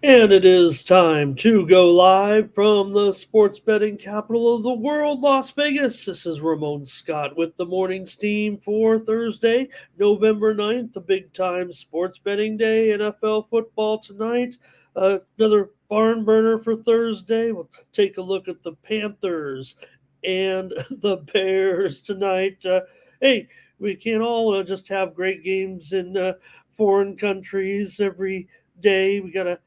And it is time to go live from the sports betting capital of the world, Las Vegas. This is Ramon Scott with the morning's team for Thursday, November 9th, the big time sports betting day, NFL football tonight. Another barn burner for Thursday. We'll take a look at the Panthers and the Bears tonight. Hey, we can't all just have great games in foreign countries every day. We got to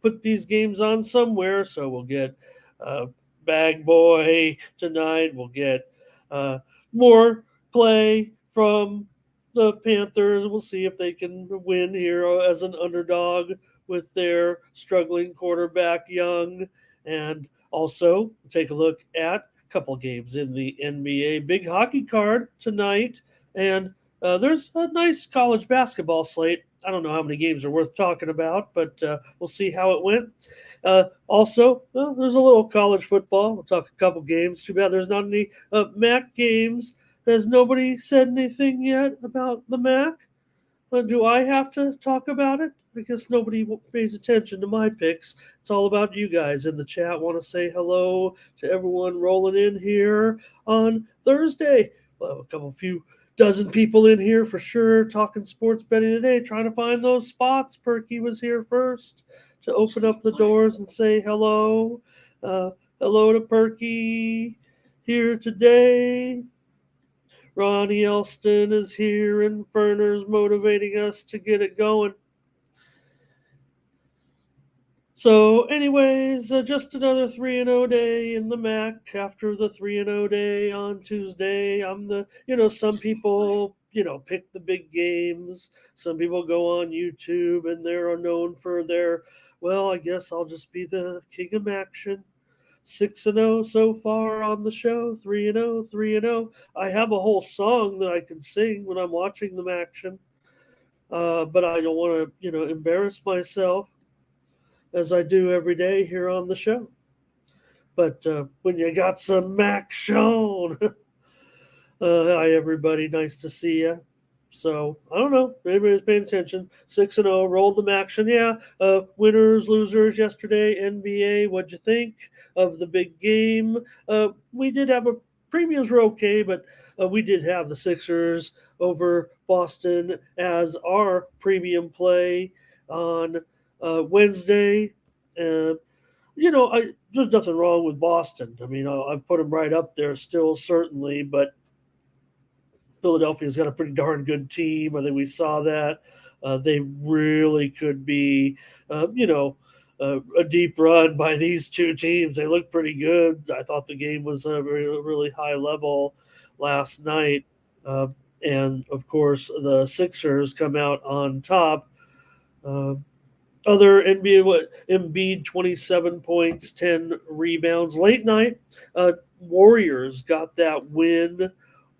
put these games on somewhere. So we'll get uh, Bag Boy tonight. We'll get uh, more play from the Panthers. We'll see if they can win here as an underdog with their struggling quarterback Young. And also take a look at a couple games in the NBA. Big hockey card tonight. And there's a nice college basketball slate. I don't know how many games are worth talking about, but we'll see how it went. Also, there's a little college football. We'll talk a couple games. Too bad there's not any MAC games. Has nobody said anything yet about the MAC? Do I have to talk about it? I guess nobody pays attention to my picks. It's all about you guys in the chat. Want to say hello to everyone rolling in here on Thursday. Well, a couple few dozen people in here for sure talking sports betting today, trying to find those spots. Perky was here first to open up the doors and say hello. Uh, Hello to Perky here today. Ronnie Elston is here, and Ferner's motivating us to get it going. So, anyways, just another 3-0 day in the MAC after the 3-0 day on Tuesday. Some people, pick the big games. Some people go on YouTube and they're known for their, well, I guess I'll just be the king of action. 6-0 so far on the show, 3-0, 3-0. I have a whole song that I can sing when I'm watching them action, but I don't want to, embarrass myself as I do every day here on the show. But when you got some Mac Sean, hi everybody, nice to see you. So I don't know. Everybody's paying attention. 6-0, rolled them action. Yeah. Winners, losers yesterday. NBA. What'd you think of the big game? We did have a premiums were okay, but we did have the Sixers over Boston as our premium play on Wednesday. Uh, there's nothing wrong with Boston. I mean, I put them right up there still, certainly, but Philadelphia's got a pretty darn good team. I think we saw that. They really could be, a deep run by these two teams. They look pretty good. I thought the game was a really, really high level last night. Uh, and of course, the Sixers come out on top. Uh, Other NBA, Embiid 27 points, 10 rebounds. Late night, Warriors got that win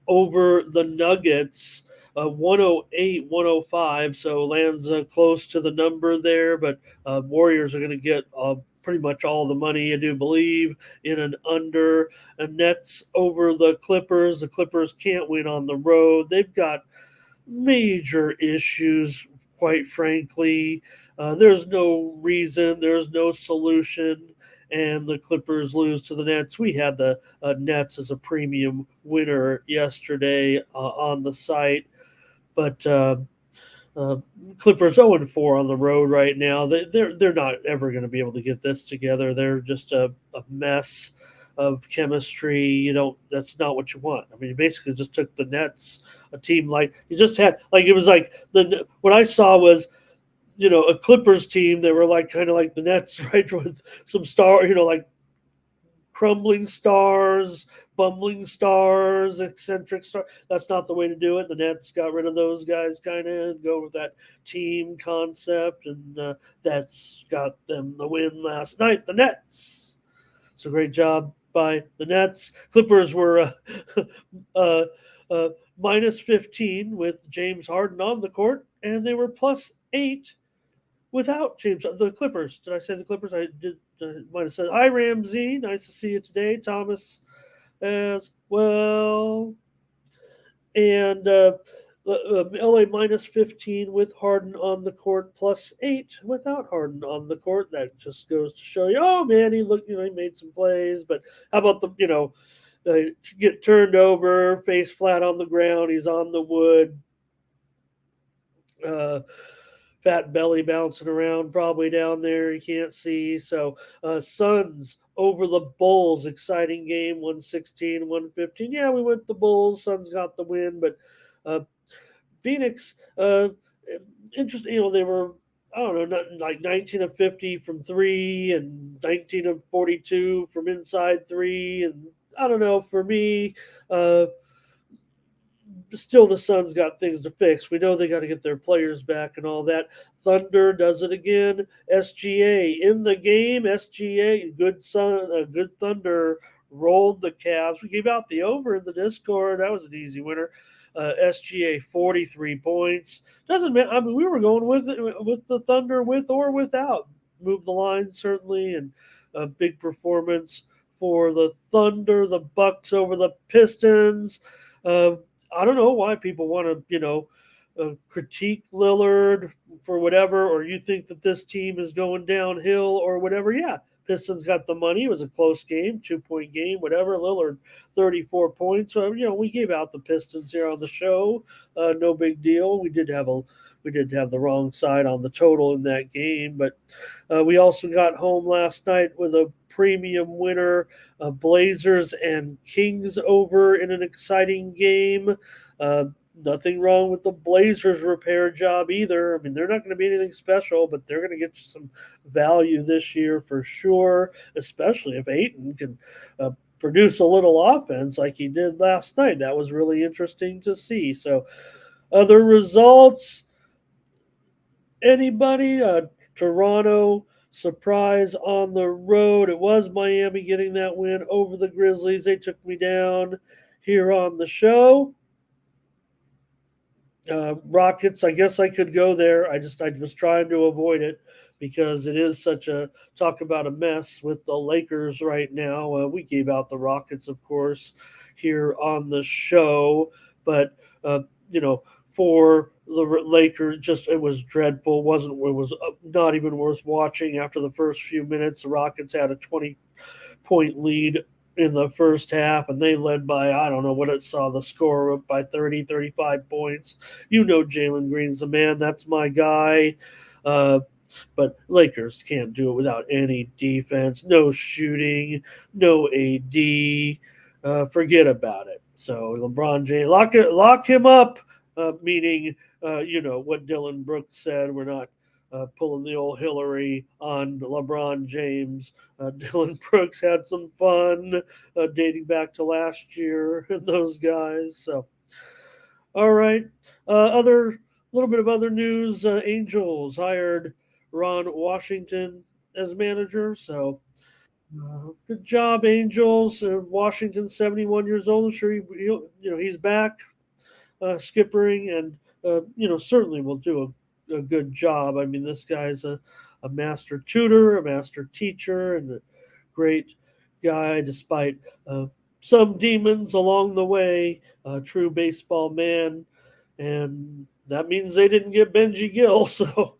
over the Nuggets, 108-105. So lands close to the number there, but Warriors are going to get pretty much all the money, I do believe, in an under. And Nets over the Clippers. The Clippers can't win on the road. They've got major issues, quite frankly. There's no reason, there's no solution, and the Clippers lose to the Nets. We had the Nets as a premium winner yesterday on the site, but uh, Clippers 0-4 on the road right now. They're not ever going to be able to get this together. They're just a mess of chemistry. That's not what you want. I mean, you basically just took the Nets, a team like you just had, like it was like what I saw was a Clippers team. They were like kind of like the Nets, right, with some like crumbling stars, bumbling stars, eccentric stars. That's not the way to do it. The Nets got rid of those guys, kind of, and go with that team concept, and that's got them the win last night. The Nets. So great job by the Nets. Clippers were uh, uh, minus 15 with James Harden on the court, and they were plus 8 without James. The Clippers. Did I say the Clippers? I did. Might have said hi, Ramsey. Nice to see you today, Thomas, as well. And LA minus 15 with Harden on the court, plus 8 without Harden on the court. That just goes to show you, oh man, he looked, he made some plays. But how about get turned over, face flat on the ground. He's on the wood. Uh, Fat belly bouncing around probably down there. You can't see. So Suns over the Bulls. Exciting game. 116, 115. Yeah, we went the Bulls. Suns got the win. But uh, Phoenix, interesting. They were, I don't know, like 19 of 50 from three and 19 of 42 from inside three. And I don't know, for me, still the Suns got things to fix. We know they got to get their players back and all that. Thunder does it again. SGA in the game. SGA, good Thunder rolled the Cavs. We gave out the over in the Discord. That was an easy winner. SGA 43 points. Doesn't matter. I mean, we were going with the Thunder with or without. Move the line certainly, and a big performance for the Thunder. The Bucks over the Pistons. Uh, I don't know why people want to, critique Lillard for whatever, or you think that this team is going downhill or whatever. Yeah, Pistons got the money. It was a close game, 2 point game, whatever. Lillard, 34 points. So, we gave out the Pistons here on the show. No big deal. We did have the wrong side on the total in that game, but we also got home last night with a premium winner, Blazers and Kings over in an exciting game. Uh, Nothing wrong with the Blazers repair job either. I mean, they're not going to be anything special, but they're going to get you some value this year for sure, especially if Ayton can produce a little offense like he did last night. That was really interesting to see. So, other results, anybody? Toronto surprise on the road. It was Miami getting that win over the Grizzlies. They took me down here on the show. Rockets, I guess I could go there. I was trying to avoid it because it is such a talk about a mess with the Lakers right now. We gave out the Rockets, of course, here on the show, but you know, for the Lakers, just it was dreadful. It was not even worth watching after the first few minutes. The Rockets had a 20-point lead in the first half, and they led by, I don't know what it saw the score up by 30, 35 points. Jalen Green's the man. That's my guy. But Lakers can't do it without any defense, no shooting, no AD. Forget about it. So LeBron James, lock him up. Meaning, what Dylan Brooks said. We're not pulling the old Hillary on LeBron James. Dylan Brooks had some fun dating back to last year and those guys. So, all right. Other little bit of other news. Angels hired Ron Washington as manager. So, good job, Angels. Washington, 71 years old. I'm sure he's back skippering, and certainly will do a good job. I mean, this guy's a master tutor, a master teacher, and a great guy despite some demons along the way. A true baseball man, and that means they didn't get Benji Gill. So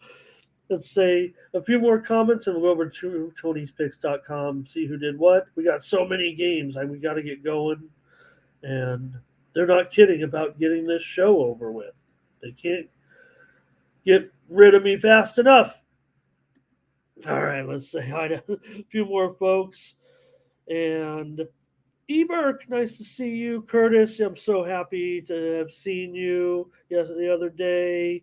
let's say a few more comments and we'll go over to Tony'sPicks.com, see who did what. We got so many games, we got to get going. And they're not kidding about getting this show over with. They can't get rid of me fast enough. All right, let's say hi to a few more folks. And Eberk, nice to see you. Curtis, I'm so happy to have seen you the other day.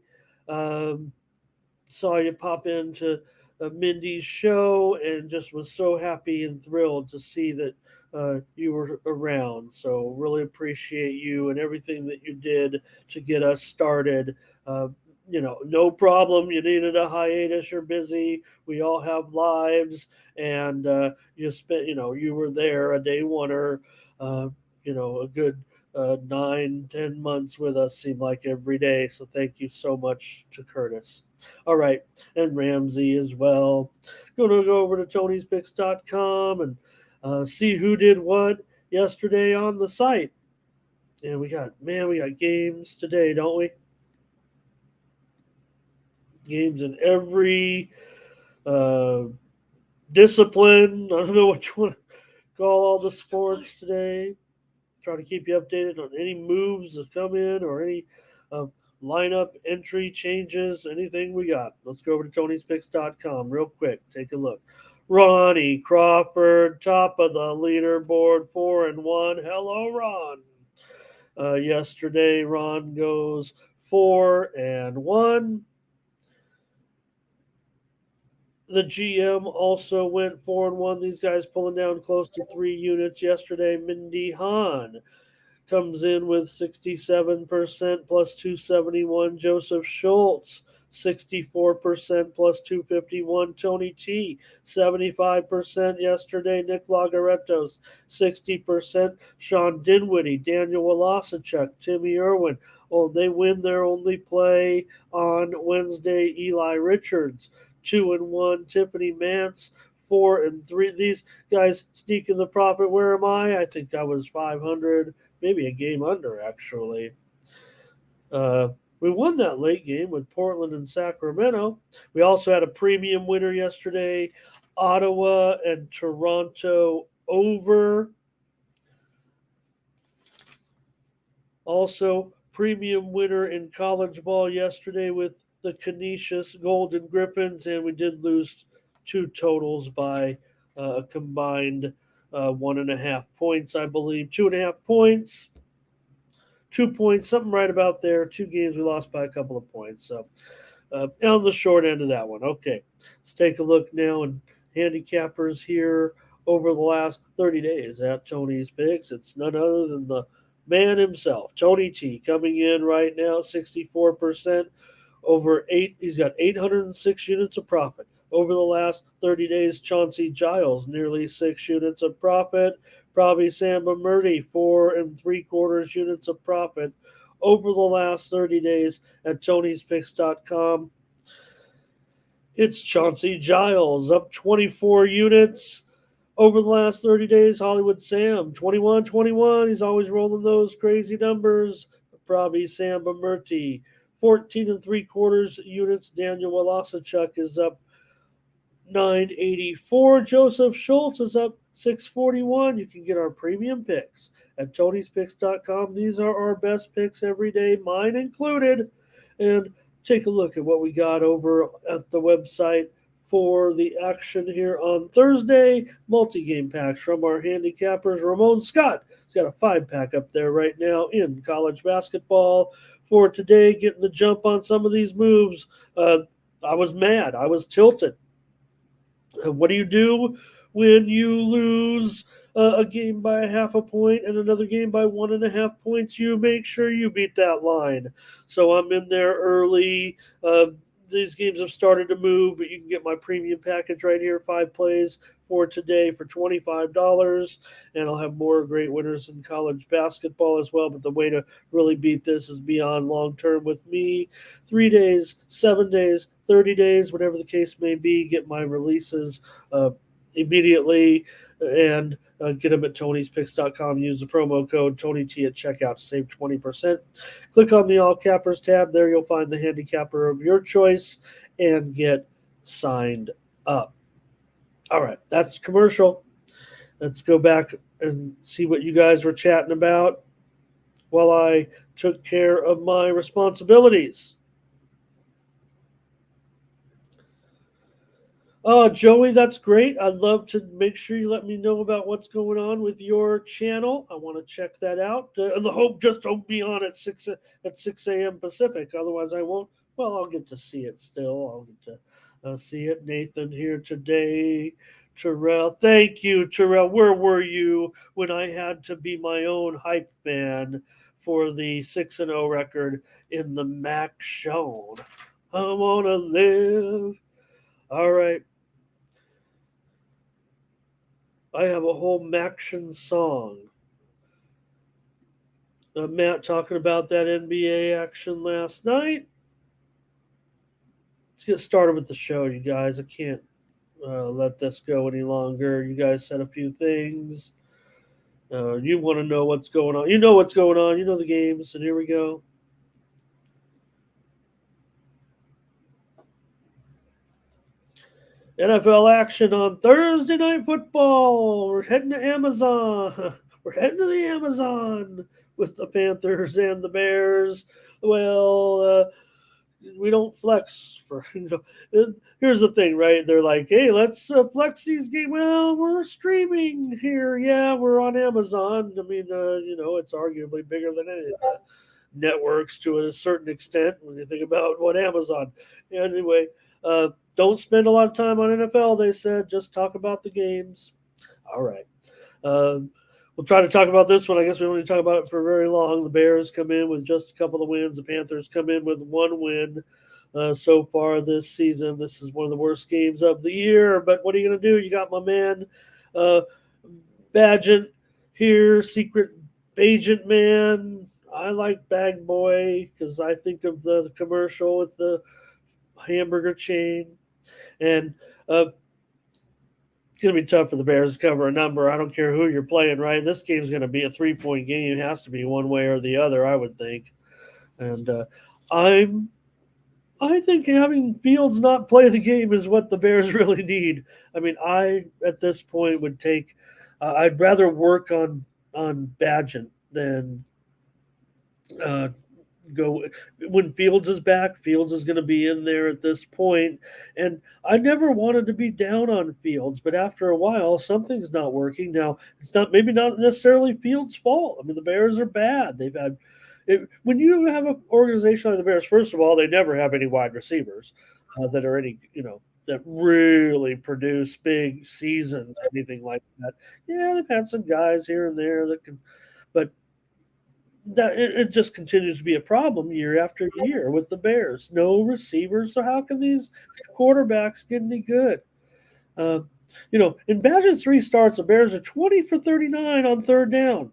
Saw you pop into Mindy's show and just was so happy and thrilled to see that you were around. So really appreciate you and everything that you did to get us started. No problem. You needed a hiatus. You're busy. We all have lives, and you were there a day oneer. A good 9-10 months with us seemed like every day. So thank you so much to Curtis. All right, and Ramsey as well. Going to go over to Tony'sPicks.com and see who did what yesterday on the site. And we got games today, don't we? Games in every uh, discipline. I don't know what you want to call all the sports today. Try to keep you updated on any moves that come in or any uh, lineup entry changes, anything we got. Let's go over to Tony'sPicks.com real quick. Take a look. Ronnie Crawford, top of the leaderboard, 4-1. Hello, Ron. Yesterday, Ron goes 4-1. The GM also went 4-1. These guys pulling down close to 3 units yesterday. Mindy Hahn comes in with 67% plus 271. Joseph Schultz, 64% plus 251. Tony T, 75% yesterday. Nick Lagaretos, 60%. Sean Dinwiddie, Daniel Walasachuk, Timmy Irwin. Oh, they win their only play on Wednesday. Eli Richards, 2-1. Tiffany Mance, 4-3. These guys sneaking the profit. Where am I? I think I was 500, maybe a game under actually. Uh, we won that late game with Portland and Sacramento. We also had a premium winner yesterday, Ottawa and Toronto over. Also, premium winner in college ball yesterday with the Canisius Golden Griffins, and we did lose two totals by a combined 1.5 points, I believe. 2.5 points. 2 points, something right about there. Two games we lost by a couple of points. So on the short end of that one. Okay, let's take a look now and handicappers here over the last 30 days at Tony's Picks. It's none other than the man himself, Tony T, coming in right now, 64% over eight. He's got 806 units of profit. Over the last 30 days, Chauncey Giles, nearly 6 units of profit. Probably Samba Murdy, 4.75 units of profit. Over the last 30 days at Tony'sPicks.com, it's Chauncey Giles, up 24 units. Over the last 30 days, Hollywood Sam, 21-21. He's always rolling those crazy numbers. Probably Samba Murty, 14.75 units. Daniel Walasachuk is up 984. Joseph Schultz is up 641. You can get our premium picks at Tony'sPicks.com. These are our best picks every day, mine included. And take a look at what we got over at the website for the action here on Thursday. Multi-game packs from our handicappers. Ramon Scott has got a 5-pack up there right now in college basketball for today, getting the jump on some of these moves. I was mad. I was tilted. What do you do when you lose a game by a half a point and another game by 1.5 points? You make sure you beat that line. So I'm in there early. These games have started to move, but you can get my premium package right here, 5 plays for today for $25. And I'll have more great winners in college basketball as well. But the way to really beat this is beyond long term with me. 3 days, 7 days, 30 days, whatever the case may be. Get my releases immediately and get them at Tony'sPicks.com. Use the promo code TonyT at checkout to save 20%. Click on the All Cappers tab. There you'll find the handicapper of your choice and get signed up. All right, that's commercial. Let's go back and see what you guys were chatting about while I took care of my responsibilities. Oh, Joey, that's great. I'd love to make sure you let me know about what's going on with your channel. I want to check that out. The hope just don't be on at 6 a.m. Pacific. Otherwise, I won't. Well, I'll get to see it still. I'll get to see it. Nathan here today. Terrell, thank you, Terrell. Where were you when I had to be my own hype man for the 6-0 record in the Mac Shown? I want to live. All right. I have a whole Maction song. Matt talking about that NBA action last night. Let's get started with the show, you guys. I can't let this go any longer. You guys said a few things. You want to know what's going on. You know what's going on. You know the games, and here we go. NFL action on Thursday Night Football. We're heading to Amazon. We're heading to the Amazon with the Panthers and the Bears. Well, we don't flex for here's the thing, right? They're like, hey, let's flex these games. Well, we're streaming here. Yeah, we're on Amazon. I mean, it's arguably bigger than any of the networks to a certain extent when you think about what Amazon. Anyway, don't spend a lot of time on NFL. They said just talk about the games. All right. um, we'll try to talk about this one. I guess we don't need to talk about it for very long. The Bears come in with just a couple of wins. The Panthers come in with one win so far this season. This is one of the worst games of the year. But what are you going to do? You got my man uh, Badgett here, secret agent man. I like Bag Boy because I think of the commercial with the hamburger chain. And it's going to be tough for the Bears to cover a number. I don't care who you're playing, right? This game's going to be a 3-point game. It has to be one way or the other, I would think. And I'm I think having Fields not play the game is what the Bears really need. I mean, I at this point would take. I'd rather work on Badgett than uh, go when Fields is back. Fields is going to be in there at this point, and I never wanted to be down on Fields, but after a while, something's not working. Now it's not maybe not necessarily Fields' fault. I mean, the Bears are bad. They've had when you have an organization like the Bears. First of all, they never have any wide receivers that are any that really produce big seasons, anything like that. Yeah, they've had some guys here and there that can, but that it just continues to be a problem year after year with the Bears. No receivers, so how can these quarterbacks get any good? Uh, in Badgett's three starts, the Bears are 20 for 39 on third down.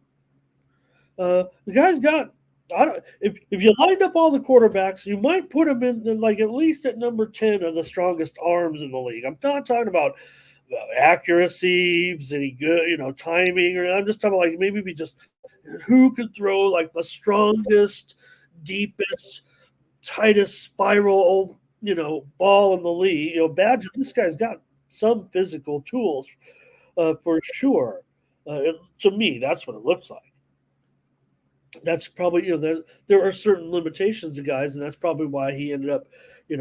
The guy's got. I don't. If you lined up all the quarterbacks, you might put him in like at least at number 10 of the strongest arms in the league. I'm not talking about accuracy, is any good, timing, or I'm just talking about like maybe we just who could throw like the strongest, deepest, tightest spiral, ball in the league. Badger, this guy's got some physical tools for sure. To me, that's what it looks like. That's probably there are certain limitations to guys, and that's probably why he ended up. He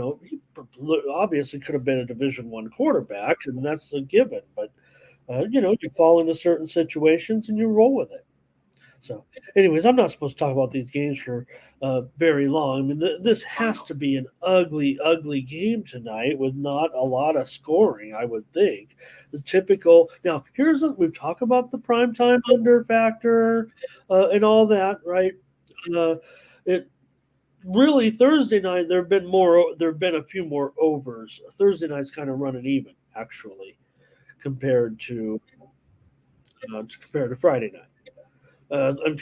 obviously could have been a Division I quarterback, and that's a given. But you fall into certain situations and you roll with it. So, anyways, I'm not supposed to talk about these games for very long. I mean, this has to be an ugly, ugly game tonight with not a lot of scoring, I would think. The typical. Now, we've talked about the primetime under factor and all that, right? It really Thursday night there have been a few more overs. Thursday night's kind of running even actually compared to Friday night.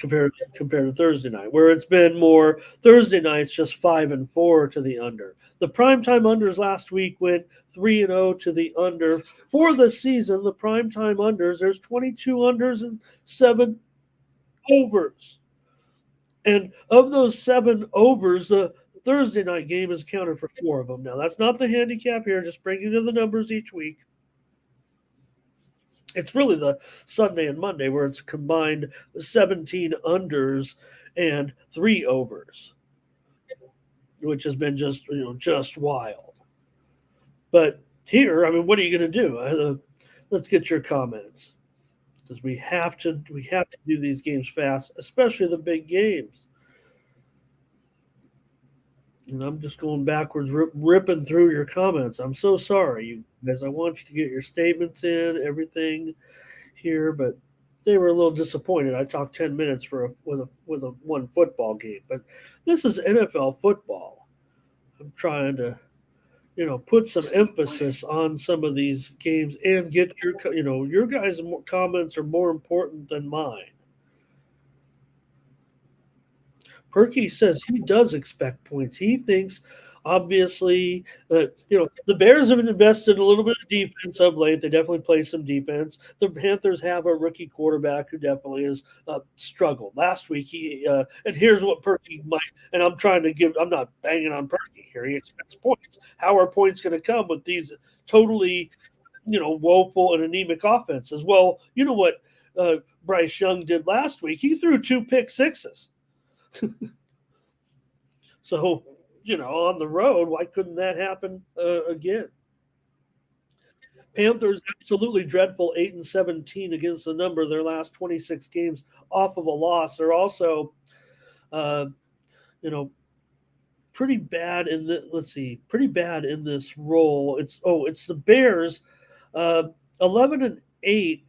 Compared to Thursday night, where it's been more Thursday nights just 5-4 to the under. The primetime unders last week went 3-0 to the under for the season. The primetime unders, there's 22 unders and 7 overs, and of those 7 overs, the Thursday night game is accounted for 4 of them. Now that's not the handicap here; just bringing in the numbers each week. It's really the Sunday and Monday where it's combined 17 unders and 3 overs, which has been just wild. But here, I mean, what are you going to do? Let's get your comments because we have to do these games fast, especially the big games. And I'm just going backwards, ripping through your comments. I'm so sorry, you guys. I want you to get your statements in, everything here, but they were a little disappointed. I talked 10 minutes with a one football game, but this is NFL football. I'm trying to, put some emphasis on some of these games and get your guys' comments are more important than mine. Perky says he does expect points. He thinks Obviously, the Bears have invested a little bit of defense of late. They definitely play some defense. The Panthers have a rookie quarterback who definitely has struggled. Last week, and here's what Perky might, and I'm not banging on Perky here. He expects points. How are points going to come with these totally, woeful and anemic offenses? Well, you know what Bryce Young did last week? He threw two pick sixes. So, on the road, why couldn't that happen again? Panthers absolutely dreadful, 8-17 against the number. Their last 26 games off of a loss. They're also, uh, you know, pretty bad in the. Let's see, pretty bad in this role. It's the Bears, 11-8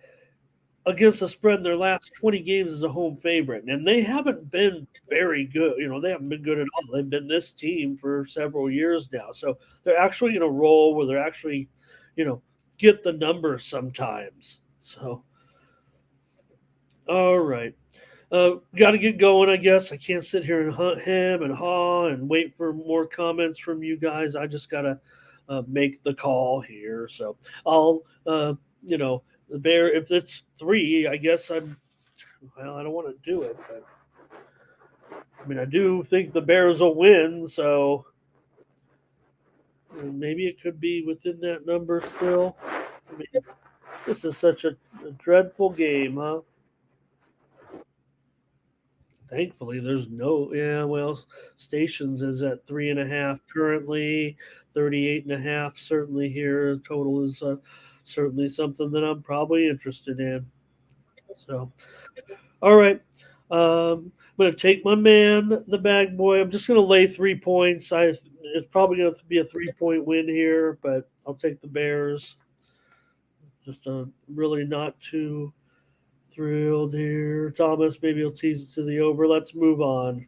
against the spread in their last 20 games as a home favorite. And they haven't been very good. They haven't been good at all. They've been this team for several years now. So they're actually in a role where they're actually, you know, get the numbers sometimes. So, all right. Got to get going, I guess. I can't sit here and hem and haw and wait for more comments from you guys. I just got to make the call here. So I'll, the Bear, if it's 3, I guess I don't want to do it. But, I mean, I do think the Bears will win. So maybe it could be within that number still. I mean, this is such a dreadful game, huh? Thankfully, there's no. Yeah, well, Stations is at 3.5 currently, 38.5 certainly here. Total is certainly something that I'm probably interested in. So, all right. I'm going to take my man, the bag boy. I'm just going to lay 3 points. It's probably going to be a 3-point win here, but I'll take the Bears. Just really not too thrilled here. Thomas, maybe he'll tease it to the over. Let's move on.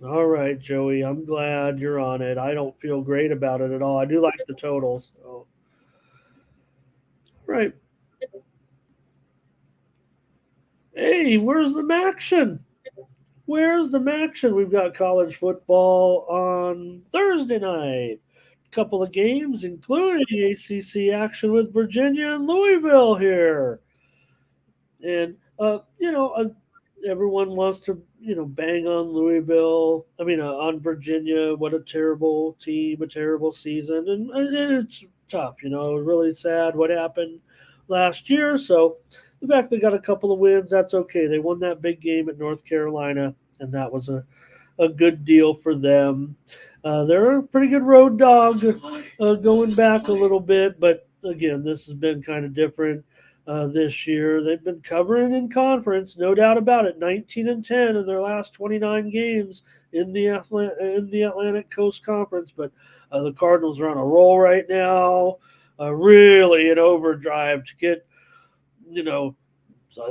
All right, Joey. I'm glad you're on it. I don't feel great about it at all. I do like the totals. So. Right. Hey, where's the action? Where's the action? We've got college football on Thursday night. Couple of games, including ACC action with Virginia and Louisville here. And everyone wants to bang on Louisville. I mean, on Virginia. What a terrible team, a terrible season, and it's tough. Really sad what happened last year. So the fact they got a couple of wins, that's okay. They won that big game at North Carolina, and that was a good deal for them. They're a pretty good road dog going back a little bit, but again, this has been kind of different this year. They've been covering in conference, no doubt about it. 19-10 in their last 29 games in the Atlantic Coast Conference, but the Cardinals are on a roll right now, really in overdrive to get, so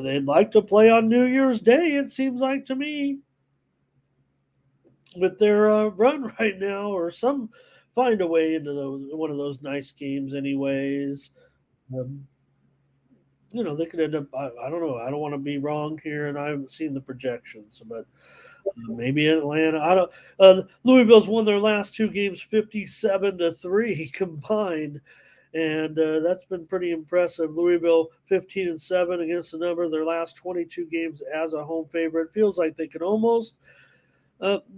they'd like to play on New Year's Day. It seems like to me with their run right now, or find a way into one of those nice games, anyways. Um, they could end up. I don't know. I don't want to be wrong here, and I haven't seen the projections, but maybe Atlanta. I don't. Louisville's won their last 2 games, 57-3 combined, and that's been pretty impressive. Louisville 15-7 against the number of their last 22 games as a home favorite. Feels like they could almost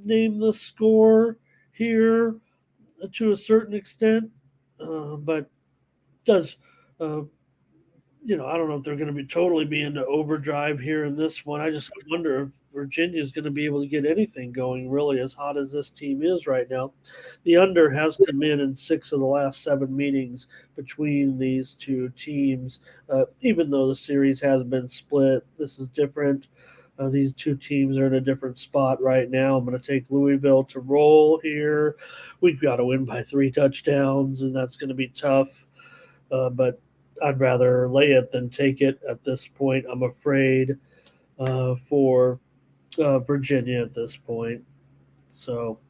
name the score here to a certain extent, but does. I don't know if they're going to be totally be into overdrive here in this one. I just wonder if Virginia is going to be able to get anything going really as hot as this team is right now. The under has come in 6 of the last 7 meetings between these two teams, even though the series has been split. This is different. These two teams are in a different spot right now. I'm going to take Louisville to roll here. We've got to win by 3 touchdowns, and that's going to be tough. But I'd rather lay it than take it at this point. I'm afraid for Virginia at this point. So,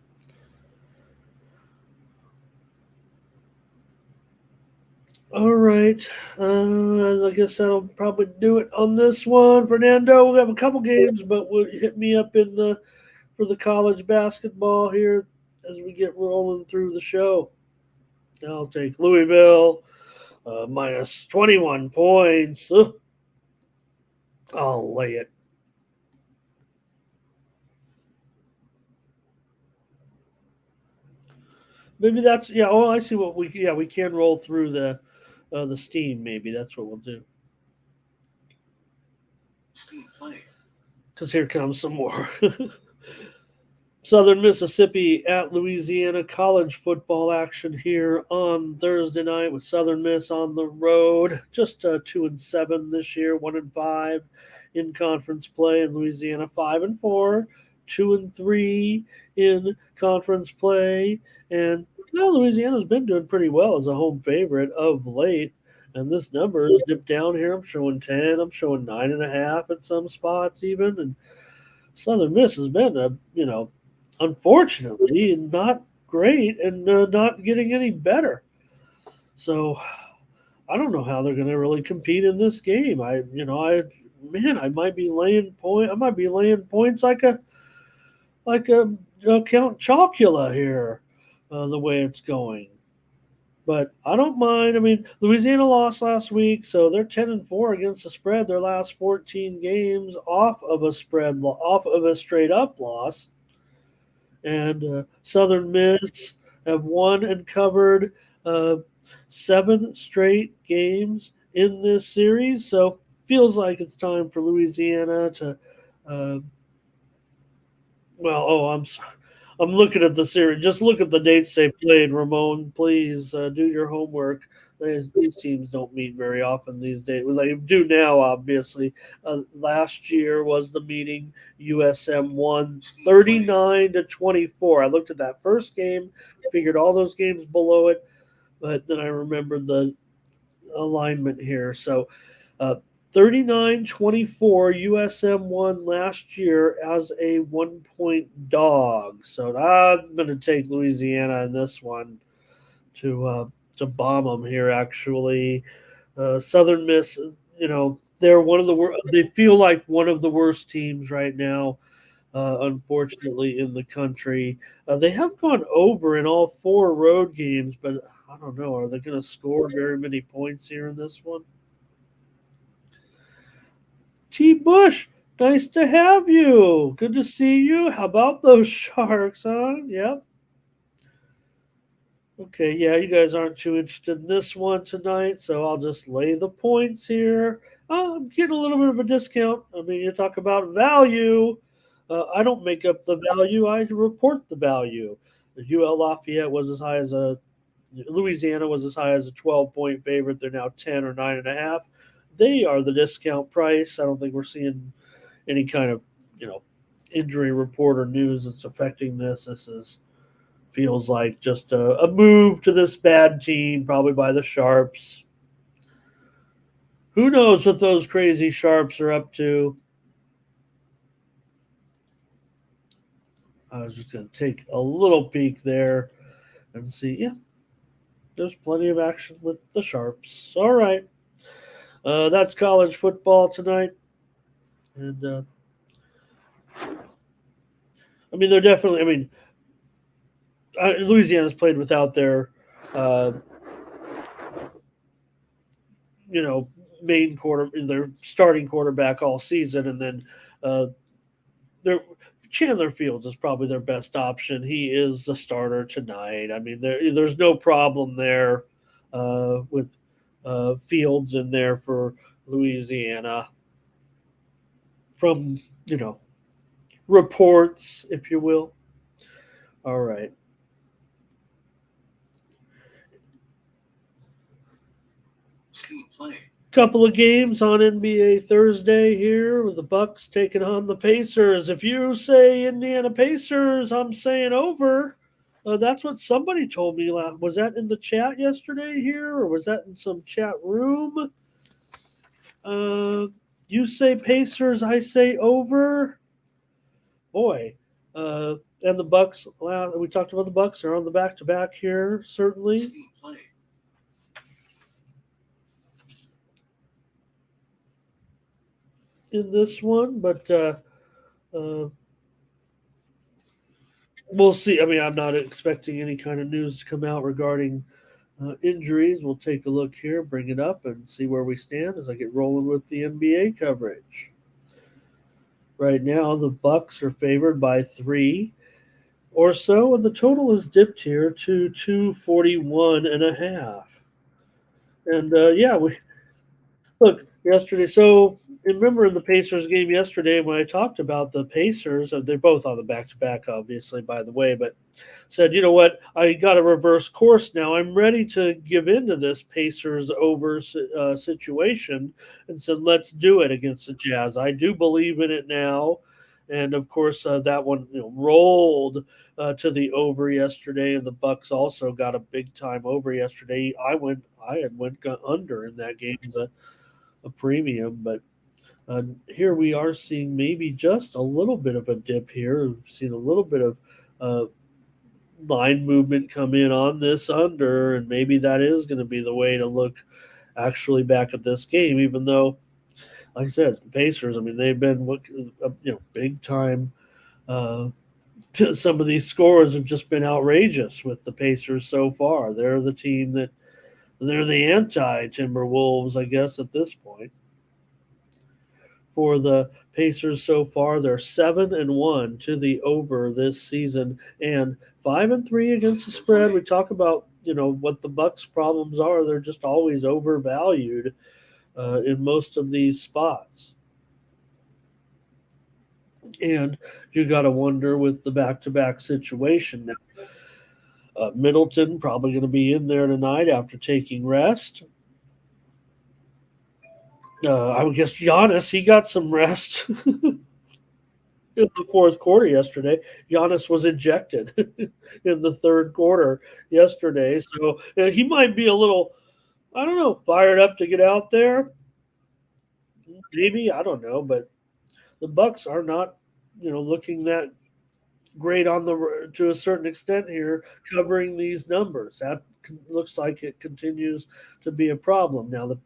all right. I guess that'll probably do it on this one. Fernando, we'll have a couple games, but hit me up for the college basketball here. as we get rolling through the show. I'll take Louisville minus 21 points. Ugh, I'll lay it. Maybe that's yeah. Oh, I see what we can roll through the steam. Maybe that's what we'll do. Steam play. Because here comes some more. Southern Mississippi at Louisiana college football action here on Thursday night with Southern Miss on the road. Just 2-7 this year, 1-5 in conference play, and Louisiana 5-4, 2-3 in conference play, and Louisiana's been doing pretty well as a home favorite of late. And this number is dipped down here. I'm showing 10. I'm showing 9.5 at some spots even, and Southern Miss has been unfortunately not great and not getting any better. So I don't know how they're going to really compete in this game. I might be laying point. I might be laying points like a Count Chocula here, the way it's going. But I don't mind. I mean, Louisiana lost last week, so they're 10-4 against the spread. Their last 14 games off of a straight up loss. And Southern Miss have won and covered 7 straight games in this series. So feels like it's time for Louisiana to. Uh, I'm looking at the series. Just look at the dates they played, Ramon. Please do your homework. These teams don't meet very often these days. Well, they do now, obviously. Last year was the meeting. USM won 39-24. I looked at that first game, figured all those games below it, but then I remembered the alignment here. So uh, 39-24, USM won last year as a 1-point dog. So I'm going to take Louisiana in this one to bomb them here. Actually, Southern Miss, they're one of the worst. They feel like one of the worst teams right now. Unfortunately, in the country, they have gone over in all 4 road games, but I don't know. Are they going to score very many points here in this one? T. Bush, nice to have you. Good to see you. How about those Sharks, huh? Yep. Okay, yeah, you guys aren't too interested in this one tonight, so I'll just lay the points here. I'm getting a little bit of a discount. I mean, you talk about value. I don't make up the value, I report the value. The UL Lafayette was as high as Louisiana was as high as a 12-point favorite. They're now 10 or 9.5. They are the discount price. I don't think we're seeing any kind of, injury report or news that's affecting this. This is feels like just a move to this bad team, probably by the Sharps. Who knows what those crazy Sharps are up to? I was just going to take a little peek there and see. Yeah, there's plenty of action with the Sharps. All right. That's college football tonight. And, I mean, they're definitely, I mean, Louisiana's played without their, uh, you know, their starting quarterback all season. And then their Chandler Fields is probably their best option. He is the starter tonight. I mean, there's no problem there with Fields in there for Louisiana from, reports, if you will. All right. Couple of games on NBA Thursday here with the Bucks taking on the Pacers. If you say Indiana Pacers, I'm saying over. That's what somebody told me. Was that in the chat yesterday here, or was that in some chat room? You say Pacers, I say over. Boy, and the Bucks. We talked about the Bucks. They're on the back-to-back here, certainly. In this one, but we'll see. I mean, I'm not expecting any kind of news to come out regarding injuries. We'll take a look here, bring it up, and see where we stand as I get rolling with the NBA coverage. Right now, the Bucks are favored by 3 or so, and the total is dipped here to 241.5. And yeah, we look yesterday. So remember in the Pacers game yesterday when I talked about the Pacers, they're both on the back to back, obviously, by the way, but said, you know what, I got a reverse course now. I'm ready to give into this Pacers over situation, and said, let's do it against the Jazz. I do believe in it now. And of course, that one rolled to the over yesterday, and the Bucks also got a big time over yesterday. I had went under in that game as a premium, but here we are seeing maybe just a little bit of a dip here. We've seen a little bit of uh, line movement come in on this under, and maybe that is going to be the way to look actually back at this game. Even though, like I said, the Pacers, I mean, they've been big time. Uh, some of these scores have just been outrageous with the Pacers so far. They're the team that they're the anti Timberwolves, I guess, at this point. For the Pacers so far, they're 7-1 to the over this season, and 5-3 against the spread. We talk about what the Bucks' problems are; they're just always overvalued in most of these spots. And you got to wonder with the back-to-back situation now. Middleton probably going to be in there tonight after taking rest. I would guess Giannis, he got some rest in the fourth quarter yesterday. Giannis was ejected in the third quarter yesterday. So he might be a little, I don't know, fired up to get out there. Maybe, I don't know. But the Bucks are not, looking that great on the to a certain extent here, covering these numbers. That looks like it continues to be a problem. Now, the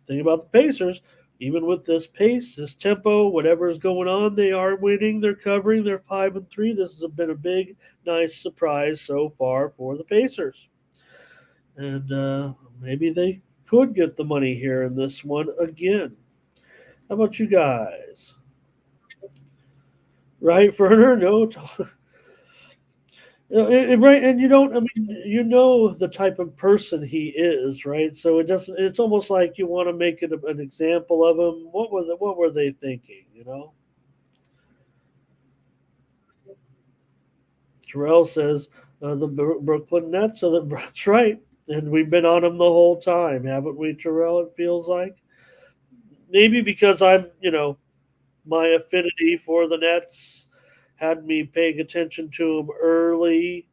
thing about the Pacers, even with this pace, this tempo, whatever is going on, they are winning. They're covering. They're 5-3. This has been a big, nice surprise so far for the Pacers, and maybe they could get the money here in this one again. How about you guys? Right, Werner? No, right, and you don't. I mean, the type of person he is, right? So it doesn't. It's almost like you want to make it an example of him. What were they thinking? Terrell says the Brooklyn Nets. So that's right, and we've been on him the whole time, haven't we, Terrell? It feels like maybe because my affinity for the Nets had me paying attention to him early.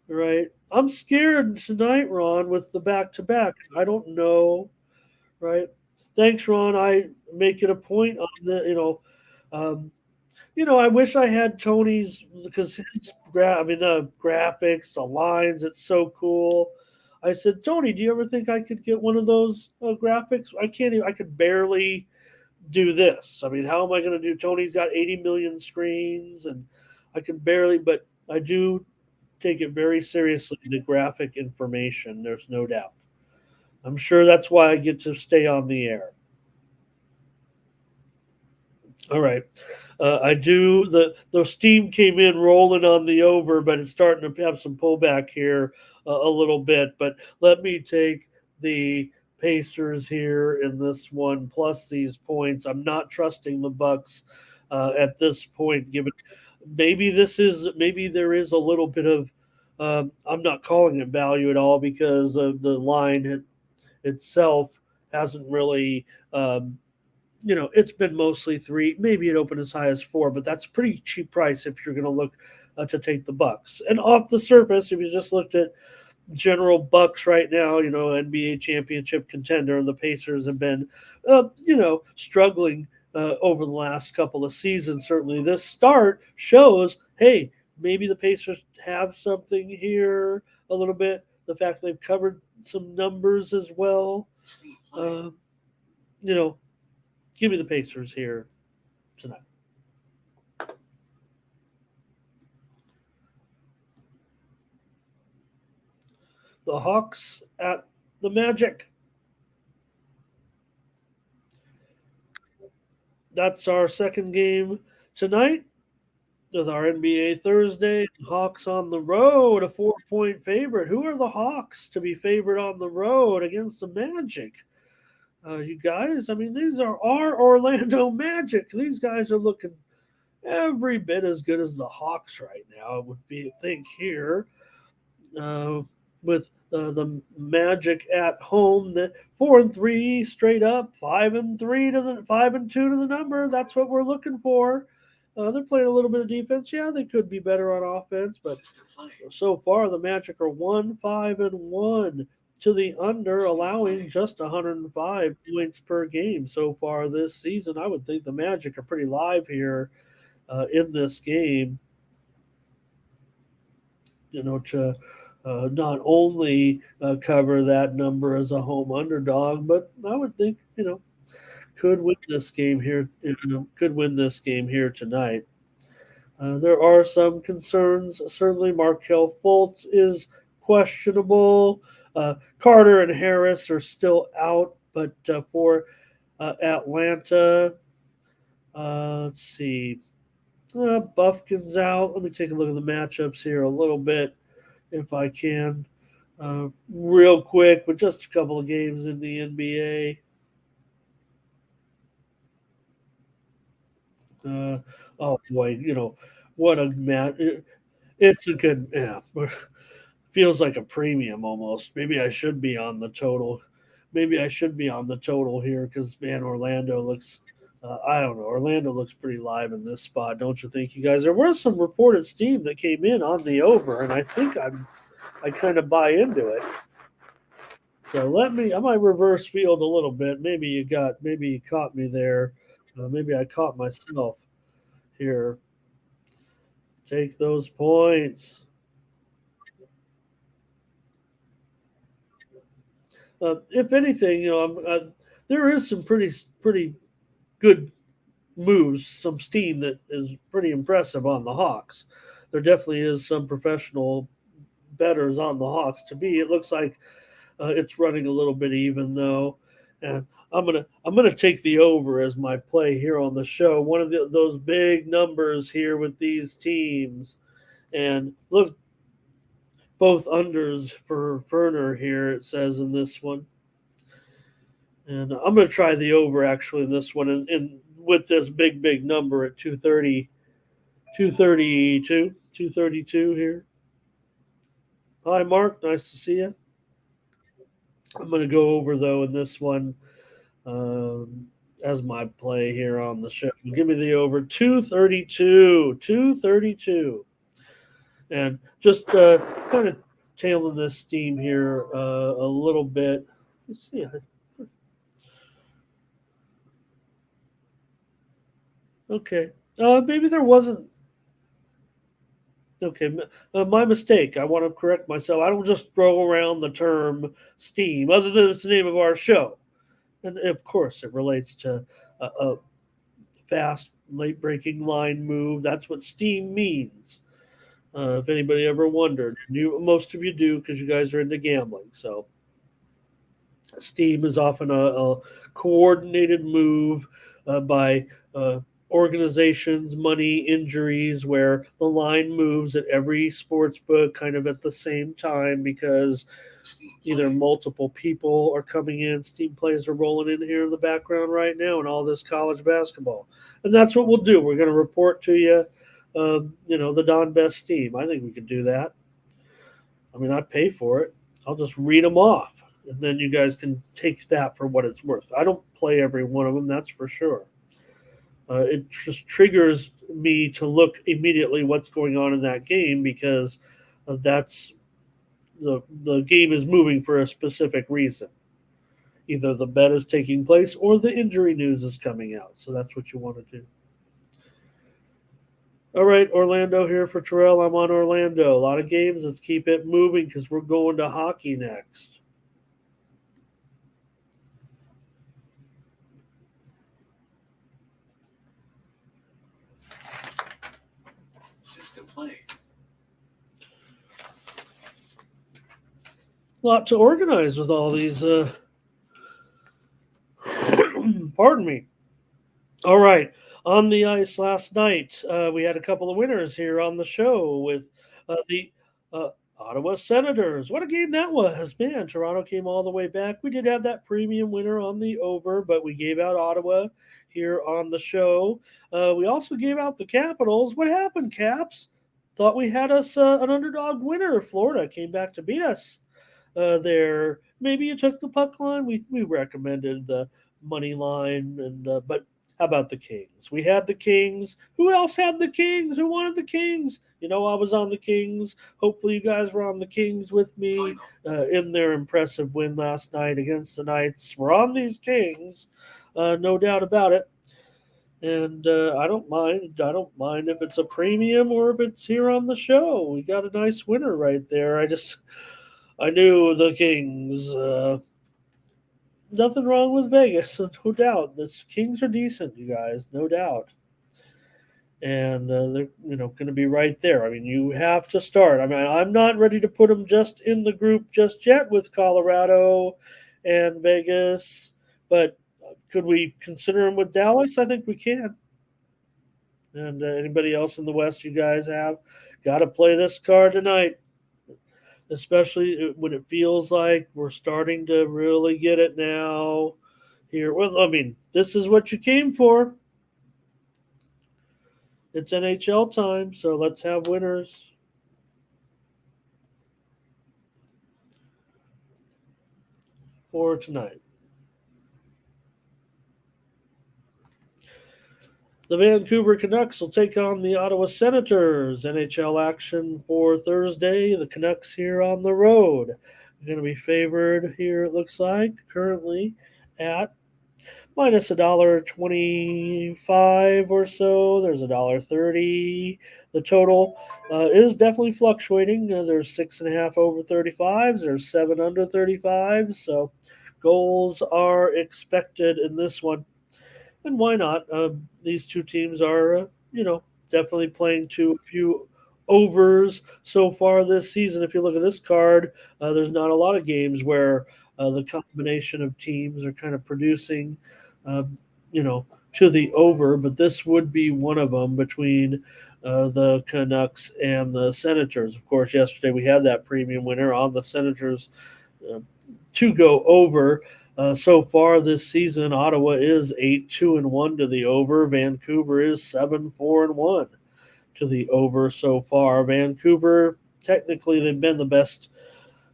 Right. I'm scared tonight, Ron, with the back to back. I don't know. Right. Thanks, Ron. I make it a point on um, I wish I had Tony's because I mean, the graphics, the lines, it's so cool. I said, Tony, do you ever think I could get one of those graphics? I can't even, I could barely do this. I mean, how am I going to do? Tony's got 80 million screens and I can barely, but I do take it very seriously, the graphic information. There's no doubt. I'm sure that's why I get to stay on the air. All right. I do the steam came in rolling on the over, but it's starting to have some pullback here a little bit. But let me take the Pacers here in this one plus these points. I'm not trusting the Bucks at this point. Given maybe there is a little bit of I'm not calling it value at all because of the line itself hasn't really. It's been mostly 3. Maybe it opened as high as 4, but that's a pretty cheap price if you're going to look to take the Bucks. And off the surface, if you just looked at general Bucks right now, NBA championship contender, and the Pacers have been, struggling over the last couple of seasons. Certainly, this start shows, hey, maybe the Pacers have something here a little bit. The fact they've covered some numbers as well. Uh, you know, Give me the Pacers here tonight. The Hawks at the Magic. That's our second game tonight with our NBA Thursday. Hawks on the road, a 4-point favorite. Who are the Hawks to be favored on the road against the Magic? You guys, I mean, these are our Orlando Magic. These guys are looking every bit as good as the Hawks right now. I would be think here uh, with the Magic at home. The 4-3 straight up, 5-3 to the 5-2 to the number. That's what we're looking for. They're playing a little bit of defense. Yeah, they could be better on offense, but so far the Magic are 1-5-1 to the under, allowing just 105 points per game so far this season. I would think the Magic are pretty live here in this game. To not only cover that number as a home underdog, but I would think could win this game here. Could win this game here tonight. There are some concerns. Certainly, Markel Fultz is questionable. Carter and Harris are still out, but for Atlanta, let's see. Buffkin's out. Let me take a look at the matchups here a little bit, if I can, real quick, with just a couple of games in the NBA. Oh boy, what a match! It's a good, yeah. Feels like a premium almost. Maybe I should be on the total. Maybe I should be on the total here because man, Orlando looks. I don't know. Orlando looks pretty live in this spot, don't you think, you guys? There was some reported steam that came in on the over, and I think I kind of buy into it. So I might reverse field a little bit. Maybe you caught me there. Maybe I caught myself here. Take those points. If anything, there is some pretty good moves, some steam that is pretty impressive on the Hawks. There definitely is some professional betters on the Hawks. To me, it looks like it's running a little bit even though, and I'm gonna take the over as my play here on the show. One of those big numbers here with these teams, and look, both unders for Ferner here. It says in this one, and I'm gonna try the over actually in this one, and with this big number at 230, 232, 232 here. Hi, Mark. Nice to see you. I'm going to go over though in this one um, as my play here on the show. Give me the over 232, 232, and just kind of tailing this steam here a little bit. Let's see. Okay, maybe there wasn't. Okay, my mistake. I want to correct myself. I don't just throw around the term steam, other than it's the name of our show. And of course, it relates to a fast, late breaking line move. That's what steam means. If anybody ever wondered, most of you do because you guys are into gambling. So, steam is often a coordinated move by organizations, money, injuries, where the line moves at every sports book kind of at the same time because either multiple people are coming in. Steam plays are rolling in here in the background right now, and all this college basketball. And that's what we'll do. We're going to report to you, the Don Best Steam. I think we can do that. I mean, I pay for it. I'll just read them off, and then you guys can take that for what it's worth. I don't play every one of them, that's for sure. It just triggers me to look immediately what's going on in that game because that's the game is moving for a specific reason. Either the bet is taking place or the injury news is coming out. So that's what you want to do. All right, Orlando here for Terrell. I'm on Orlando. A lot of games. Let's keep it moving because we're going to hockey next. System play. lot to organize with all these. Pardon me. All right. On the ice last night, we had a couple of winners here on the show with the Ottawa Senators. What a game that was. Man, Toronto came all the way back. We did have that premium winner on the over, but we gave out Ottawa here on the show. We also gave out the Capitals. What happened, Caps? Thought we had us an underdog winner. Florida came back to beat us there. Maybe you took the puck line. We recommended the money line, and but how about the Kings? We had the Kings. Who else had the Kings? Who wanted the Kings? I was on the Kings. Hopefully, you guys were on the Kings with me in their impressive win last night against the Knights. We're on these Kings, no doubt about it. And I don't mind. I don't mind if it's a premium or if it's here on the show. We got a nice winner right there. I knew the Kings. Nothing wrong with Vegas, no doubt. The Kings are decent, you guys, no doubt. And they're going to be right there. I mean, you have to start. I mean, I'm not ready to put them just in the group just yet with Colorado and Vegas, but could we consider them with Dallas? I think we can. And anybody else in the West you guys have got to play this card tonight, especially when it feels like we're starting to really get it now. Here, well, I mean, this is what you came for. It's NHL time, so let's have winners. For tonight. The Vancouver Canucks will take on the Ottawa Senators. NHL action for Thursday. The Canucks here on the road. They're going to be favored here, it looks like, currently at minus $1.25 or so. There's $1.30. The total is definitely fluctuating. There's 6.5 over 35s. There's 7 under 35s. So goals are expected in this one. And why not? These two teams are, definitely playing to a few overs so far this season. If you look at this card, there's not a lot of games where the combination of teams are kind of producing, uh, to the over, but this would be one of them between the Canucks and the Senators. Of course, yesterday we had that premium winner on the Senators uh, to go over. So far this season, Ottawa is 8-2-1 to the over. Vancouver is 7-4-1 to the over so far. Vancouver, technically, they've been the best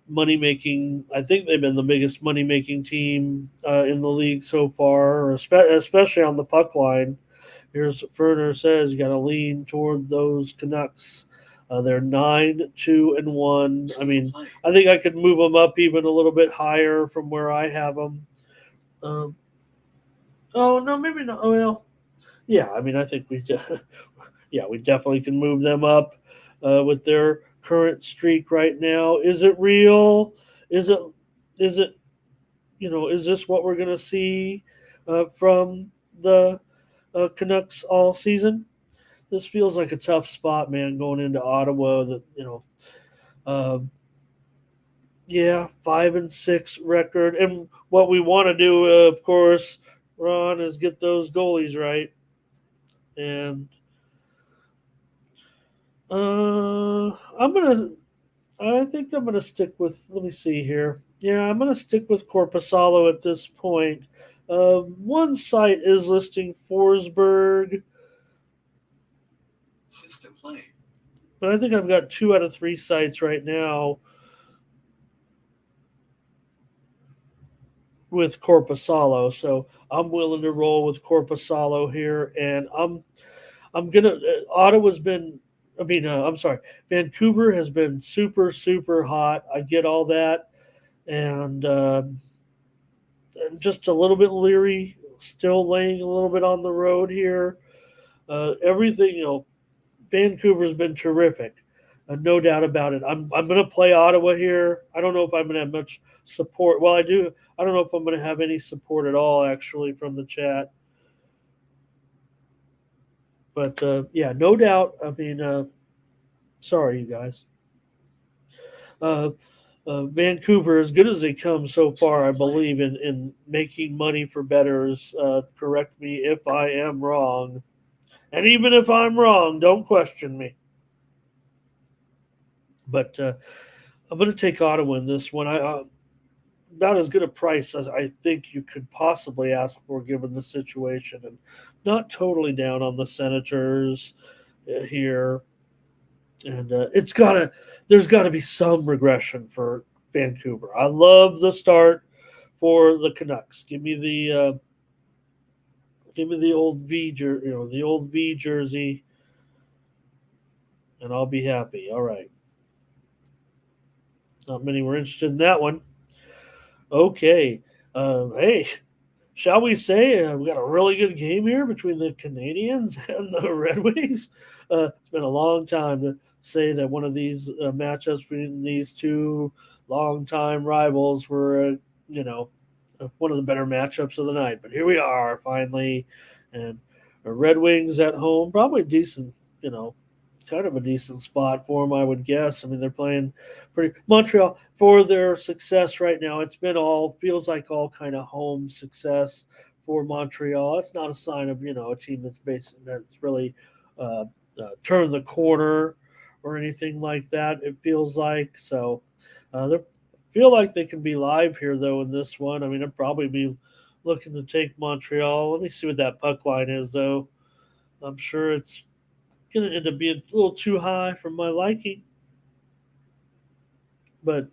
money making. I think they've been the biggest money making team in the league so far, especially on the puck line. Here's what Ferner says: you got to lean toward those Canucks. They're 9-2-1. I mean, I think I could move them up even a little bit higher from where I have them. Um, oh no, maybe not. Oh well, yeah. I mean, I think yeah, we definitely can move them up with their current streak right now. Is it real? Is it? Is it? Is this what we're going to see from the Canucks all season? This feels like a tough spot, man, going into Ottawa. That uh, yeah, 5-6 record, and what we want to do, of course, Ron, is get those goalies right. And I'm gonna. I think I'm gonna stick with. Let me see here. Yeah, I'm gonna stick with Corpusalo at this point. One site is listing Forsberg, system play, but I think I've got 2 out of 3 sites right now with Corpusalo, so I'm willing to roll with Corpusalo here, and I'm gonna. Ottawa's been. I mean, I'm sorry. Vancouver has been super, super hot. I get all that, and I'm just a little bit leery. Still laying a little bit on the road here. Everything, Vancouver's been terrific. No doubt about it. I'm going to play Ottawa here. I don't know if I'm going to have much support. Well, I do. I don't know if I'm going to have any support at all, actually, from the chat. But yeah, no doubt. I mean, sorry, you guys. Uh, Vancouver, as good as they come so far, I believe in making money for bettors. Correct me if I am wrong. And even if I'm wrong, don't question me. But I'm going to take Ottawa in this one. I About as good a price as I think you could possibly ask for given the situation, and not totally down on the Senators here. And there's got to be some regression for Vancouver. I love the start for the Canucks. Give me the old the old V jersey, and I'll be happy. All right. Not many were interested in that one. Okay. Hey, shall we say we got a really good game here between the Canadians and the Red Wings? It's been a long time to say that one of these matchups between these two longtime rivals were, one of the better matchups of the night. But here we are finally, and the Red Wings at home, probably decent, kind of a decent spot for them, I would guess. I mean, they're playing pretty Montreal for their success right now. It's been all feels like all kind of home success for Montreal. It's not a sign of a team that's really turned the corner or anything like that. It feels like so. They feel like they can be live here though in this one. I mean, they'll probably be looking to take Montreal. Let me see what that puck line is though. I'm sure it's going to end up being a little too high for my liking. But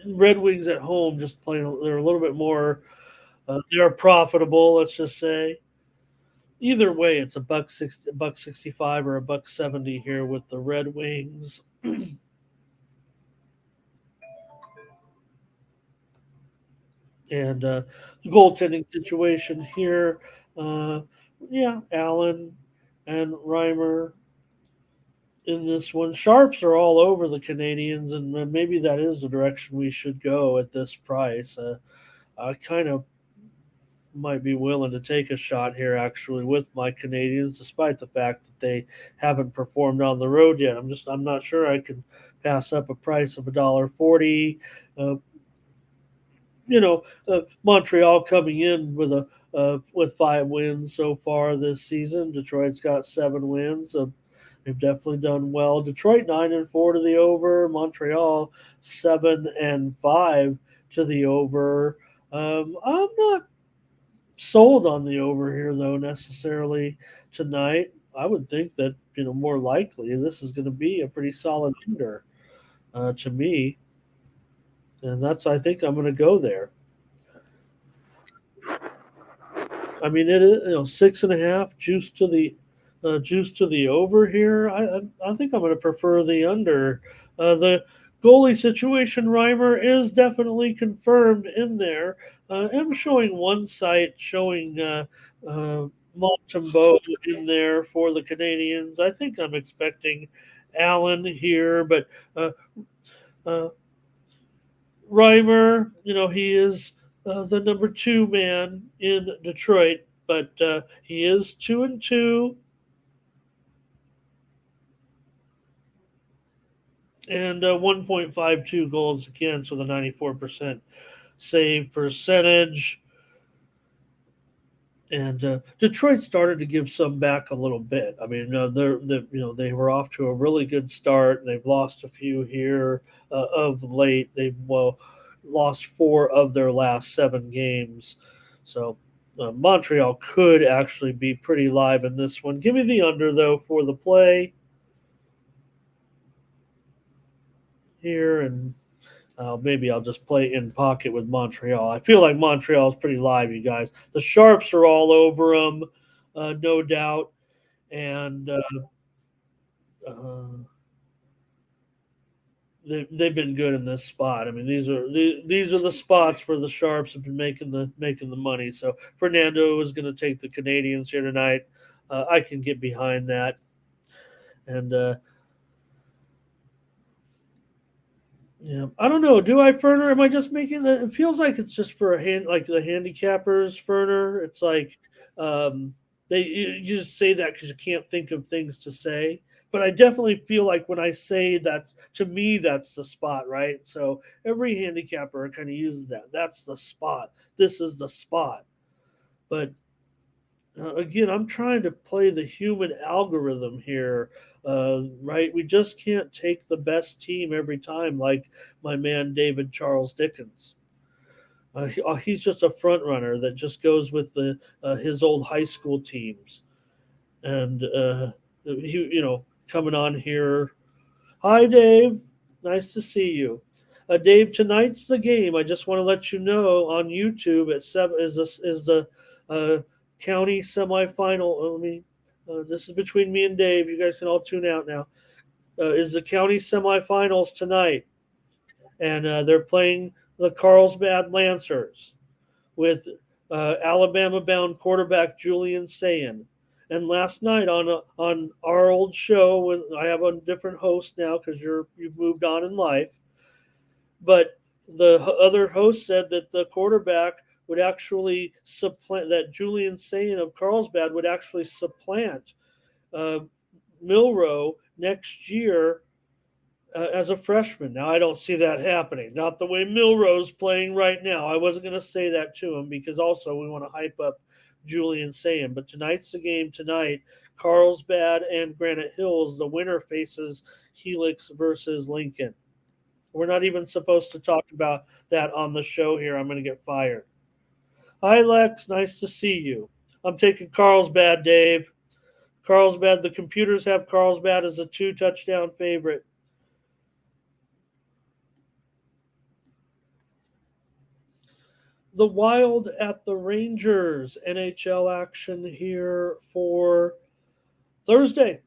Red Wings at home just playing. They're a little bit more. They are profitable. Let's just say. Either way, it's a buck 65, or a buck 70 here with the Red Wings. And the goaltending situation here, uh, yeah, Allen and Reimer in this one. Sharps are all over the Canadians, and maybe that is the direction we should go at this price. I kind of might be willing to take a shot here, actually, with my Canadians, despite the fact that they haven't performed on the road yet. I'm not sure I can pass up a price of $1.40. Uh, Montreal coming in with 5 wins so far this season. Detroit's got 7 wins. They've definitely done well. Detroit 9-4 to the over. Montreal 7-5 to the over. I'm not sold on the over here though necessarily tonight. I would think that more likely this is going to be a pretty solid under to me, and that's I think I'm going to go there. I mean, it is 6.5 juice to the over here. I think I'm going to prefer the under. The goalie situation, Reimer is definitely confirmed in there. I'm showing one site showing Montembeau in there for the Canadians. I think I'm expecting Allen here, but uh, uh, Reimer, he is the number 2 man in Detroit, but he is 2-2, and 1.52 goals against with a 94% save percentage. And Detroit started to give some back a little bit. I mean, they were off to a really good start. They've lost a few here of late. They've lost 4 of their last 7 games. So Montreal could actually be pretty live in this one. Give me the under though for the play here, and maybe I'll just play in pocket with Montreal. I feel like Montreal is pretty live, you guys. The Sharps are all over them, no doubt, and uh, they've been good in this spot. I mean, these are the spots where the Sharps have been making the money. So Fernando is going to take the Canadians here tonight. I can get behind that, and yeah, I don't know. Do I Ferner? Am I just making that? It feels like it's just for a hand, like the handicappers Ferner. It's like um, you just say that because you can't think of things to say. but I definitely feel like when I say that's to me, that's the spot, right? So every handicapper kind of uses that. That's the spot. This is the spot. But again, I'm trying to play the human algorithm here, right? We just can't take the best team every time, like my man David Charles Dickens. He's just a front runner that just goes with the his old high school teams, and coming on here. Hi, Dave. Nice to see you. Dave, tonight's the game. I just want to let you know on YouTube at 7 is the uh, county semifinal. This is between me and Dave. You guys can all tune out now. Is the county semifinals tonight, and they're playing the Carlsbad Lancers with Alabama-bound quarterback Julian Sayin. And last night on our old show, with I have a different host now because you've moved on in life. But the other host said that the quarterback would actually supplant that Julian Sayin of Carlsbad would actually supplant uh, Milrow next year as a freshman. Now, I don't see that happening. Not the way Milrow's playing right now. I wasn't going to say that to him because also we want to hype up Julian Sayin. But tonight's the game tonight. Carlsbad and Granite Hills. The winner faces Helix versus Lincoln. We're not even supposed to talk about that on the show here. I'm going to get fired. Hi, Lex. Nice to see you. I'm taking Carlsbad, Dave. Carlsbad. The computers have Carlsbad as a 2-touchdown favorite. The Wild at the Rangers NHL action here for Thursday.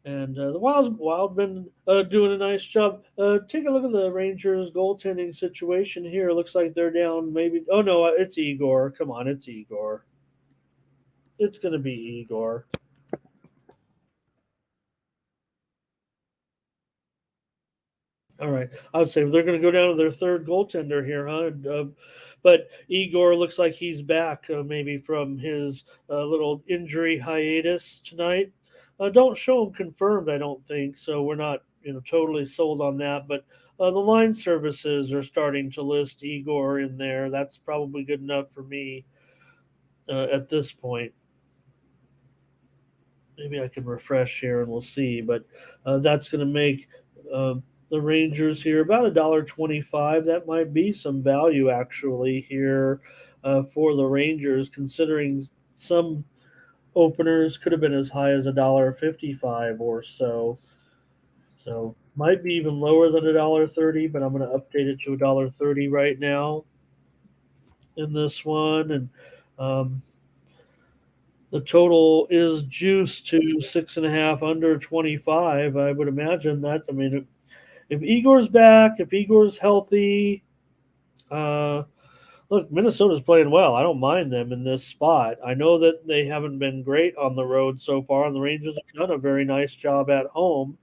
And the Wild been doing a nice job. Take a look at the Rangers goaltending situation here. Looks like they're down maybe. Oh, no, it's Igor. Come on, it's Igor. It's going to be Igor. All right. I would say they're going to go down to their third goaltender here, huh? But Igor looks like he's back maybe from his little injury hiatus tonight. Don't show him confirmed, I don't think. So we're not totally sold on that. But the line services are starting to list Igor in there. That's probably good enough for me at this point. Maybe I can refresh here and we'll see. But that's going to make the Rangers here about $1.25. That might be some value actually here for the Rangers, considering some openers could have been as high as $1.55 or so. So might be even lower than $1.30, but I'm going to update it to $1.30 right now in this one. And the total is juiced to 6.5 under 25. I would imagine that. I mean, if Igor's back, if Igor's healthy, look, Minnesota's playing well. I don't mind them in this spot. I know that they haven't been great on the road so far, and the Rangers have done a very nice job at home.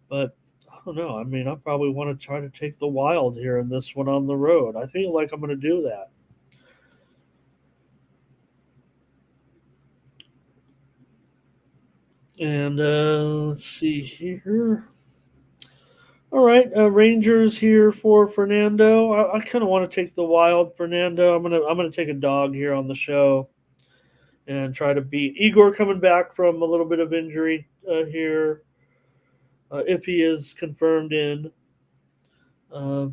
But I don't know. I mean, I probably want to try to take the Wild here in this one on the road. I feel like I'm going to do that. And let's see here. All right, Rangers here for Fernando. I kind of want to take the Wild, Fernando. I'm gonna take a dog here on the show and try to beat Igor coming back from a little bit of injury here. If he is confirmed in, uh,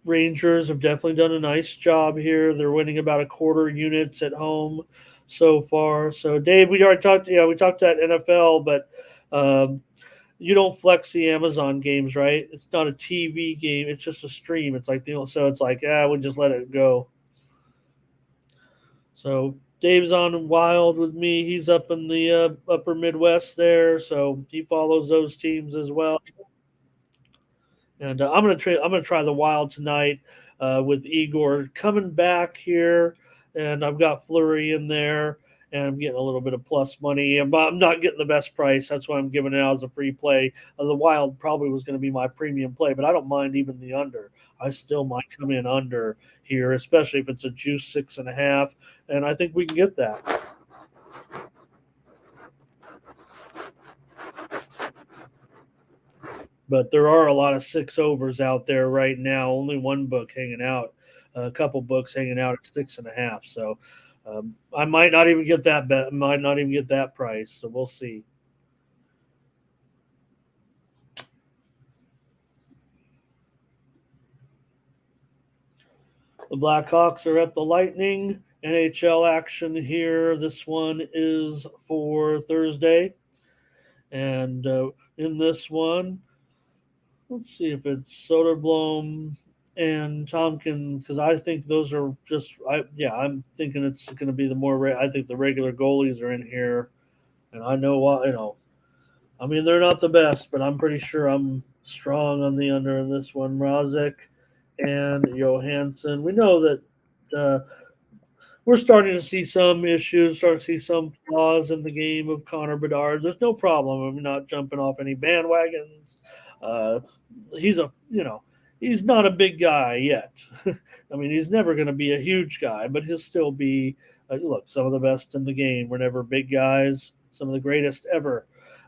Rangers have definitely done a nice job here. They're winning about a quarter units at home so far. So, Dave, we already talked. Yeah, we talked about NFL, but. You don't flex the Amazon games, right? It's not a TV game; it's just a stream. It's like so it's like we just let it go. So Dave's on Wild with me. He's up in the upper Midwest there, so he follows those teams as well. And I'm gonna try the Wild tonight with Igor coming back here, and I've got Flurry in there, and I'm getting a little bit of plus money. But I'm not getting the best price. That's why I'm giving it out as a free play. The Wild probably was going to be my premium play, but I don't mind even the under. I still might come in under here, especially if it's a juice 6.5, and I think we can get that. But there are a lot of 6 overs out there right now. Only one book hanging out, a couple books hanging out at 6.5. So I might not even get that bet. Might not even get that price. So we'll see. The Blackhawks are at the Lightning. NHL action here. This one is for Thursday. And in this one, let's see if it's Soderblom and Tompkins, because I think those are just, I'm thinking it's going to be the more, I think the regular goalies are in here. And I know what, I mean, they're not the best, but I'm pretty sure I'm strong on the under in this one. Mrazek and Johansson. We know that we're starting to see some issues, starting to see some flaws in the game of Connor Bedard. There's no problem. I'm not jumping off any bandwagons. Uh, he's he's not a big guy yet. I mean, he's never going to be a huge guy, but he'll still be, look, some of the best in the game were never big guys. Some of the greatest ever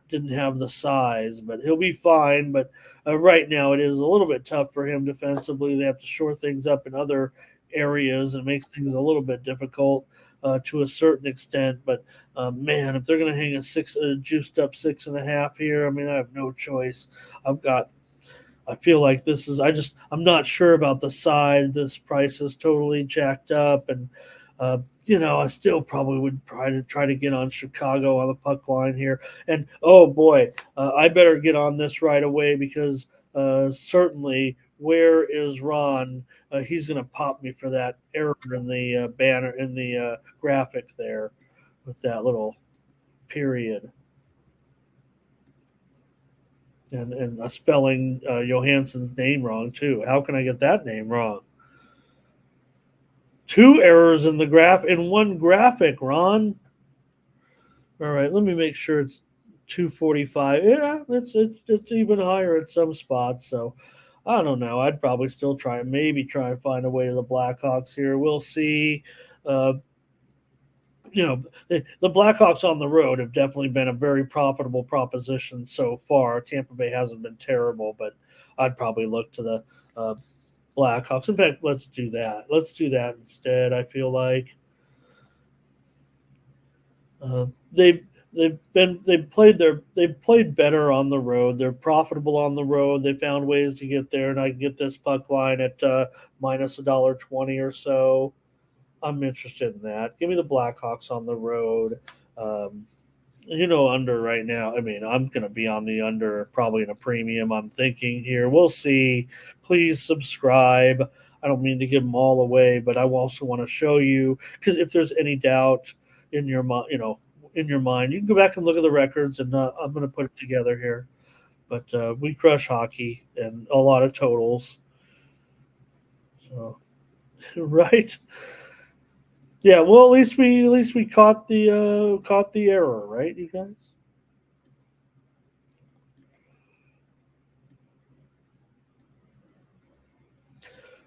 didn't have the size, but he'll be fine. But right now, it is a little bit tough for him defensively. They have to shore things up in other areas and makes things a little bit difficult to a certain extent. But man, if they're going to hang a juiced up 6.5 here, I mean, I have no choice. I feel like this is. I'm not sure about the side. This price is totally jacked up, and I still probably would try to get on Chicago on the puck line here. And oh boy, I better get on this right away because certainly, where is Ron? He's going to pop me for that error in the banner in the graphic there with that little period. And spelling Johansson's name wrong too. How can I get that name wrong? 2 errors in the graph in one graphic, Ron. All right, let me make sure it's 245. Yeah, it's even higher at some spots. So I don't know. I'd probably still try and find a way to the Blackhawks here. We'll see. Uh, the Blackhawks on the road have definitely been a very profitable proposition so far. Tampa Bay hasn't been terrible, but I'd probably look to the Blackhawks. In fact, let's do that. Let's do that instead. I feel like uh, they they've played better on the road. They're profitable on the road. They found ways to get there, and I can get this puck line at minus $1.20 or so. I'm interested in that. Give me the Blackhawks on the road. Um, under right now. I mean, I'm going to be on the under probably in a premium. I'm thinking here. We'll see. Please subscribe. I don't mean to give them all away, but I also want to show you because if there's any doubt in your mind, you can go back and look at the records, and I'm going to put it together here. But we crush hockey and a lot of totals. So, right. Yeah, well, at least we caught the error, right, you guys?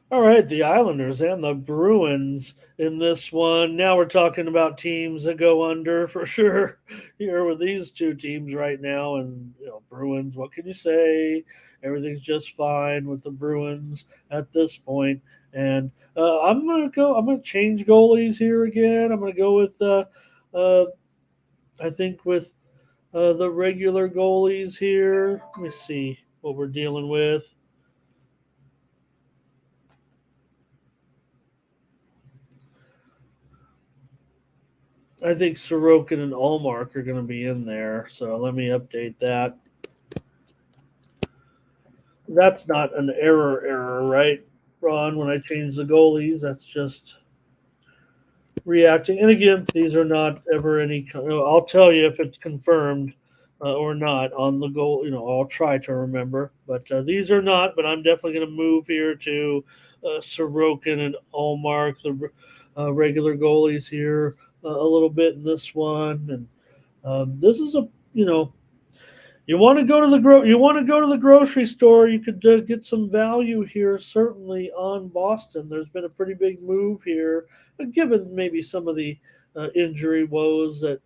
All right, the Islanders and the Bruins in this one. Now we're talking about teams that go under for sure. Here with these two teams right now, and Bruins. What can you say? Everything's just fine with the Bruins at this point. And I'm gonna go. I'm gonna change goalies here again. I'm gonna go with uh, I think with the regular goalies here. Let me see what we're dealing with. I think Sorokin and Allmark are going to be in there. So let me update that. That's not an error, right, Ron? When I change the goalies, that's just reacting. And again, these are not ever any. I'll tell you if it's confirmed or not on the goal. I'll try to remember, but these are not. But I'm definitely going to move here to Sorokin and Allmark, the regular goalies here, a little bit in this one. And this is you want to go to the grocery store. You could get some value here, certainly on Boston. There's been a pretty big move here, given maybe some of the injury woes that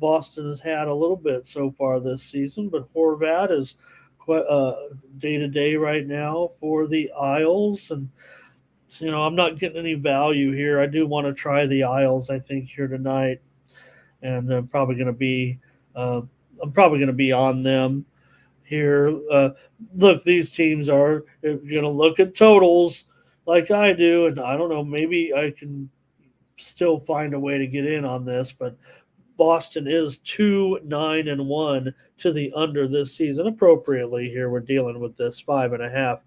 Boston has had a little bit so far this season. But Horvat is day to day right now for the Isles, and I'm not getting any value here. I do want to try the Isles, I think, here tonight, and uh, I'm probably going to be on them here. Look, these teams are. If you're going to look at totals like I do, and I don't know, maybe I can still find a way to get in on this, but Boston is 2-9-1 to the under this season. Appropriately, here we're dealing with this 5.5,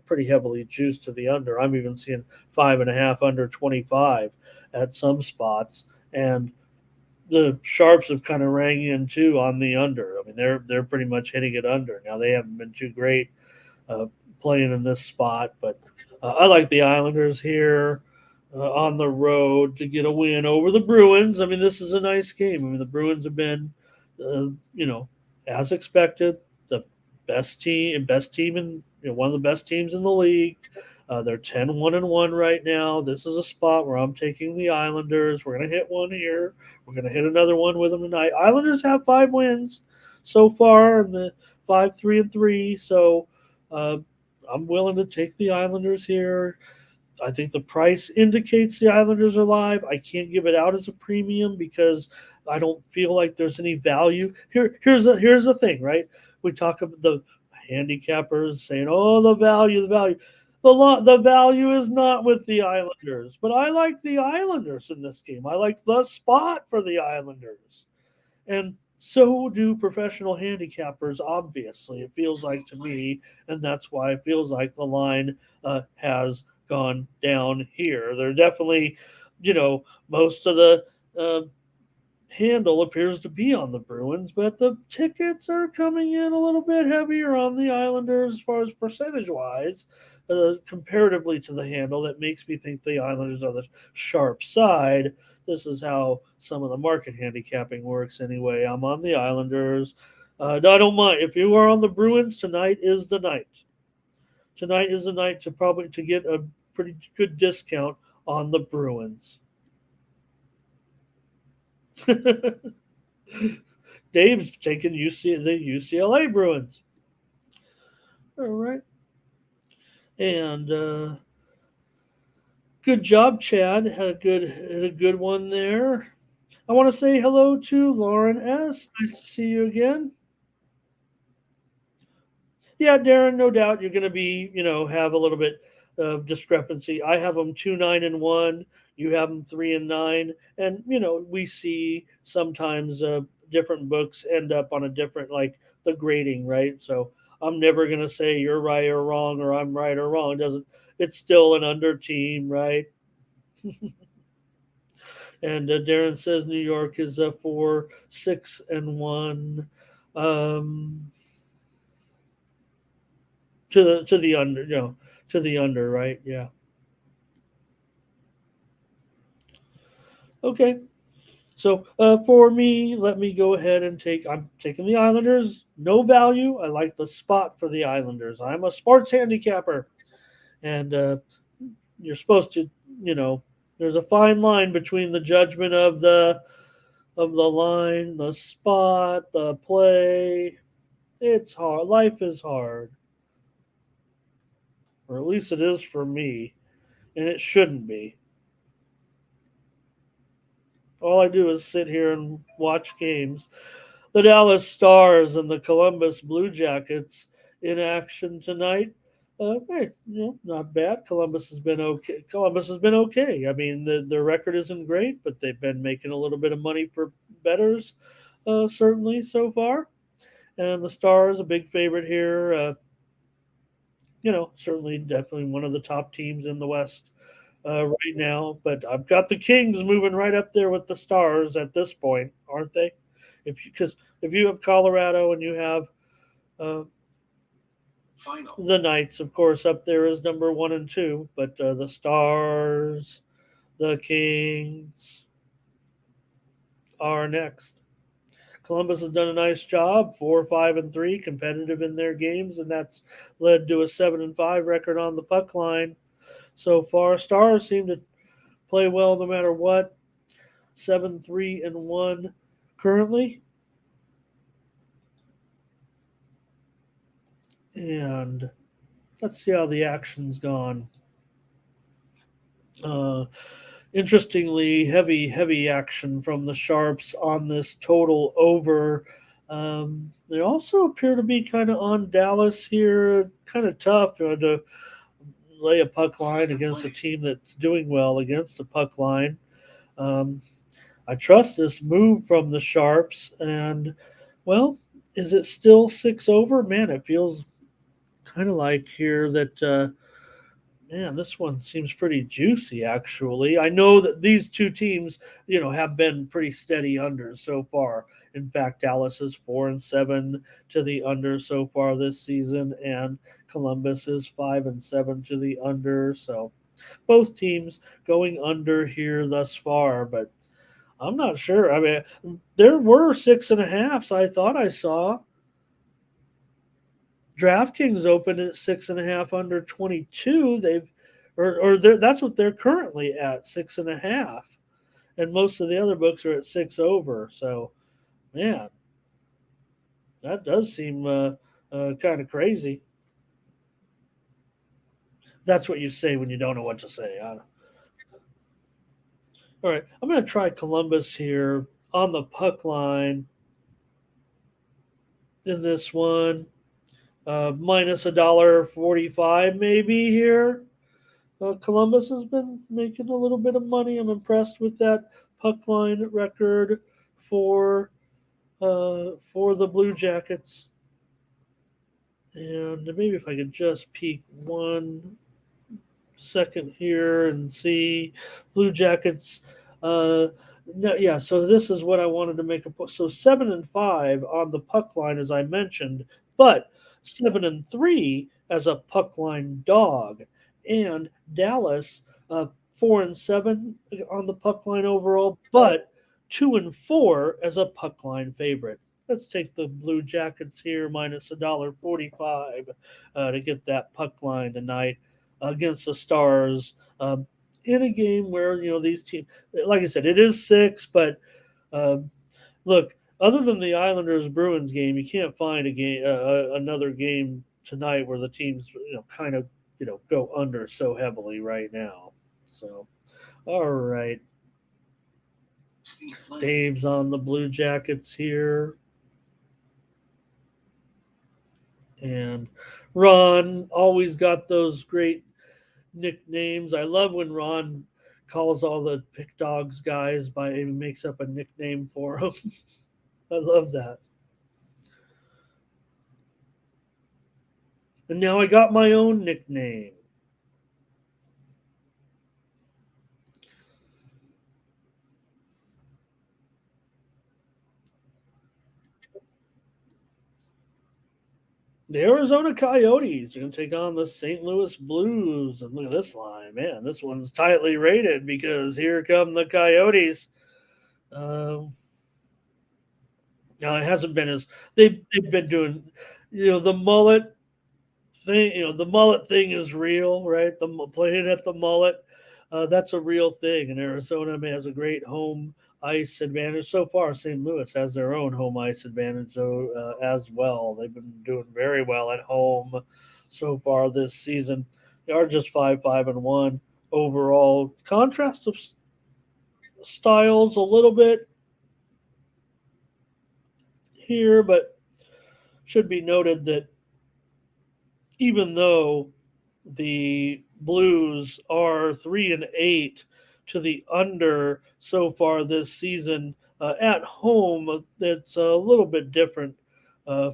pretty heavily juiced to the under. I'm even seeing 5.5 under 25 at some spots, and the sharps have kind of rang in too on the under. I mean, they're pretty much hitting it under. Now they haven't been too great uh, playing in this spot, but I like the Islanders here on the road to get a win over the Bruins. I mean, this is a nice game. I mean, the Bruins have been, uh, you know, as expected, the best team in one of the best teams in the league. They're 10-1-1 right now. This is a spot where I'm taking the Islanders. We're going to hit one here. We're going to hit another one with them tonight. Islanders have 5 wins so far, and the 5-3-3. So uh, I'm willing to take the Islanders here. I think the price indicates the Islanders are live. I can't give it out as a premium because I don't feel like there's any value. Here's the thing, right? We talk about the handicappers saying, "Oh, the value, the value." The value is not with the Islanders, but I like the Islanders in this game. I like the spot for the Islanders, and so do professional handicappers. Obviously, it feels like to me, and that's why it feels like the line has gone down here. They're definitely, most of the uh, handle appears to be on the Bruins, but the tickets are coming in a little bit heavier on the Islanders as far as percentage wise, comparatively to the handle. That makes me think the Islanders are the sharp side. This is how some of the market handicapping works anyway. I'm on the Islanders. No, I don't mind. If you are on the Bruins, tonight is the night. Tonight is the night to get a pretty good discount on the Bruins. Dave's taking the UCLA Bruins. All right. And good job, Chad. Had a good one there. I want to say hello to Lauren S. Nice to see you again. Yeah, Darren, no doubt you're going to be, have a little bit of discrepancy. I have them 2-9-1. You have them 3-9, and we see sometimes different books end up on a different like the grading, right? So I'm never going to say you're right or wrong or I'm right or wrong. It doesn't. It's still an under team, right? And Darren says New York is 4-6-1. Um, to the under, to the under, right? Yeah. Okay. So for me, let me go ahead and I'm taking the Islanders. No value. I like the spot for the Islanders. I'm a sports handicapper, and you're supposed to, you know, there's a fine line between the judgment of the line, the spot, the play. It's hard. Life is hard, or at least it is for me, and it shouldn't be. All I do is sit here and watch games. The Dallas Stars and the Columbus Blue Jackets in action tonight. Hey, not bad. Columbus has been okay. Columbus has been okay. I mean, their record isn't great, but they've been making a little bit of money for bettors, certainly so far. And the Stars, a big favorite here. Certainly, definitely one of the top teams in the West right now. But I've got the Kings moving right up there with the Stars at this point, aren't they? If you have Colorado and you have uh, the Knights, of course, up there is number 1 and 2, but the Stars, the Kings are next. Columbus has done a nice job, 4-5-3, competitive in their games, and that's led to a 7-5 record on the puck line so far. Stars seem to play well no matter what. 7-3-1 currently. And let's see how the action's gone. Uh, Interestingly, heavy action from the Sharps on this total over. They also appear to be kind of on Dallas here, kind of tough to lay a puck line against a team that's doing well against the puck line. Um, I trust this move from the Sharps, and well, is it still six over? Man, it feels kind of like here that man, this one seems pretty juicy, actually. I know that these two teams, have been pretty steady unders so far. In fact, Dallas is 4-7 to the under so far this season, and Columbus is 5-7 to the under. So both teams going under here thus far, but I'm not sure. I mean, there were 6.5s. I thought I saw. DraftKings opened at 6.5 under 22. That's what they're currently at, 6.5, and most of the other books are at six over. So, man, that does seem kind of crazy. That's what you say when you don't know what to say. All right, I'm going to try Columbus here on the puck line in this one, minus $1.45 maybe here. Columbus has been making a little bit of money. I'm impressed with that puck line record for the Blue Jackets. And maybe if I could just peek 1 second here and see Blue Jackets. No, yeah, so this is what I wanted to make a so 7-5 on the puck line, as I mentioned, but 7-3 as a puck line dog, and Dallas 4-7 on the puck line overall, but 2-4 as a puck line favorite. Let's take the Blue Jackets here minus $1.45 to get that puck line tonight against the Stars in a game where these teams, like I said, it is six, but uh, look, other than the Islanders Bruins game, you can't find a game another game tonight where the teams kind of go under so heavily right now. So, all right, Dave's on the Blue Jackets here. And Ron always got those great nicknames. I love when Ron calls all the pick dogs guys by makes up a nickname for them. I love that. And now I got my own nickname. The Arizona Coyotes are going to take on the St. Louis Blues. And look at this line. Man, this one's tightly rated because here come the Coyotes. Now, it hasn't been as they've been doing, the mullet thing. The mullet thing is real, right? Playing at the mullet, that's a real thing. And Arizona has a great home ice advantage so far. St. Louis has their own home ice advantage though as well. They've been doing very well at home so far this season. They are just 5-5-1 overall. Contrast of styles a little bit here, but should be noted that even though the Blues are 3-8 to the under so far this season, at home, that's a little bit different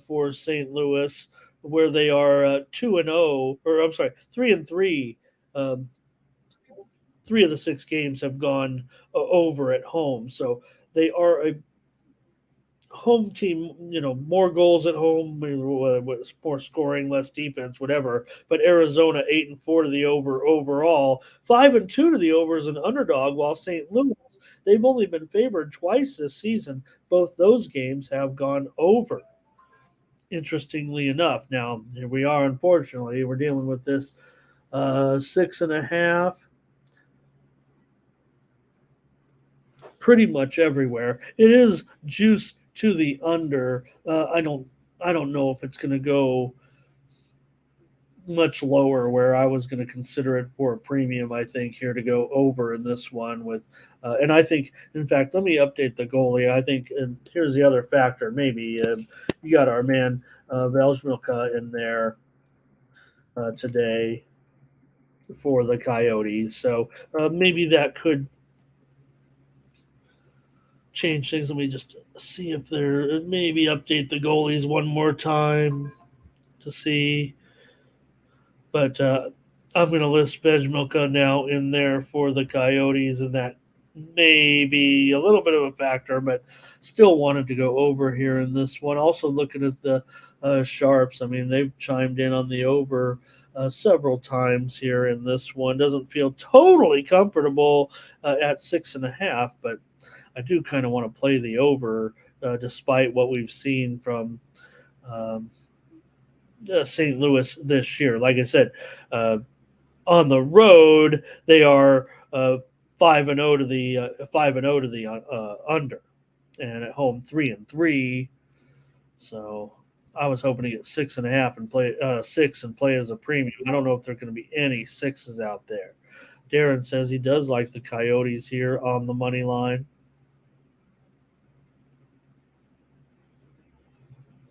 for St. Louis, where they are 2-0, or I'm sorry, 3-3. Um, three of the six games have gone over at home, so they are a home team, more goals at home, more scoring, less defense, whatever. But Arizona 8-4 to the over overall, 5-2 to the over as an underdog, while St. Louis, they've only been favored twice this season. Both those games have gone over. Interestingly enough, now here we are. Unfortunately, we're dealing with this 6.5. Pretty much everywhere. It is juice to the under. I don't know if it's going to go much lower where I was going to consider it for a premium. I think here to go over in this one with, and I think, in fact, let me update the goalie. I think, and here's the other factor. Maybe you got our man Veljmilka in there today for the Coyotes, so maybe that could change things. Let me just see if they're maybe update the goalies one more time to see. But I'm going to list Vejmilka now in there for the Coyotes, and that may be a little bit of a factor, but still wanted to go over here in this one. Also looking at the Sharps, I mean, they've chimed in on the over several times here in this one. Doesn't feel totally comfortable at 6.5, but I do kind of want to play the over despite what we've seen from um, St. Louis this year. Like I said, on the road they are 5-0 to the 5-0 to the under, and at home 3-3. So I was hoping to get 6.5 and play 6 and play as a premium. I don't know if there are going to be any sixes out there. Darren says he does like the Coyotes here on the money line.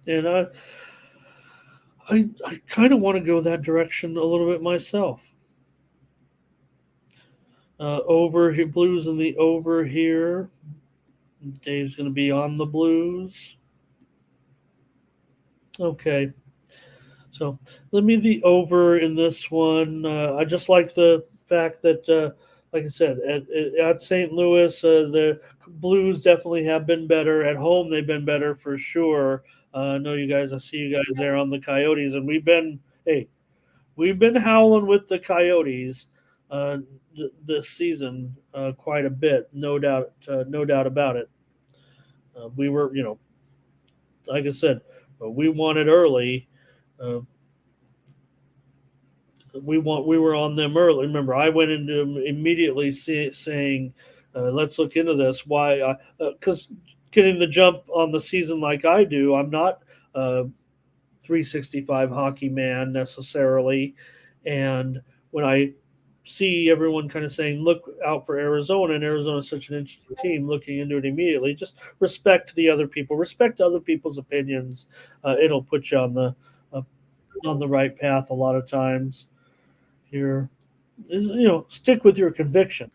And I kind of want to go that direction a little bit myself. Over here, Blues in the over here. Dave's going to be on the Blues. Okay. So let me the over in this one. I just like the fact that, like I said, at St. Louis, the Blues definitely have been better. At home, they've been better for sure. I know you guys. I see you guys there on the Coyotes, and we've been howling with the Coyotes this season quite a bit, no doubt about it. We were, like I said, we won it early. Uh, we were on them early. Remember, I went into them immediately saying, "Let's look into this." Why? Because getting the jump on the season like I do, I'm not a 365 hockey man necessarily, and when I see everyone kind of saying, "Look out for Arizona," and Arizona is such an interesting team, looking into it immediately. Just respect the other people, respect other people's opinions. It'll put you uh, on the right path a lot of times. Here, stick with your convictions.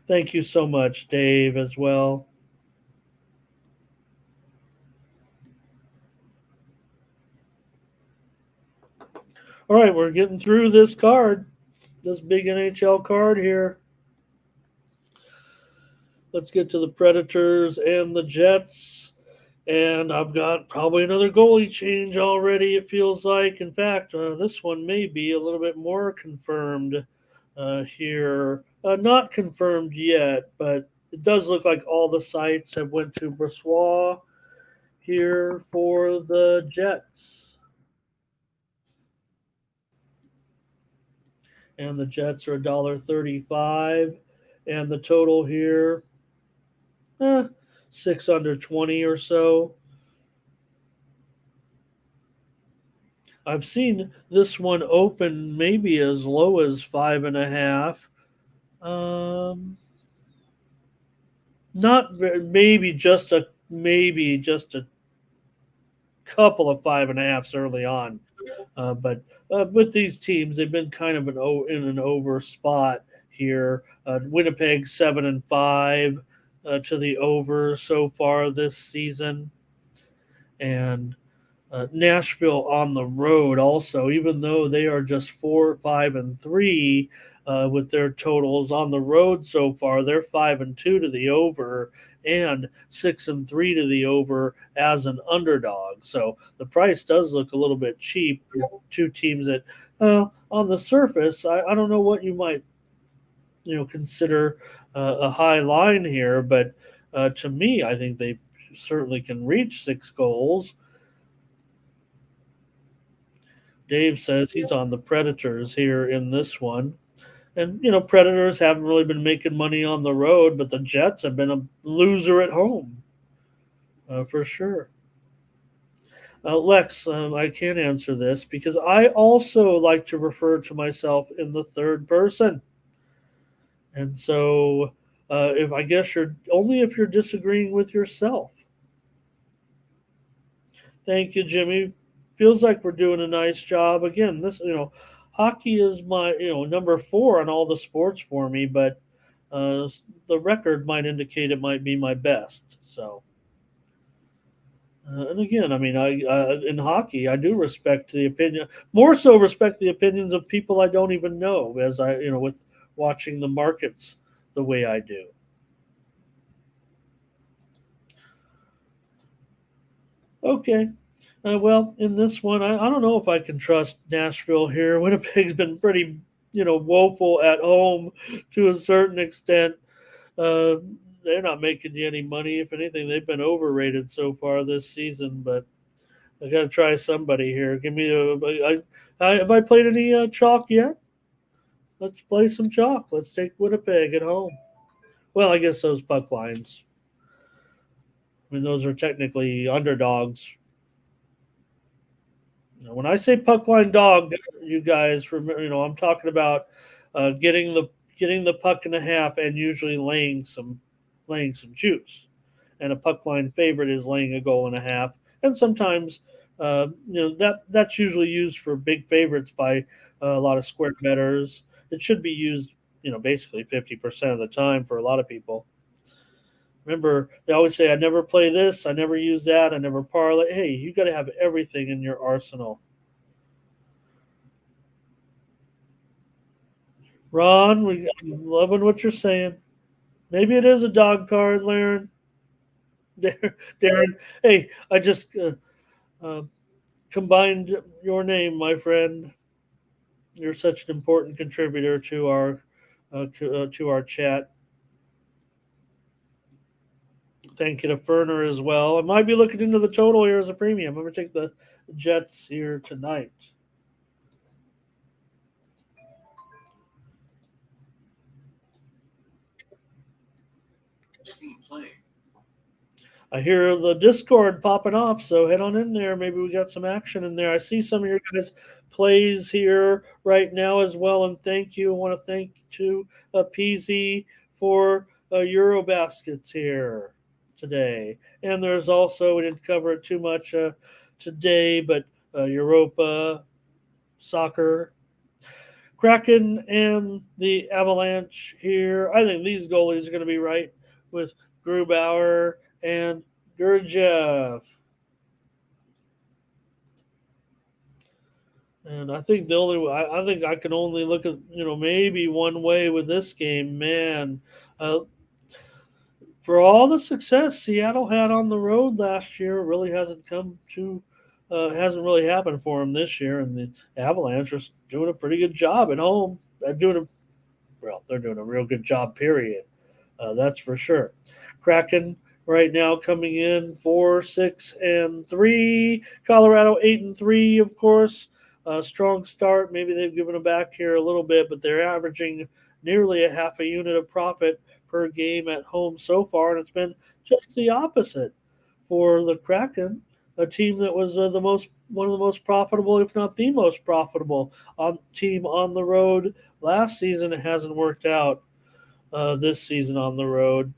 Thank you so much, Dave, as well. All right, we're getting through this card, this big NHL card here. Let's get to the Predators and the Jets. And I've got probably another goalie change already, it feels like. In fact, this one may be a little bit more confirmed here. Not confirmed yet, but it does look like all the sites have went to Brossoit here for the Jets. And the Jets are $1.35. And the total here, 6 under 20 or so. I've seen this one open maybe as low as 5.5. Not maybe just a couple of 5.5s early on. But with these teams, they've been kind of in an over spot here. Winnipeg 7-5 to the over so far this season, and Nashville on the road also, even though they are just 4-5-3 with their totals on the road so far, they're 5-2 to the over and 6-3 to the over as an underdog. So the price does look a little bit cheap for two teams that, on the surface, I don't know what you might consider a high line here, but to me, I think they certainly can reach 6 goals. Dave says he's on the Predators here in this one. And, Predators haven't really been making money on the road, but the Jets have been a loser at home for sure. Lex, I can't answer this because I also like to refer to myself in the third person. And so, if I guess you're only if you're disagreeing with yourself. Thank you, Jimmy. Feels like we're doing a nice job. Again, hockey is my number four on all the sports for me, but the record might indicate it might be my best. So, and again, I mean, I in hockey, I do respect the opinion, more so respect the opinions of people I don't even know, as with watching the markets the way I do. Okay. Well, in this one, I don't know if I can trust Nashville here. Winnipeg's been pretty, woeful at home to a certain extent. Uh, they're not making you any money. If anything, they've been overrated so far this season. But I got to try somebody here. Give me have I played any chalk yet? Let's play some chalk. Let's take Winnipeg at home. Well, I guess those puck lines. I mean, those are technically underdogs. When I say puck line dog, you guys remember, I'm talking about getting the puck in a half and usually laying some juice. And a puck line favorite is laying a goal and a half, and sometimes that's usually used for big favorites by a lot of square bettors. It should be used, basically 50% of the time for a lot of people. Remember, they always say, I never play this, I never use that, I never parlay. Hey, you got to have everything in your arsenal. Ron, I'm loving what you're saying. Maybe it is a dog card, Laren. Darren, hey, I just uh, combined your name, my friend. You're such an important contributor to our chat. Thank you to Ferner as well. I might be looking into the total here as a premium. I'm going to take the Jets here tonight. Steam playing. I hear the Discord popping off, so head on in there. Maybe we got some action in there. I see some of your guys' plays here right now as well, and thank you. I want to thank to PZ for Euro baskets here today. And there's also, we didn't cover it too much today, but Europa, soccer, Kraken, and the Avalanche here. I think these goalies are going to be right with Grubauer and Gurdjieff. And I think I think I can only look at maybe one way with this game, man. For all the success Seattle had on the road last year, it really hasn't really happened for them this year. And the Avalanche are doing a pretty good job at home. They're doing a real good job. Period. That's for sure. Kraken right now coming in 4-6-3. Colorado 8-3, of course. Strong start. Maybe they've given them back here a little bit, but they're averaging nearly a half a unit of profit per game at home so far, and it's been just the opposite for the Kraken, a team that was one of the most profitable, if not the most profitable, team on the road last season. It hasn't worked out this season on the road.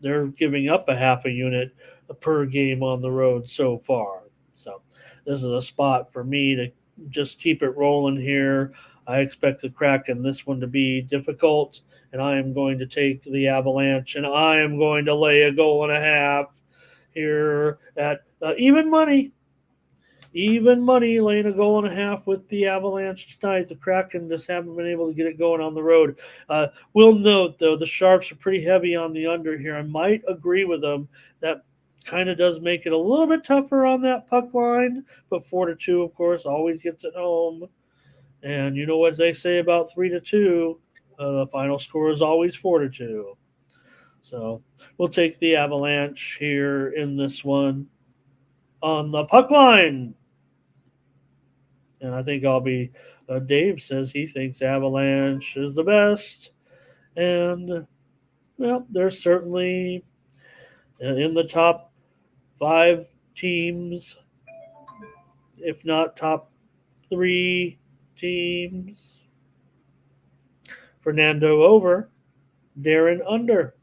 They're giving up a half a unit per game on the road so far. So this is a spot for me to just keep it rolling here. I expect the Kraken this one to be difficult, and I am going to take the Avalanche, and I am going to lay a goal and a half here at even money. Even money, laying a goal and a half with the Avalanche tonight. The Kraken just haven't been able to get it going on the road. We'll note, though, the Sharps are pretty heavy on the under here. I might agree with them. That kind of does make it a little bit tougher on that puck line, but 4-2, of course, always gets it home. And you know what they say about 3-2? The final score is always 4-2. So we'll take the Avalanche here in this one on the puck line. And I think Dave says he thinks Avalanche is the best. And, well, they're certainly in the top 5 teams, if not top 3 teams. Fernando over, Darren under.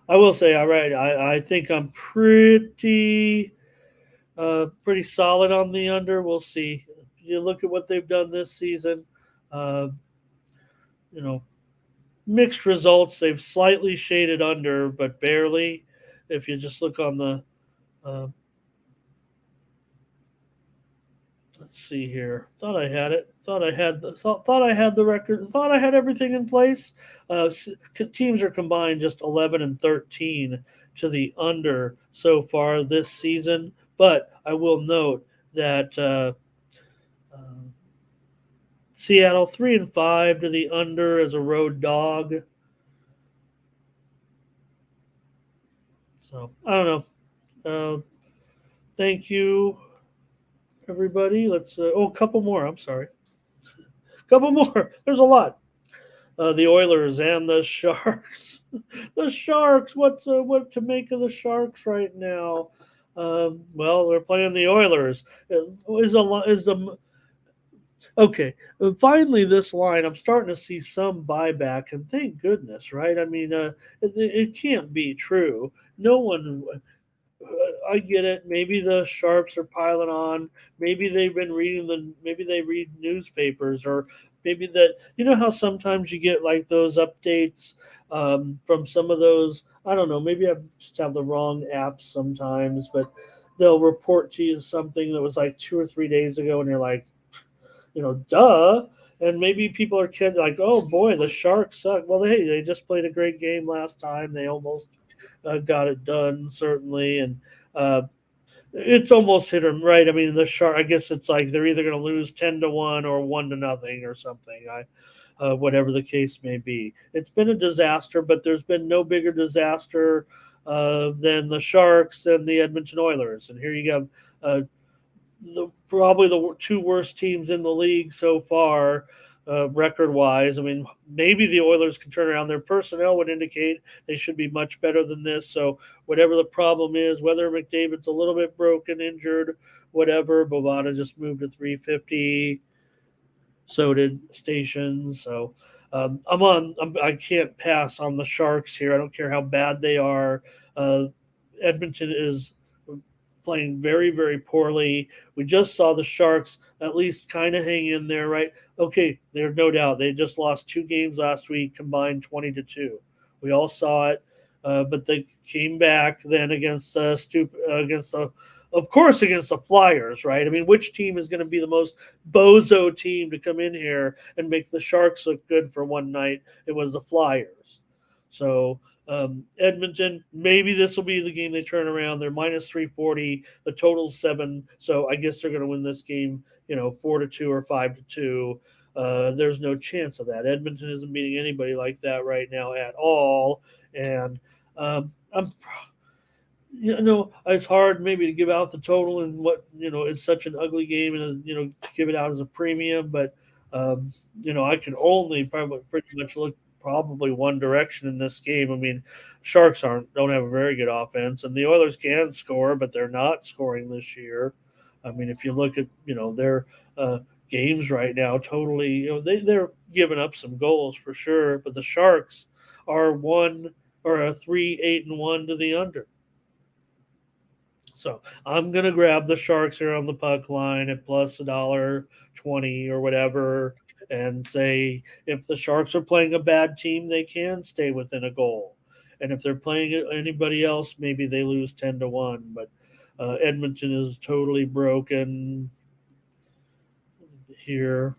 I will say, all right, I think I'm pretty solid on the under. We'll see. You look at what they've done this season. Uh, you know, mixed results. They've slightly shaded under, but barely. If you just look on the, uh, let's see here. Thought I had it. Thought I had the record. Thought I had everything in place. Teams are combined just 11 and 13 to the under so far this season. But I will note that Seattle 3-5 to the under as a road dog. So I don't know. Thank you, everybody. Let's a couple more. I'm sorry, a couple more. There's a lot. The Oilers and the Sharks. The Sharks. What to make of the Sharks right now? Well, they're playing the Oilers. Okay, finally, this line, I'm starting to see some buyback, and thank goodness, right? I mean, it can't be true. No one, I get it. Maybe the sharps are piling on. Maybe they've been maybe they read newspapers, or maybe that, how sometimes you get like those updates from some of those, I don't know, maybe I just have the wrong apps sometimes, but they'll report to you something that was like 2 or 3 days ago, and you're like, duh. And maybe people are kidding, like, oh boy, the Sharks suck. Well, hey, they just played a great game last time. They almost got it done, certainly. And it's almost hit them right. I mean, the Shark, I guess it's like they're either going to lose 10-1 or 1-0 or something. Whatever the case may be. It's been a disaster, but there's been no bigger disaster than the Sharks and the Edmonton Oilers. And here you go. Probably the 2 worst teams in the league so far, record-wise. I mean, maybe the Oilers can turn around. Their personnel would indicate they should be much better than this. So whatever the problem is, whether McDavid's a little bit broken, injured, whatever, Bovada just moved to 350. So did Stations. So I can't pass on the Sharks here. I don't care how bad they are. Edmonton is playing very, very poorly. We just saw the Sharks at least kind of hang in there, right? Okay, there's no doubt. They just lost 2 games last week, combined 20-2. We all saw it, but they came back then against against the Flyers, right? I mean, which team is going to be the most bozo team to come in here and make the Sharks look good for one night? It was the Flyers. So Edmonton, maybe this will be the game they turn around. They're minus 340. The total's 7. So I guess they're going to win this game, 4-2 or 5-2. There's no chance of that. Edmonton isn't beating anybody like that right now at all. And it's hard maybe to give out the total and what, is such an ugly game and, to give it out as a premium. But, I can only probably pretty much look probably one direction in this game. I mean, Sharks don't have a very good offense, and the Oilers can score, but they're not scoring this year. I mean, if you look at their games right now, totally, they're giving up some goals for sure. But the Sharks are 3-8-1 to the under. So I'm gonna grab the Sharks here on the puck line at plus $1.20 or whatever, and say if the Sharks are playing a bad team, they can stay within a goal, and if they're playing anybody else, maybe they lose 10-1. But Edmonton is totally broken here.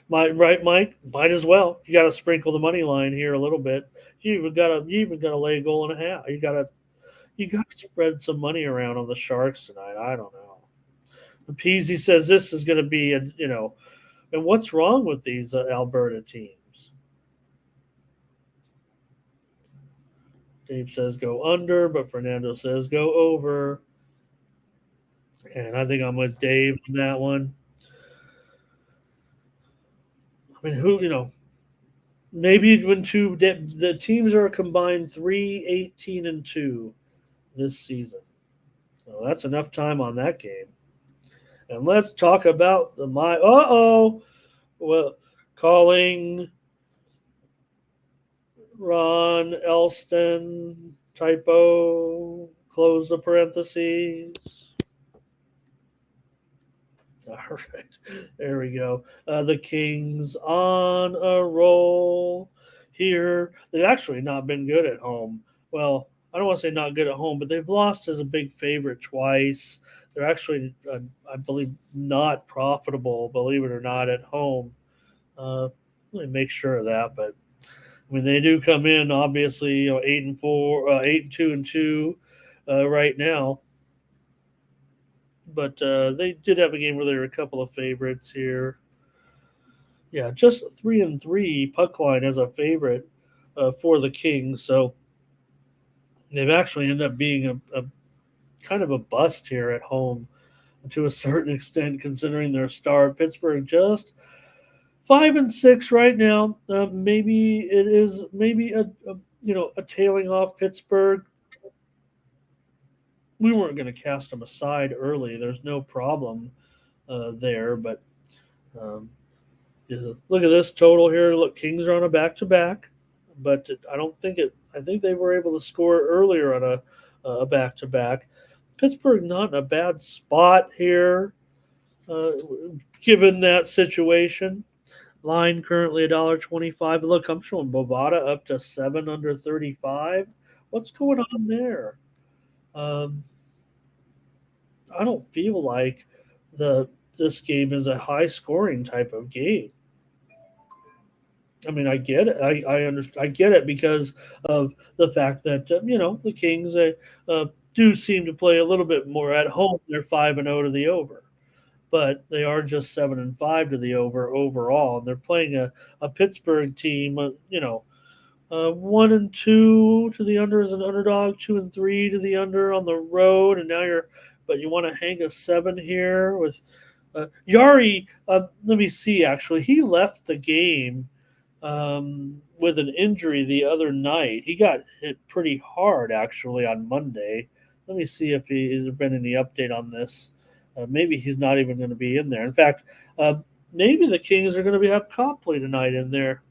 Right, Mike? Might as well. You got to sprinkle the money line here a little bit. You even got to lay a goal and a half. You got to spread some money around on the Sharks tonight. I don't know. Peasy says this is going to be and what's wrong with these Alberta teams? Dave says go under, but Fernando says go over. And I think I'm with Dave on that one. I mean, maybe when the teams are combined 3-18-2 this season. So that's enough time on that game. And let's talk about the my. Well, calling Ron Elston typo. Close the parentheses. All right, there we go. The Kings on a roll here. They've actually not been good at home. Well, I don't want to say not good at home, but they've lost as a big favorite twice. They're actually, I believe, not profitable, believe it or not, at home. Let me make sure of that. But I mean, they do come in obviously, 8-4, 8-2 right now. But they did have a game where there were a couple of favorites here. Yeah, just 3-3 puck line as a favorite for the Kings. So they've actually ended up being a kind of a bust here at home to a certain extent, considering their star. Pittsburgh just 5-6 right now. Maybe it is maybe a tailing off Pittsburgh. We weren't going to cast them aside early. There's no problem there, but um, look at this total here. Look, Kings are on a back to back, but I don't think it. I think they were able to score earlier on a back to back. Pittsburgh not in a bad spot here, uh, given that situation. Line currently $1.25. Look, I'm showing Bovada up to 7 under 35. What's going on there? Um, I don't feel like the this game is a high scoring type of game. I mean, I get it. I understand. I get it because of the fact that the Kings do seem to play a little bit more at home. They're 5-0 to the over, but they are just 7-5 to the over overall. And they're playing a Pittsburgh team. 1-2 to the under as an underdog, 2-3 to the under on the road, and now but you want to hang a 7 here with Yari. Let me see. Actually, he left the game with an injury the other night. He got hit pretty hard actually on Monday. Let me see if has there been any update on this. Maybe he's not even going to be in there. In fact, maybe the Kings are going to have Copley tonight in there.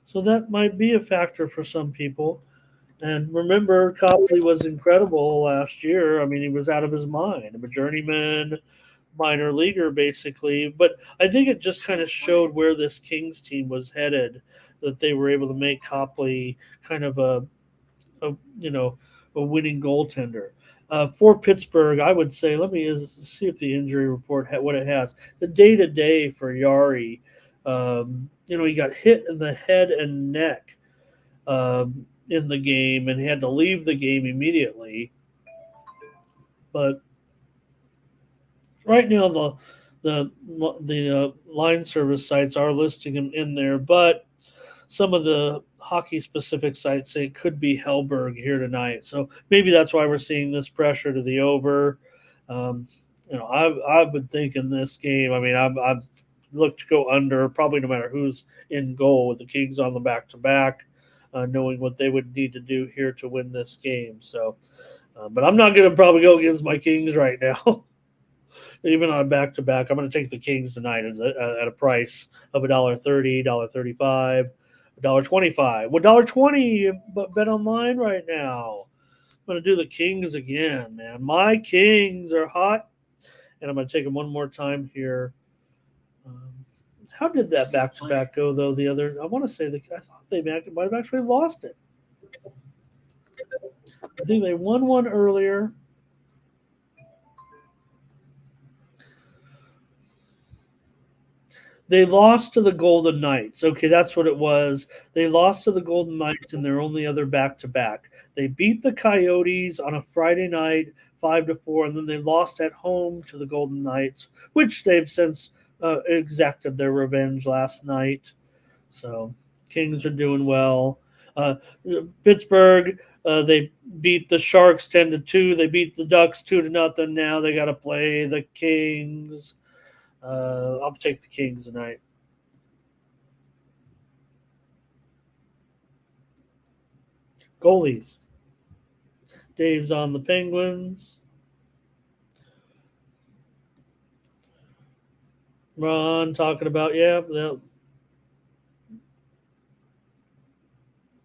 So that might be a factor for some people. And remember, Copley was incredible last year. I mean, he was out of his mind. A journeyman, minor leaguer, basically. But I think it just kind of showed where this Kings team was headed, that they were able to make Copley kind of a a winning goaltender. For Pittsburgh, I would say, let me see if the injury report what it has. The day to day for Yari, he got hit in the head and neck in the game and had to leave the game immediately. But right now, the line service sites are listing him in there, but some of the hockey specific sites say it could be Hellberg here tonight. So maybe that's why we're seeing this pressure to the over. Um, I've been thinking this game. I mean, I've looked to go under probably no matter who's in goal with the Kings on the back to back, knowing what they would need to do here to win this game. So, but I'm not going to probably go against my Kings right now. Even on a back to back, I'm going to take the Kings tonight at a price of $1.30, $1.35, $1.25. Well, $1.20, but bet online right now. I'm going to do the Kings again, man. My Kings are hot, and I'm going to take them one more time here. How did that back to back go though? I want to say I thought they might have actually lost it. I think they won one earlier. They lost to the Golden Knights. Okay, that's what it was. They lost to the Golden Knights in their only other back to back. They beat the Coyotes on a Friday night, 5-4, and then they lost at home to the Golden Knights, which they've since exacted their revenge last night. So Kings are doing well. Pittsburgh, they beat the Sharks 10-2. They beat the Ducks 2-0. Now they got to play the Kings. I'll take the Kings tonight. Goalies. Dave's on the Penguins. Ron talking about, yeah.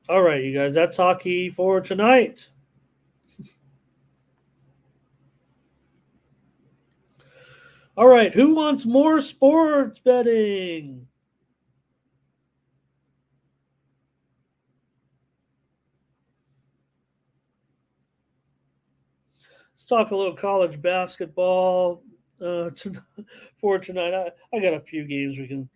All right, you guys, that's hockey for tonight. All right, who wants more sports betting? Let's talk a little college basketball for tonight. I got a few games we can.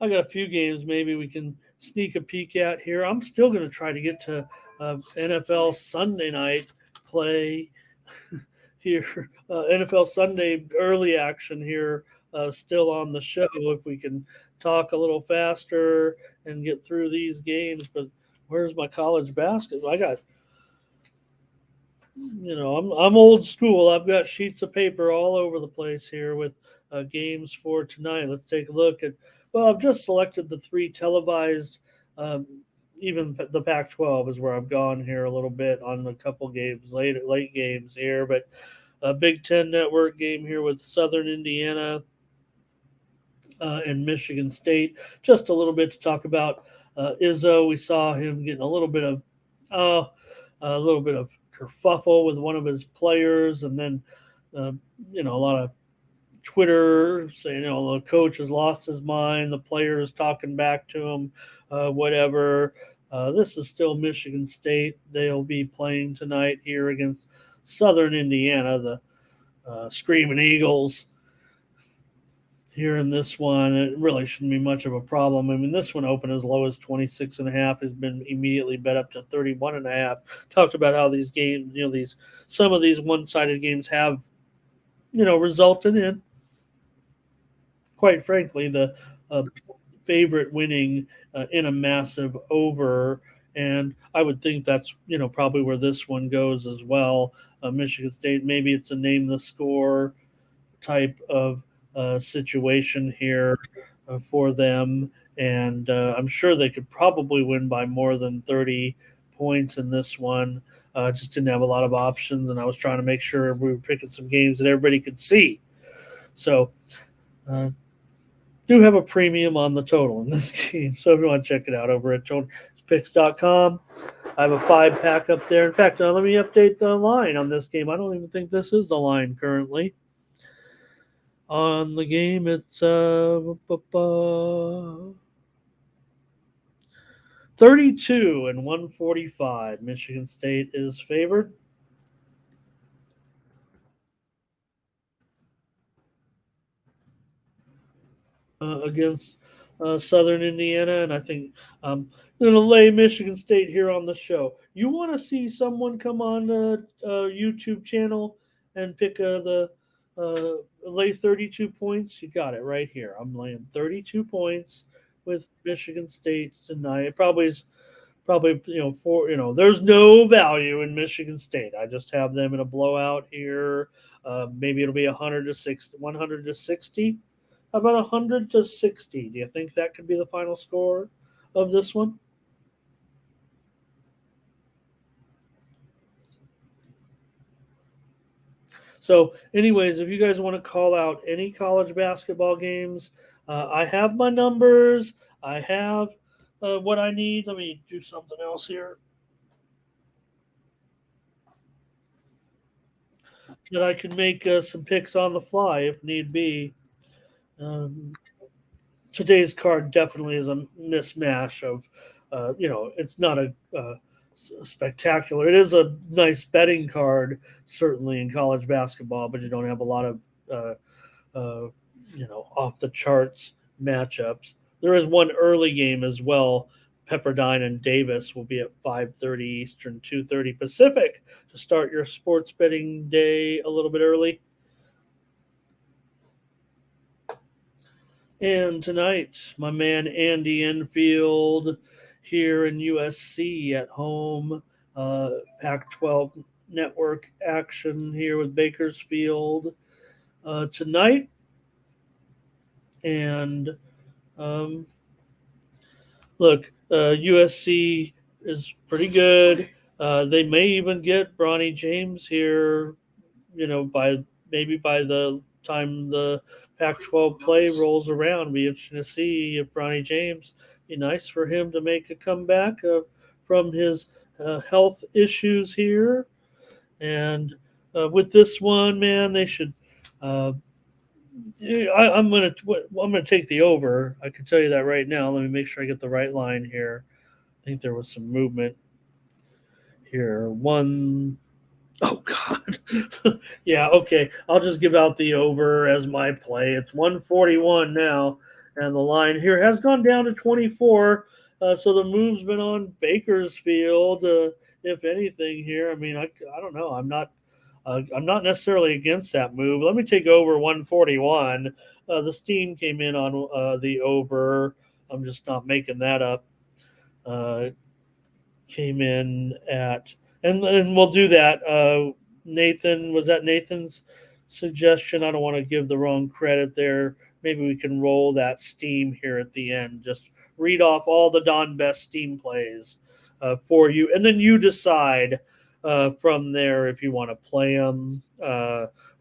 I got a few games maybe we can sneak a peek at here. I'm still going to try to get to NFL Sunday night play here. NFL Sunday early action here, still on the show. If we can talk a little faster and get through these games, but where's my college basketball? I got, I'm old school. I've got sheets of paper all over the place here with games for tonight. Let's take a look at. Well, I've just selected the three televised. Um, Even the Pac-12 is where I've gone here a little bit on a couple games late games here, but a Big Ten Network game here with Southern Indiana and Michigan State. Just a little bit to talk about Izzo. We saw him getting uh, a little bit of kerfuffle with one of his players, and then uh, a lot of Twitter saying, the coach has lost his mind, the player is talking back to him, whatever. This is still Michigan State. They'll be playing tonight here against Southern Indiana, the Screaming Eagles. Here in this one, it really shouldn't be much of a problem. I mean, this one opened as low as 26.5, has been immediately bet up to 31.5. Talked about how these games, some of these one-sided games have, resulted in, quite frankly, the favorite winning in a massive over. And I would think that's, probably where this one goes as well. Michigan State, maybe it's a name the score type of situation here for them. And I'm sure they could probably win by more than 30 points in this one. Just didn't have a lot of options, and I was trying to make sure we were picking some games that everybody could see. So, do have a premium on the total in this game. So, if you want to check it out over at TonyPicks.com, I have a 5-pack up there. In fact, let me update the line on this game. I don't even think this is the line currently. On the game, it's 32 and 145. Michigan State is favored. Against Southern Indiana, and I think I'm going to lay Michigan State here on the show. You want to see someone come on the YouTube channel and pick the lay 32 points? You got it right here. I'm laying 32 points with Michigan State tonight. It probably is probably there's no value in Michigan State. I just have them in a blowout here. Maybe it'll be 100 to 60. How about 100 to 60? Do you think that could be the final score of this one? So, anyways, if you guys want to call out any college basketball games, I have my numbers. I have what I need. Let me do something else here that I can make some picks on the fly if need be. Um, Today's card definitely is a mismatch of, it's not a spectacular. It is a nice betting card, certainly in college basketball, but you don't have a lot of, off the charts matchups. There is one early game as well. Pepperdine and Davis will be at 5:30 Eastern, 2:30 Pacific to start your sports betting day a little bit early. And tonight, my man Andy Enfield here in USC at home. Pac 12 network action here with Bakersfield tonight. And look, USC is pretty good. They may even get Bronny James here, by the time the Pac-12 play rolls around. It'll be interesting to see if Bronny James. Be nice for him to make a comeback from his health issues here. And with this one, man, they should. I'm gonna take the over. I can tell you that right now. Let me make sure I get the right line here. I think there was some movement here. Oh God. Yeah, okay. I'll just give out the over as my play. It's 141 now, and the line here has gone down to 24. So the move's been on Bakersfield. If anything, here. I mean, I don't know. I'm not necessarily against that move. Let me take over 141. The Steam came in on the over. I'm just not making that up. Came in at, and we'll do that. Nathan, was that Nathan's suggestion? I don't want to give the wrong credit there. Maybe we can roll that Steam here at the end. Just read off all the Don Best Steam plays for you, and then you decide from there if you want to play them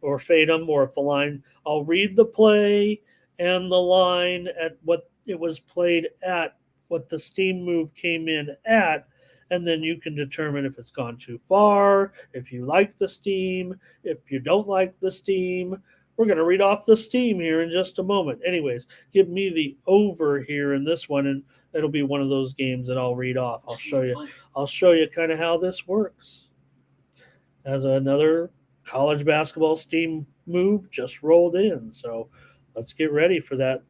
or fade them, or if the line. I'll read the play and the line at what it was played at, what the Steam move came in at, and then you can determine if it's gone too far, if you like the Steam, if you don't like the Steam. We're going to read off the Steam here in just a moment. Anyways, give me the over here in this one, and it'll be one of those games that I'll read off. I'll show you kind of how this works. As another college basketball Steam move just rolled in. So let's get ready for that.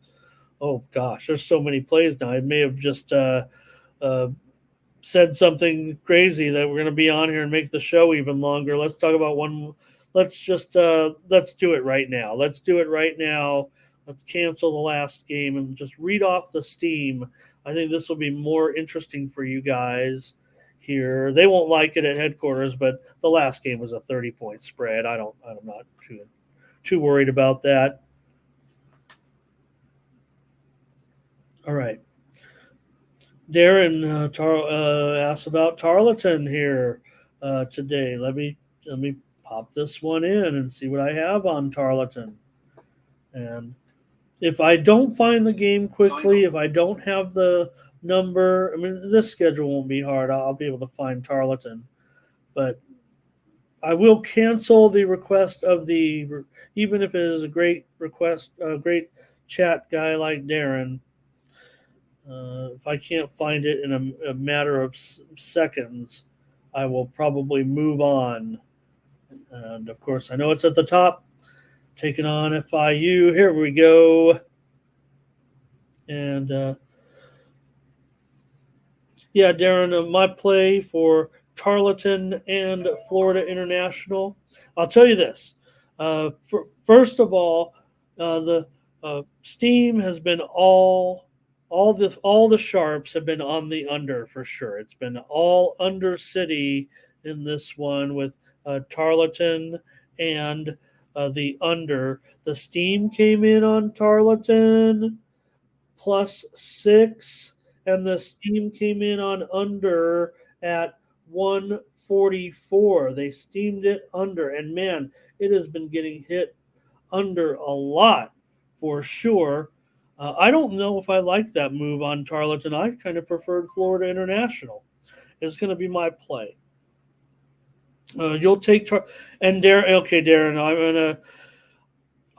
Oh gosh, there's so many plays now. I may have just said something crazy that we're going to be on here and make the show even longer. Let's talk about one. Let's do it right now. Let's do it right now. Let's cancel the last game and just read off the Steam. I think this will be more interesting for you guys here. They won't like it at headquarters, but the last game was a 30-point spread. I'm not too worried about that. All right. Darren asked about Tarleton here today. Let me pop this one in and see what I have on Tarleton. And if I don't find the game quickly, if I don't have the number, I mean, this schedule won't be hard. I'll be able to find Tarleton. But I will cancel the request of even if it is a great request, a great chat guy like Darren. If I can't find it in a matter of seconds, I will probably move on. And of course, I know it's at the top. Taking on FIU. Here we go. And yeah, Darren, my play for Tarleton and Florida International. I'll tell you this. First of all, the Steam has been all the sharps have been on the under for sure. It's been all under City in this one with Tarleton and the under. The Steam came in on Tarleton +6, and the Steam came in on under at 144. They steamed it under, and man, it has been getting hit under a lot for sure. I don't know if I like that move on Tarleton. I kind of preferred Florida International. It's going to be my play. You'll take and Darren. Okay, Darren,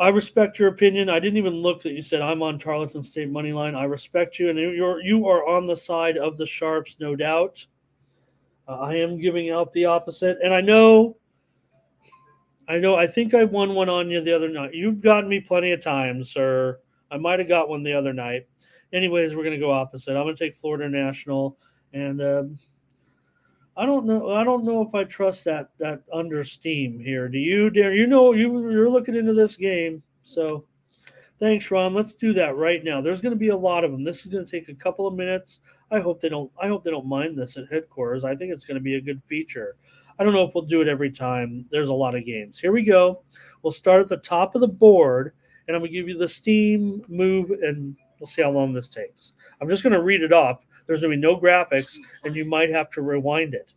I respect your opinion. I didn't even look that you said I'm on Tarleton State money line. I respect you, and you are on the side of the sharps, no doubt. I am giving out the opposite, and I know. I think I won one on you the other night. You've gotten me plenty of times, sir. I might have got one the other night. Anyways, we're going to go opposite. I'm going to take Florida National, and I don't know if I trust that under Steam here. Do you, Darren? You're looking into this game, so thanks, Ron. Let's do that right now. There's going to be a lot of them. This is going to take a couple of minutes. I hope they don't mind this at headquarters. I think it's going to be a good feature. I don't know if we'll do it every time. There's a lot of games. Here we go. We'll start at the top of the board, and I'm going to give you the Steam move, and we'll see how long this takes. I'm just going to read it off. There's going to be no graphics, and you might have to rewind it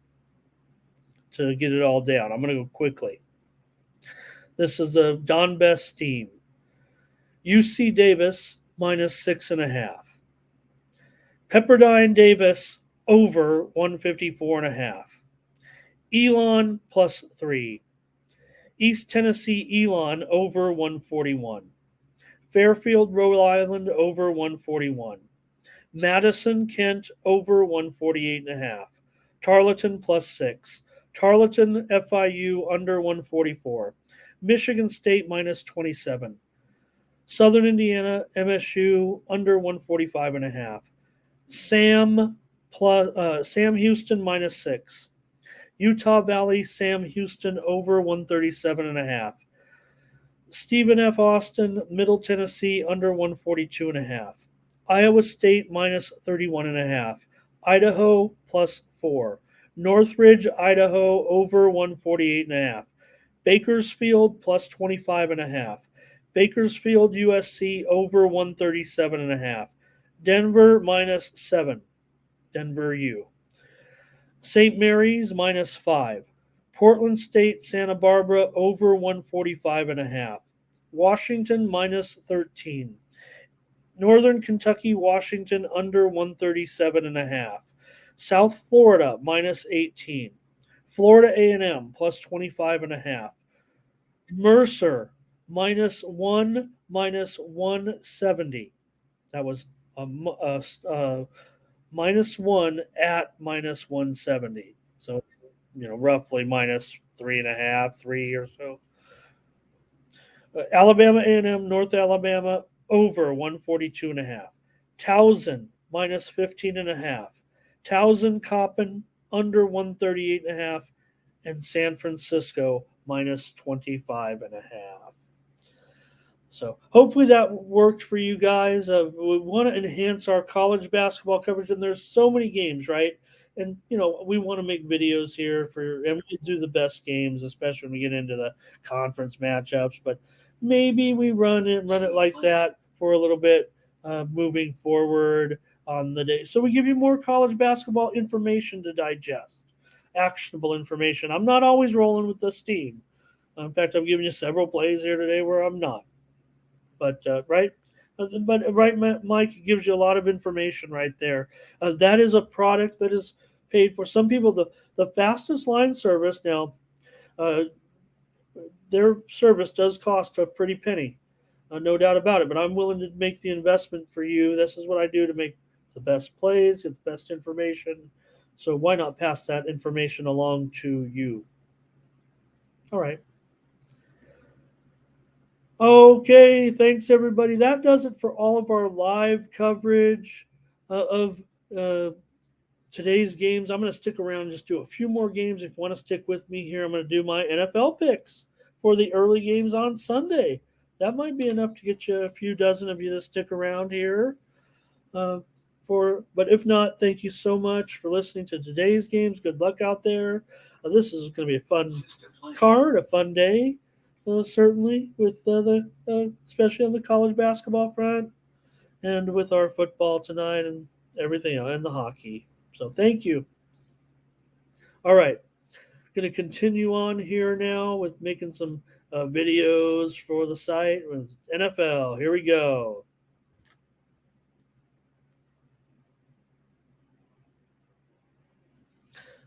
to get it all down. I'm going to go quickly. This is the Don Best team. UC Davis minus 6.5. Pepperdine Davis over 154.5. Elon plus 3. East Tennessee Elon over 141. Fairfield Rhode Island over 141. Madison Kent over 148.5. Tarleton plus 6. Tarleton FIU under 144. Michigan State minus 27. Southern Indiana MSU under 145.5. Sam Houston minus 6. Utah Valley Sam Houston over 137.5. Stephen F. Austin Middle Tennessee under 142.5. Iowa State minus 31.5. Idaho plus 4. Northridge Idaho over 148.5. Bakersfield plus 25.5. Bakersfield USC over 137.5. Denver minus 7. Denver U. St. Mary's minus 5. Portland State Santa Barbara over 145.5. Washington minus 13. Northern Kentucky Washington under 137.5. South Florida minus 18. Florida A&M plus 25.5. Mercer minus 170. That was minus 1 at minus 170. So, roughly minus 3.5, 3 or so. Alabama A&M, North Alabama over 142.5. Towson minus 15.5. Towson Coppin under 138.5. And San Francisco minus 25.5. So hopefully that worked for you guys. We want to enhance our college basketball coverage, and there's so many games, right? And we want to make videos here and we do the best games, especially when we get into the conference matchups. But maybe we run it like that for a little bit, moving forward on the day. So we give you more college basketball information to digest, actionable information. I'm not always rolling with the steam. In fact, I've given you several plays here today where I'm not. But right, Mike gives you a lot of information right there. That is a product that is paid for. Some people, the fastest line service now, their service does cost a pretty penny, no doubt about it. But I'm willing to make the investment for you. This is what I do to make the best plays, get the best information. So why not pass that information along to you? All right. Okay, thanks everybody. That does it for all of our live coverage of today's games. I'm going to stick around and just do a few more games. If you want to stick with me here, I'm going to do my NFL picks for the early games on Sunday. That might be enough to get you a few dozen of you to stick around here. But if not, thank you so much for listening to today's games. Good luck out there. This is going to be a fun card, a fun day. Certainly, with especially on the college basketball front, and with our football tonight and everything else, and the hockey. So thank you. All right, going to continue on here now with making some videos for the site with NFL. Here we go.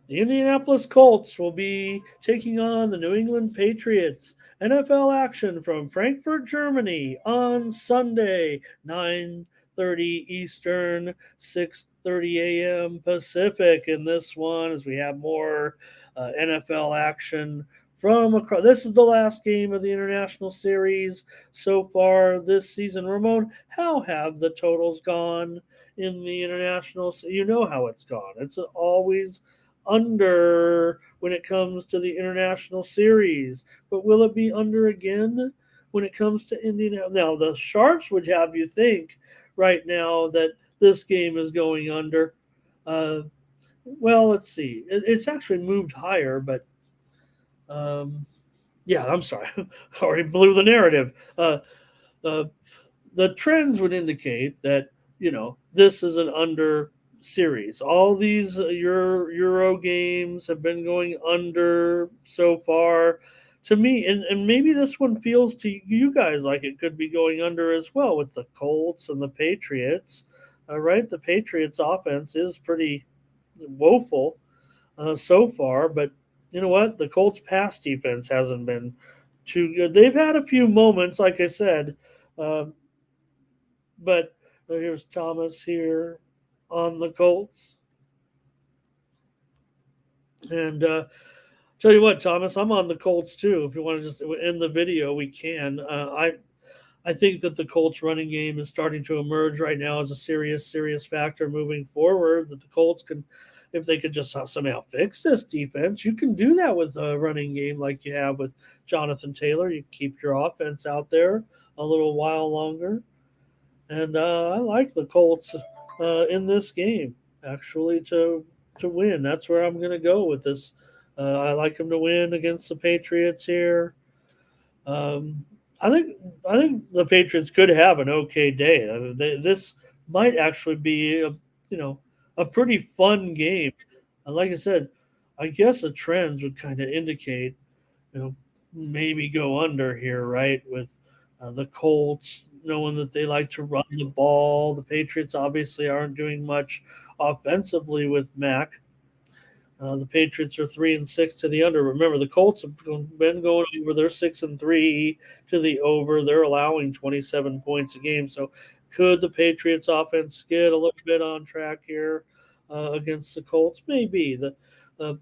The Indianapolis Colts will be taking on the New England Patriots. NFL action from Frankfurt, Germany on Sunday, 9:30 Eastern, 6:30 a.m. Pacific. In this one, as we have more NFL action from across. This is the last game of the International Series so far this season. Ramon, how have the totals gone in the International? You know how it's gone. It's always under when it comes to the International Series. But will it be under again when it comes to Indiana? Now, the Sharps would have you think right now that this game is going under. Well, let's see. It's actually moved higher, but yeah, I'm sorry. I already blew the narrative. The trends would indicate that, this is an under series. All these Euro games have been going under so far. to me, and maybe this one feels to you guys like it could be going under as well with the Colts and the Patriots. Right, the Patriots offense is pretty woeful so far, but you know what? The Colts pass defense hasn't been too good. They've had a few moments, like I said, uh, but here's Thomas here on the Colts, and tell you what, Thomas, I'm on the Colts too. If you want to just end the video, we can. I think that the Colts running game is starting to emerge right now as a serious factor moving forward. That the Colts can, if they could just somehow fix this defense, you can do that with a running game like you have with Jonathan Taylor. You keep your offense out there a little while longer, and I like the Colts in this game actually to win. That's where I'm going to go with this. I like them to win against the Patriots here. Um, I think I think the Patriots could have an okay day. This might actually be you know a pretty fun game. And like I said, I guess the trends would kind of indicate maybe go under here, right? With the Colts knowing that they like to run the ball. The Patriots obviously aren't doing much offensively with Mac. The Patriots are 3-6 to the under. Remember, the Colts have been going over. They're 6-3 to the over. They're allowing 27 points a game. So, could the Patriots offense get a little bit on track here against the Colts? Maybe the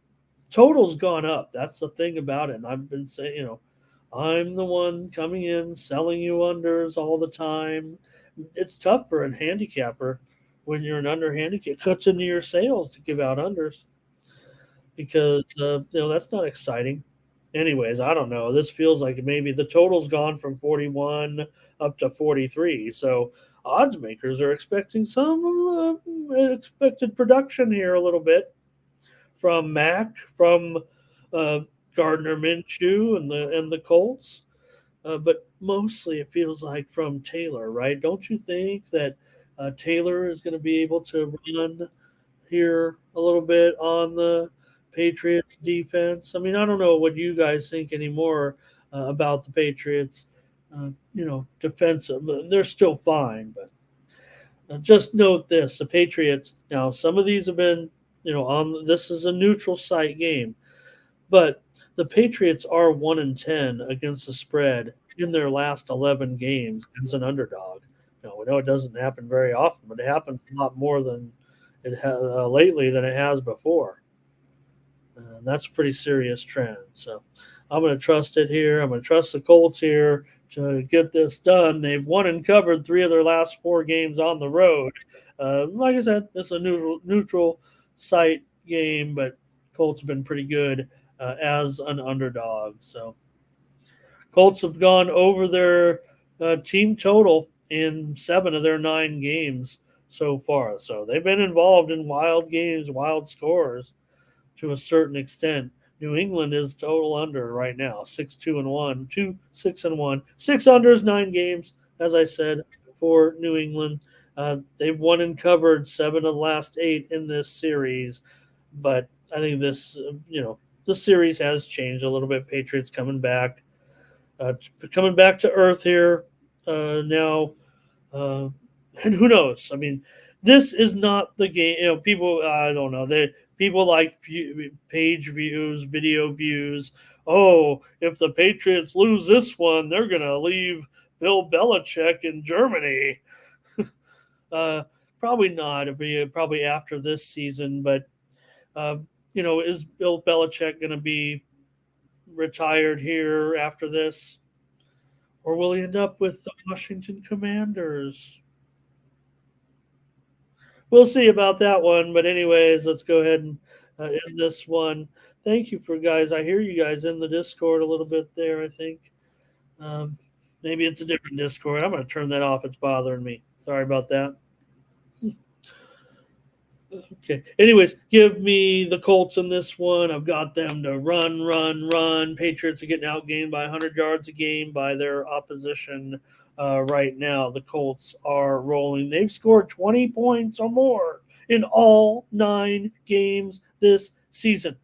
total's gone up. That's the thing about it. And I've been saying, I'm the one coming in selling you unders all the time. It's tough for a handicapper when you're an under handicap. It cuts into your sales to give out unders because that's not exciting. Anyways, I don't know. This feels like maybe the total's gone from 41 up to 43. So odds makers are expecting some expected production here a little bit from Mac, from uh, Gardner Minshew and the Colts. But mostly it feels like from Taylor, right? Don't you think that Taylor is going to be able to run here a little bit on the Patriots defense? I mean, I don't know what you guys think anymore about the Patriots. Defensive. They're still fine, but just note this: the Patriots. Now, some of these have been, on. This is a neutral site game, but the Patriots are 1-10 against the spread in their last 11 games as an underdog. We know it doesn't happen very often, but it happens a lot more than it has lately than it has before. That's a pretty serious trend. So I'm going to trust it here. I'm going to trust the Colts here to get this done. They've won and covered 3 of their last 4 games on the road. Like I said, it's a neutral site game, but Colts have been pretty good as an underdog. So Colts have gone over their team total in 7 of their 9 games so far. So they've been involved in wild games, wild scores to a certain extent. New England is total under right now, 6-2-1, 2-6-1, 6 unders, 9 games. As I said, for New England, they've won and covered 7 of the last 8 in this series. But I think this, the series has changed a little bit. Patriots coming back to earth here now. And who knows? I mean, this is not the game. People, I don't know. People like page views, video views. Oh, if the Patriots lose this one, they're going to leave Bill Belichick in Germany. Probably not. It'll be probably after this season. But, is Bill Belichick going to be retired here after this? Or will he end up with the Washington Commanders? We'll see about that one. But anyways, let's go ahead and end this one. Thank you for guys. I hear you guys in the Discord a little bit there. I think maybe it's a different Discord. I'm going to turn that off. It's bothering me. Sorry about that. Okay. Anyways, give me the Colts in this one. I've got them to run. Patriots are getting outgained by 100 yards a game by their opposition right now. The Colts are rolling. They've scored 20 points or more in all 9 games this season.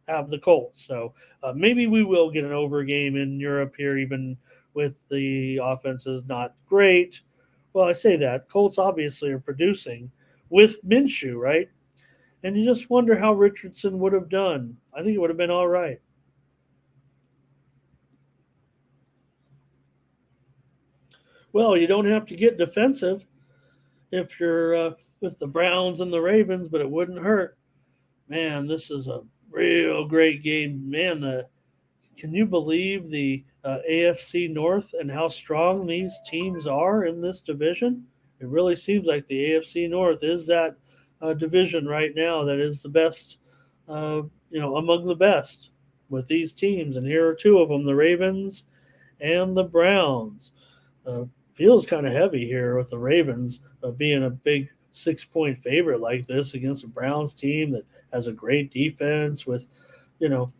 have the Colts. So maybe we will get an over game in Europe here, even with the offenses not great. Well, I say that. Colts obviously are producing with Minshew, right? And you just wonder how Richardson would have done. I think it would have been all right. Well, you don't have to get defensive if you're with the Browns and the Ravens, but it wouldn't hurt. Man, this is a real great game. Man, can you believe the AFC North and how strong these teams are in this division? It really seems like the AFC North is that division right now that is the best, among the best with these teams. And here are two of them: the Ravens and the Browns. Uh, Feels kind of heavy here with the Ravens being a big 6 point favorite like this against a Browns team that has a great defense with, you know,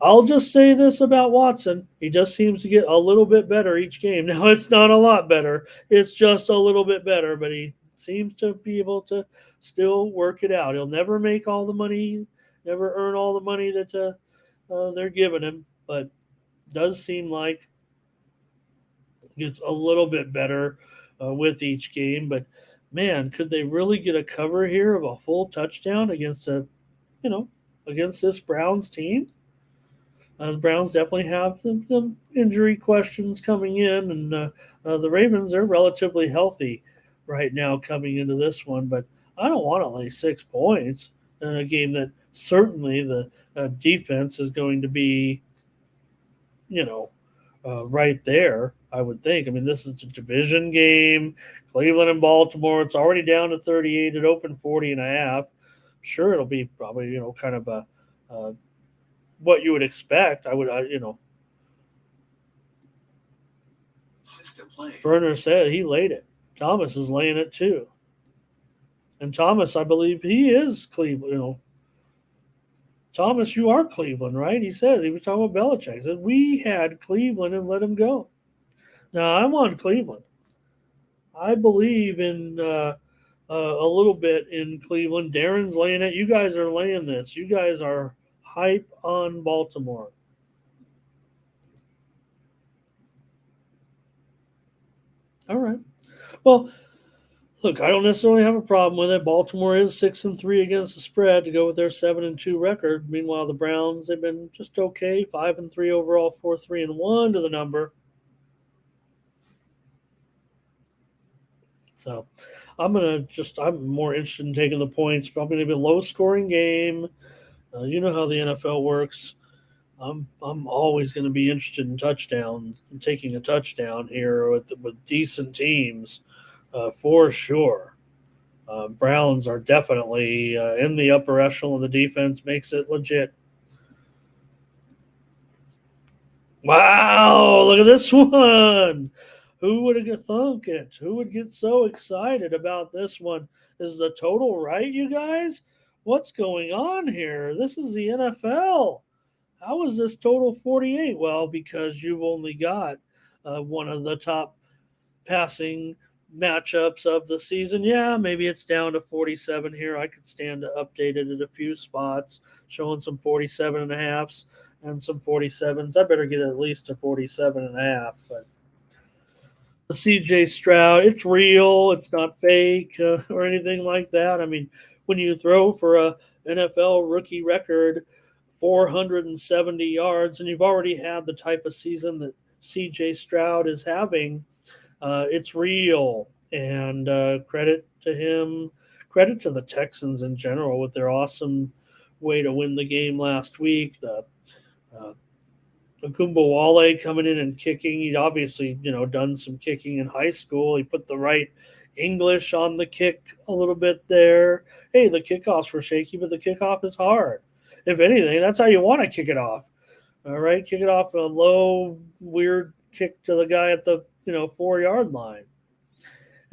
I'll just say this about Watson. He just seems to get a little bit better each game. Now, it's not a lot better, it's just a little bit better, but he seems to be able to still work it out. He'll never make all the money, never earn all the money that they're giving him, but does seem like gets a little bit better with each game. But man, could they really get a cover here of a full touchdown against you know, against this Browns team? The Browns definitely have some injury questions coming in, and the Ravens are relatively healthy right now coming into this one. But I don't want to lay 6 points in a game that certainly the defense is going to be, you know, right there. I would think. I mean, this is a division game. Cleveland and Baltimore. It's already down to 38. It opened 40 and a half. Sure, it'll be probably kind of a what you would expect. Verner said he laid it. Thomas is laying it too. And Thomas, I believe he is Cleveland. Thomas, you are Cleveland, right? He said he was talking about Belichick. He said we had Cleveland and let him go. Now I'm on Cleveland. I believe in a little bit in Cleveland. Darren's laying it. You guys are laying this. You guys are hype on Baltimore. All right. Well, look, I don't necessarily have a problem with it. Baltimore is 6-3 against the spread to go with their 7-2 record. Meanwhile, the Browns they've been just okay, 5-3 overall, 4-3-1 to the number. So, I'm more interested in taking the points. Probably going to be a low scoring game. You know how the NFL works. I'm always going to be interested in touchdowns and taking a touchdown here with decent teams, for sure. Browns are definitely in the upper echelon. The defense makes it legit. Wow, look at this one. Who would have thunk it? Who would get so excited about this one? Is the total right, you guys? What's going on here? This is the NFL. How is this total 48? Well, because you've only got one of the top passing matchups of the season. Yeah, maybe it's down to 47 here. I could stand to update it at a few spots, showing some 47 and a halves and some 47s. I better get at least a 47 and a half. But the CJ Stroud, it's real. It's not fake or anything like that. I mean, when you throw for a NFL rookie record 470 yards, and you've already had the type of season that CJ Stroud is having, it's real. And credit to him, credit to the Texans in general with their awesome way to win the game last week. The Wale coming in and kicking. He'd obviously, done some kicking in high school. He put the right English on the kick a little bit there. Hey, the kickoffs were shaky, but the kickoff is hard. If anything, that's how you want to kick it off. All right, kick it off a low, weird kick to the guy at the 4-yard line.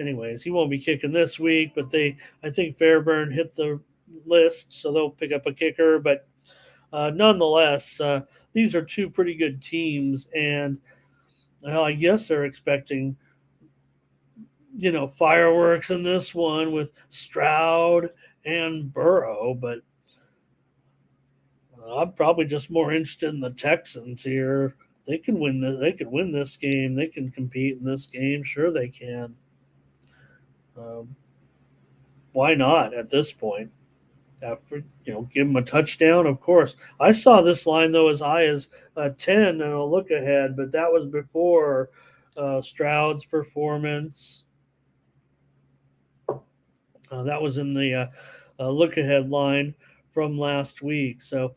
Anyways, he won't be kicking this week, but I think Fairburn hit the list, so they'll pick up a kicker. But nonetheless, these are two pretty good teams, and I guess they're expecting fireworks in this one with Stroud and Burrow, but I'm probably just more interested in the Texans here. They can win this. They can win this game. They can compete in this game. Sure, they can. Um, why not at this point? After give them a touchdown, of course. I saw this line though as high as 10 and a look ahead, but that was before Stroud's performance. That was in the look ahead line from last week. So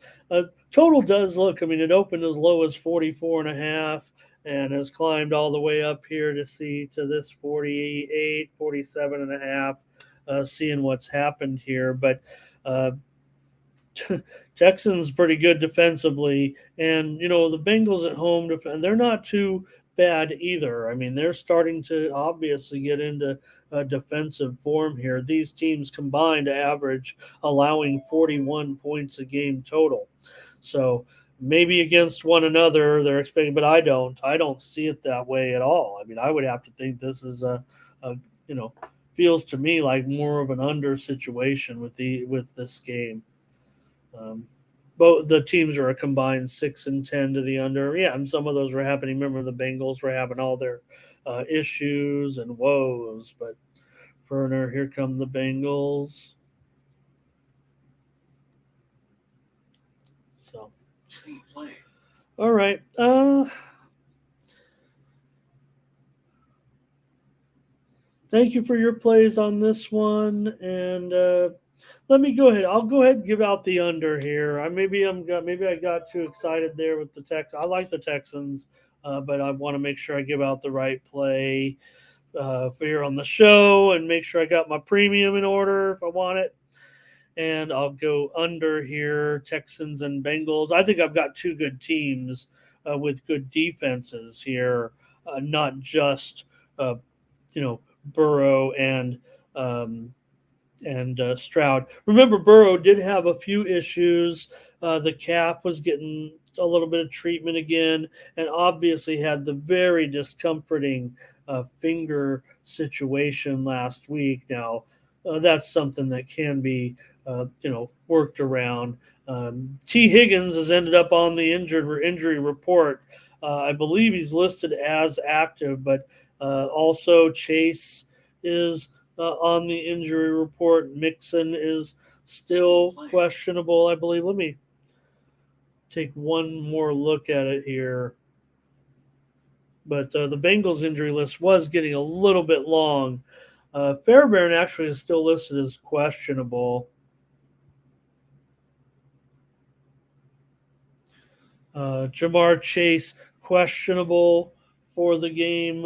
total does look, I mean, it opened as low as 44 and a half and has climbed all the way up here to this 48, 47 and a half, seeing what's happened here. But Texans pretty good defensively, and the Bengals at home defend. They're not too bad either. I mean, they're starting to obviously get into defensive form here. These teams combined average allowing 41 points a game total. So maybe against one another they're expecting, but I don't see it that way at all. I mean, I would have to think this is a feels to me like more of an under situation with this game. Both the teams are a combined 6-10 to the under. Yeah, and some of those were happening. Remember, the Bengals were having all their issues and woes. But Ferner, here come the Bengals. So, all right. Thank you for your plays on this one, and let me go ahead. I'll go ahead and give out the under here. Maybe I got too excited there with the Texans. I like the Texans, but I want to make sure I give out the right play for here on the show, and make sure I got my premium in order if I want it. And I'll go under here, Texans and Bengals. I think I've got two good teams with good defenses here, not just Burrow and Stroud. Remember, Burrow did have a few issues. The calf was getting a little bit of treatment again, and obviously had the very discomforting finger situation last week. Now, that's something that can be, worked around. T. Higgins has ended up on the injury report. I believe he's listed as active, but also Chase is on the injury report. Mixon is still questionable, I believe. Let me take one more look at it here. But the Bengals injury list was getting a little bit long. Fairbairn actually is still listed as questionable. Jamar Chase questionable for the game.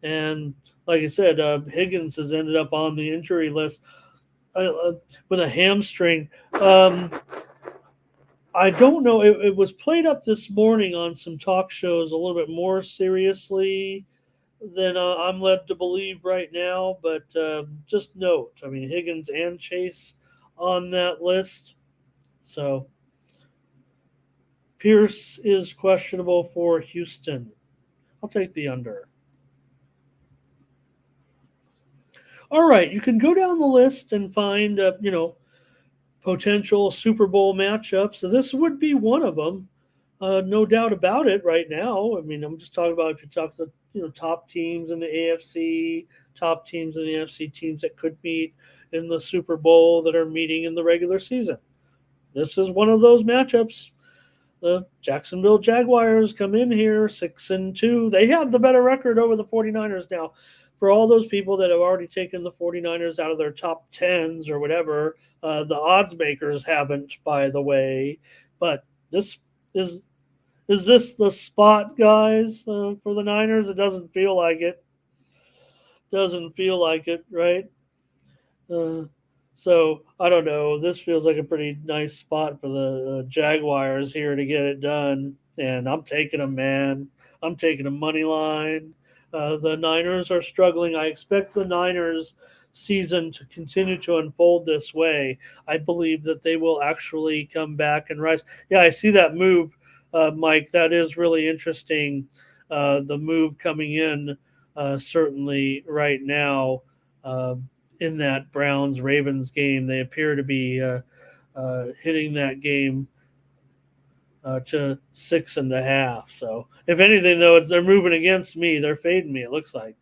And like I said, Higgins has ended up on the injury list with a hamstring. I don't know. It was played up this morning on some talk shows a little bit more seriously than I'm led to believe right now. But just note, I mean, Higgins and Chase on that list. So Pierce is questionable for Houston. I'll take the under. All right, you can go down the list and find, potential Super Bowl matchups. So this would be one of them, no doubt about it. Right now, I mean, I'm just talking about if you talk to top teams in the AFC, top teams in the NFC, teams that could meet in the Super Bowl that are meeting in the regular season. This is one of those matchups. The Jacksonville Jaguars come in here 6-2. They have the better record over the 49ers now. For all those people that have already taken the 49ers out of their top 10s or whatever, the odds makers haven't, by the way. But this is this the spot, guys, for the Niners? It doesn't feel like it. Doesn't feel like it, right? So I don't know. This feels like a pretty nice spot for the Jaguars here to get it done, and I'm taking them, man. I'm taking a money line. The Niners are struggling. I expect the Niners season to continue to unfold this way. I believe that they will actually come back and rise. Yeah, I see that move, Mike. That is really interesting. The move coming in certainly right now. In that Browns-Ravens game, they appear to be hitting that game to 6.5. So if anything, though, they're moving against me. They're fading me, it looks like.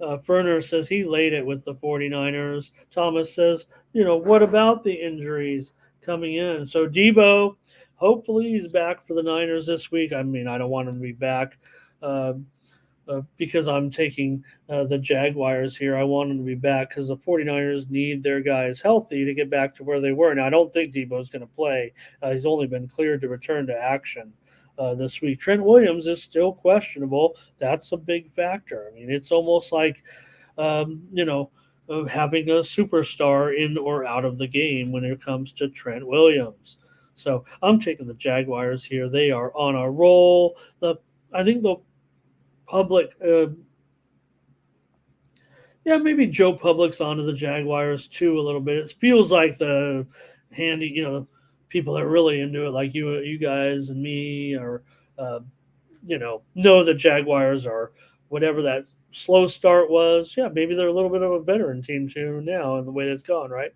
Ferner says he laid it with the 49ers. Thomas says, what about the injuries coming in? So Debo, hopefully he's back for the Niners this week. I mean, I don't want him to be back because I'm taking the Jaguars here. I want him to be back because the 49ers need their guys healthy to get back to where they were. Now, I don't think Debo's going to play. He's only been cleared to return to action this week. Trent Williams is still questionable. That's a big factor. I mean, it's almost like, having a superstar in or out of the game when it comes to Trent Williams. So I'm taking the Jaguars here. They are on a roll. I think the public, maybe Joe Public's onto the Jaguars too a little bit. It feels like the handy, people that are really into it, like you guys and me, or know the Jaguars are whatever that slow start was. Yeah, maybe they're a little bit of a veteran team too now in the way that's gone. Right,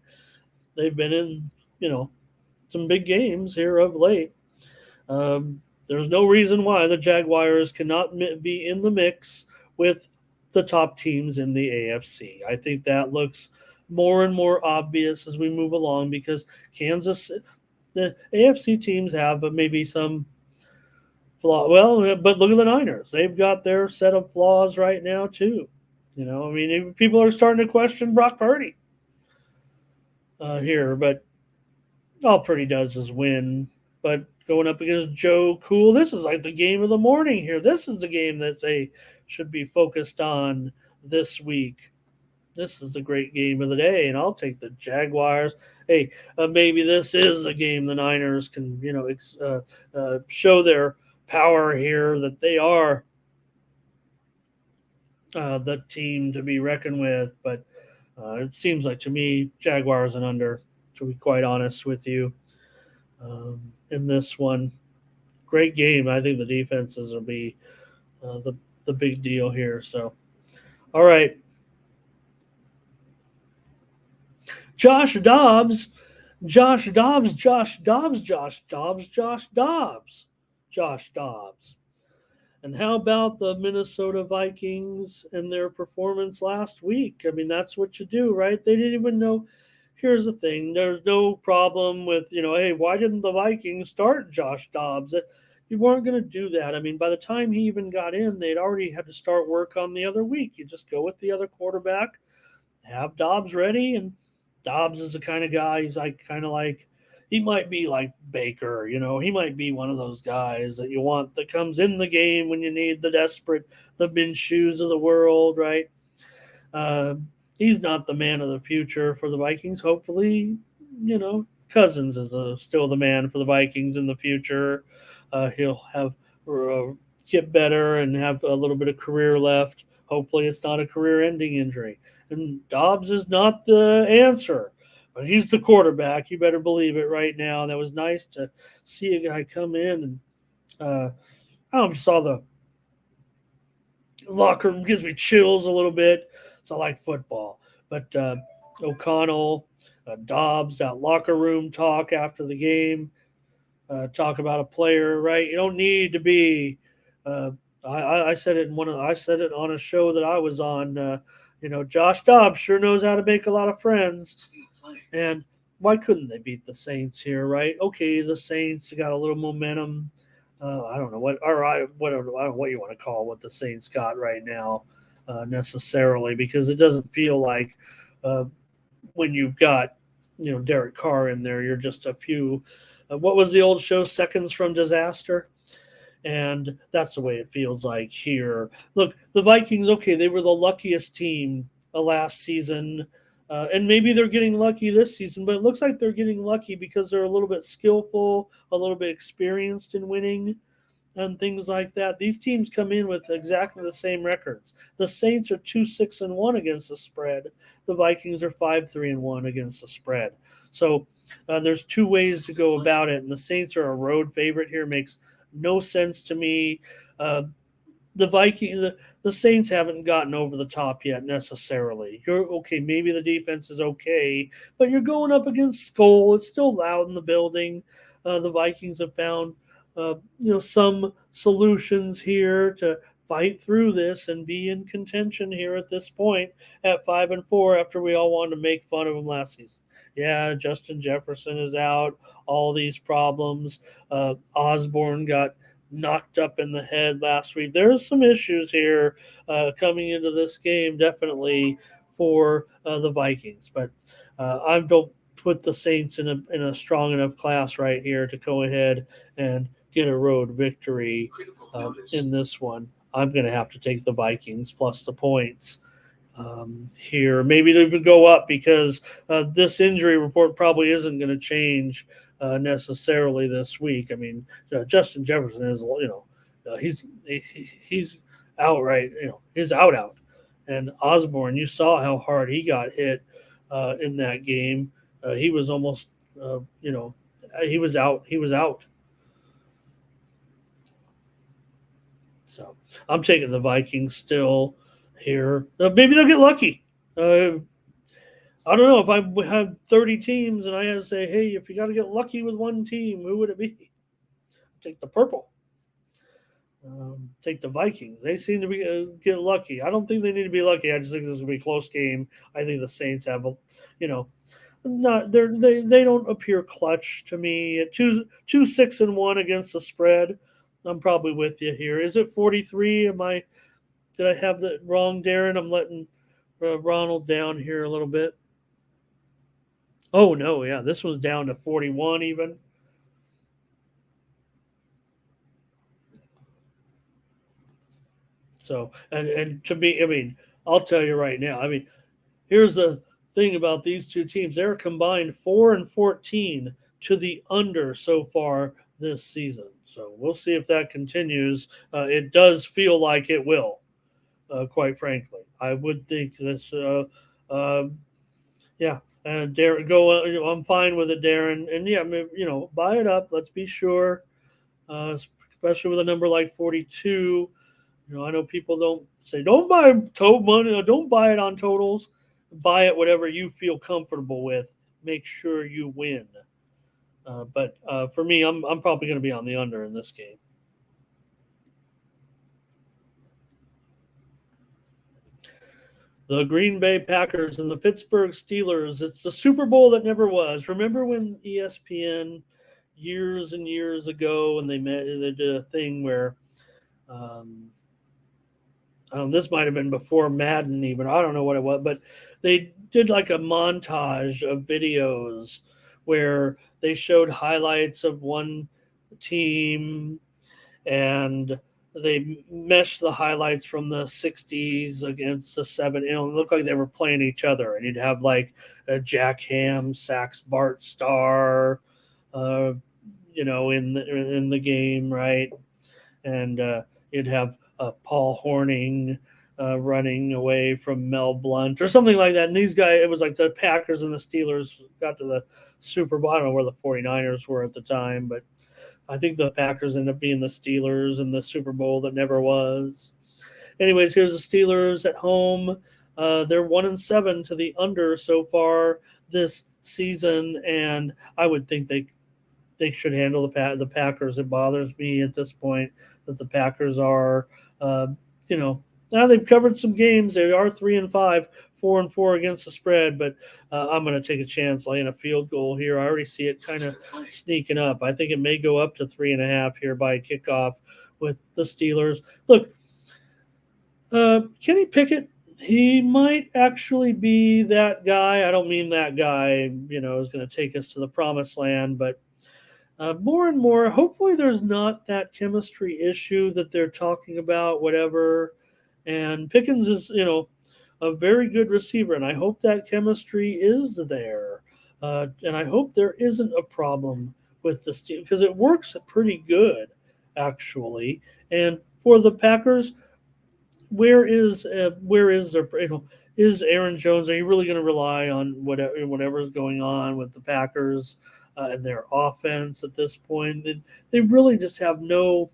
they've been in some big games here of late. There's no reason why the Jaguars cannot be in the mix with the top teams in the AFC. I think that looks more and more obvious as we move along because the AFC teams have maybe some flaw. Well, but look at the Niners. They've got their set of flaws right now too. People are starting to question Brock Purdy here, but all Purdy does is win. But going up against Joe Cool, this is like the game of the morning here. This is the game that they should be focused on this week. This is the great game of the day, and I'll take the Jaguars. Hey, maybe this is a game the Niners can, show their power here, that they are the team to be reckoned with. But it seems like to me, Jaguars and under, to be quite honest with you, in this one. Great game. I think the defenses will be the big deal here. So, all right. Josh Dobbs. And how about the Minnesota Vikings and their performance last week? I mean, that's what you do, right? They didn't even know. Here's the thing. There's no problem with, hey, why didn't the Vikings start Josh Dobbs? You weren't going to do that. I mean, by the time he even got in, they'd already had to start work on the other week. You just go with the other quarterback, have Dobbs ready, and Dobbs is the kind of guy, he's he might be like Baker, he might be one of those guys that you want that comes in the game when you need the Minshew's of the world, right? He's not the man of the future for the Vikings. Hopefully, Cousins is still the man for the Vikings in the future. He'll have get better and have a little bit of career left. Hopefully, it's not a career-ending injury. And Dobbs is not the answer, but he's the quarterback. You better believe it right now. And that was nice to see a guy come in and I saw the locker room, gives me chills a little bit. It's like football. But O'Connell, Dobbs, that locker room talk after the game, talk about a player, right? You don't need to be. I said it I said it on a show that I was on. Josh Dobbs sure knows how to make a lot of friends. And why couldn't they beat the Saints here, right? Okay, the Saints got a little momentum. I don't know what you want to call what the Saints got right now necessarily, because it doesn't feel like when you've got Derek Carr in there, you're just a few. What was the old show, Seconds from Disaster? And that's the way it feels like here. Look, the Vikings, okay, they were the luckiest team last season. And maybe they're getting lucky this season, but it looks like they're getting lucky because they're a little bit skillful, a little bit experienced in winning and things like that. These teams come in with exactly the same records. The Saints are 2-6-1 against the spread. The Vikings are 5-3-1 against the spread. So there's two ways to go about it, and the Saints are a road favorite here. Makes no sense to me. the Saints haven't gotten over the top yet necessarily. You're okay, maybe the defense is okay, but you're going up against Skull. It's still loud in the building. The Vikings have found some solutions here to fight through this and be in contention here at this point at 5-4 after we all wanted to make fun of them last season. Yeah, Justin Jefferson is out, all these problems. Osborne got knocked up in the head last week. There's some issues here coming into this game, definitely for the Vikings. But I don't put the Saints in a strong enough class right here to go ahead and get a road victory in this one. I'm going to have to take the Vikings plus the points here. Maybe they would go up because this injury report probably isn't going to change necessarily this week. I mean, Justin Jefferson is, he's outright, he's out. And Osborne, you saw how hard he got hit in that game. He was almost, he was out. He was out. So I'm taking the Vikings still here. Maybe they'll get lucky. I don't know if I had 30 teams and I had to say, hey, if you got to get lucky with one team, who would it be? Take the purple. Take the Vikings. They seem to be get lucky. I don't think they need to be lucky. I just think this is going to be a close game. I think the Saints have, they don't appear clutch to me. At 2-6-1 against the spread, I'm probably with you here. Is it 43? Did I have that wrong, Darren? I'm letting Ronald down here a little bit. Oh, no, yeah. This was down to 41 even. So, and to me, I mean, I'll tell you right now, I mean, here's the thing about these two teams. They're combined 4-14 to the under so far this season. So we'll see if that continues. It does feel like it will, quite frankly. I would think this, yeah. And Darren, I'm fine with it, Darren. And yeah, buy it up. Let's be sure, especially with a number like 42. I know people don't say don't buy money, don't buy it on totals. Buy it whatever you feel comfortable with. Make sure you win. But for me, I'm probably going to be on the under in this game. The Green Bay Packers and the Pittsburgh Steelers. It's the Super Bowl that never was. Remember when ESPN years and years ago when they did a thing where this might have been before Madden even. I don't know what it was, but they did like a montage of videos where they showed highlights of one team and they meshed the highlights from the 60s against the 70s. It looked like they were playing each other. And you'd have like Jack Ham, Sax Bart Starr, in the game, right? And you'd have Paul Hornung running away from Mel Blount or something like that. And these guys, it was like the Packers and the Steelers got to the Super Bowl. I don't know where the 49ers were at the time, but I think the Packers ended up being the Steelers in the Super Bowl that never was. Anyways, here's the Steelers at home. They're 1-7 to the under so far this season, and I would think they should handle the Packers. It bothers me at this point that the Packers are, now they've covered some games. They are 3-5, 4-4 against the spread, but I'm going to take a chance laying a field goal here. I already see it kind of sneaking up. I think it may go up to 3.5 here by kickoff with the Steelers. Look, Kenny Pickett, he might actually be that guy. I don't mean that guy, is going to take us to the promised land, but more and more, hopefully there's not that chemistry issue that they're talking about, whatever. And Pickens is, a very good receiver, and I hope that chemistry is there. And I hope there isn't a problem with the Steelers because it works pretty good, actually. And for the Packers, where is their, is Aaron Jones? Are you really going to rely on whatever's going on with the Packers and their offense at this point? They really just have no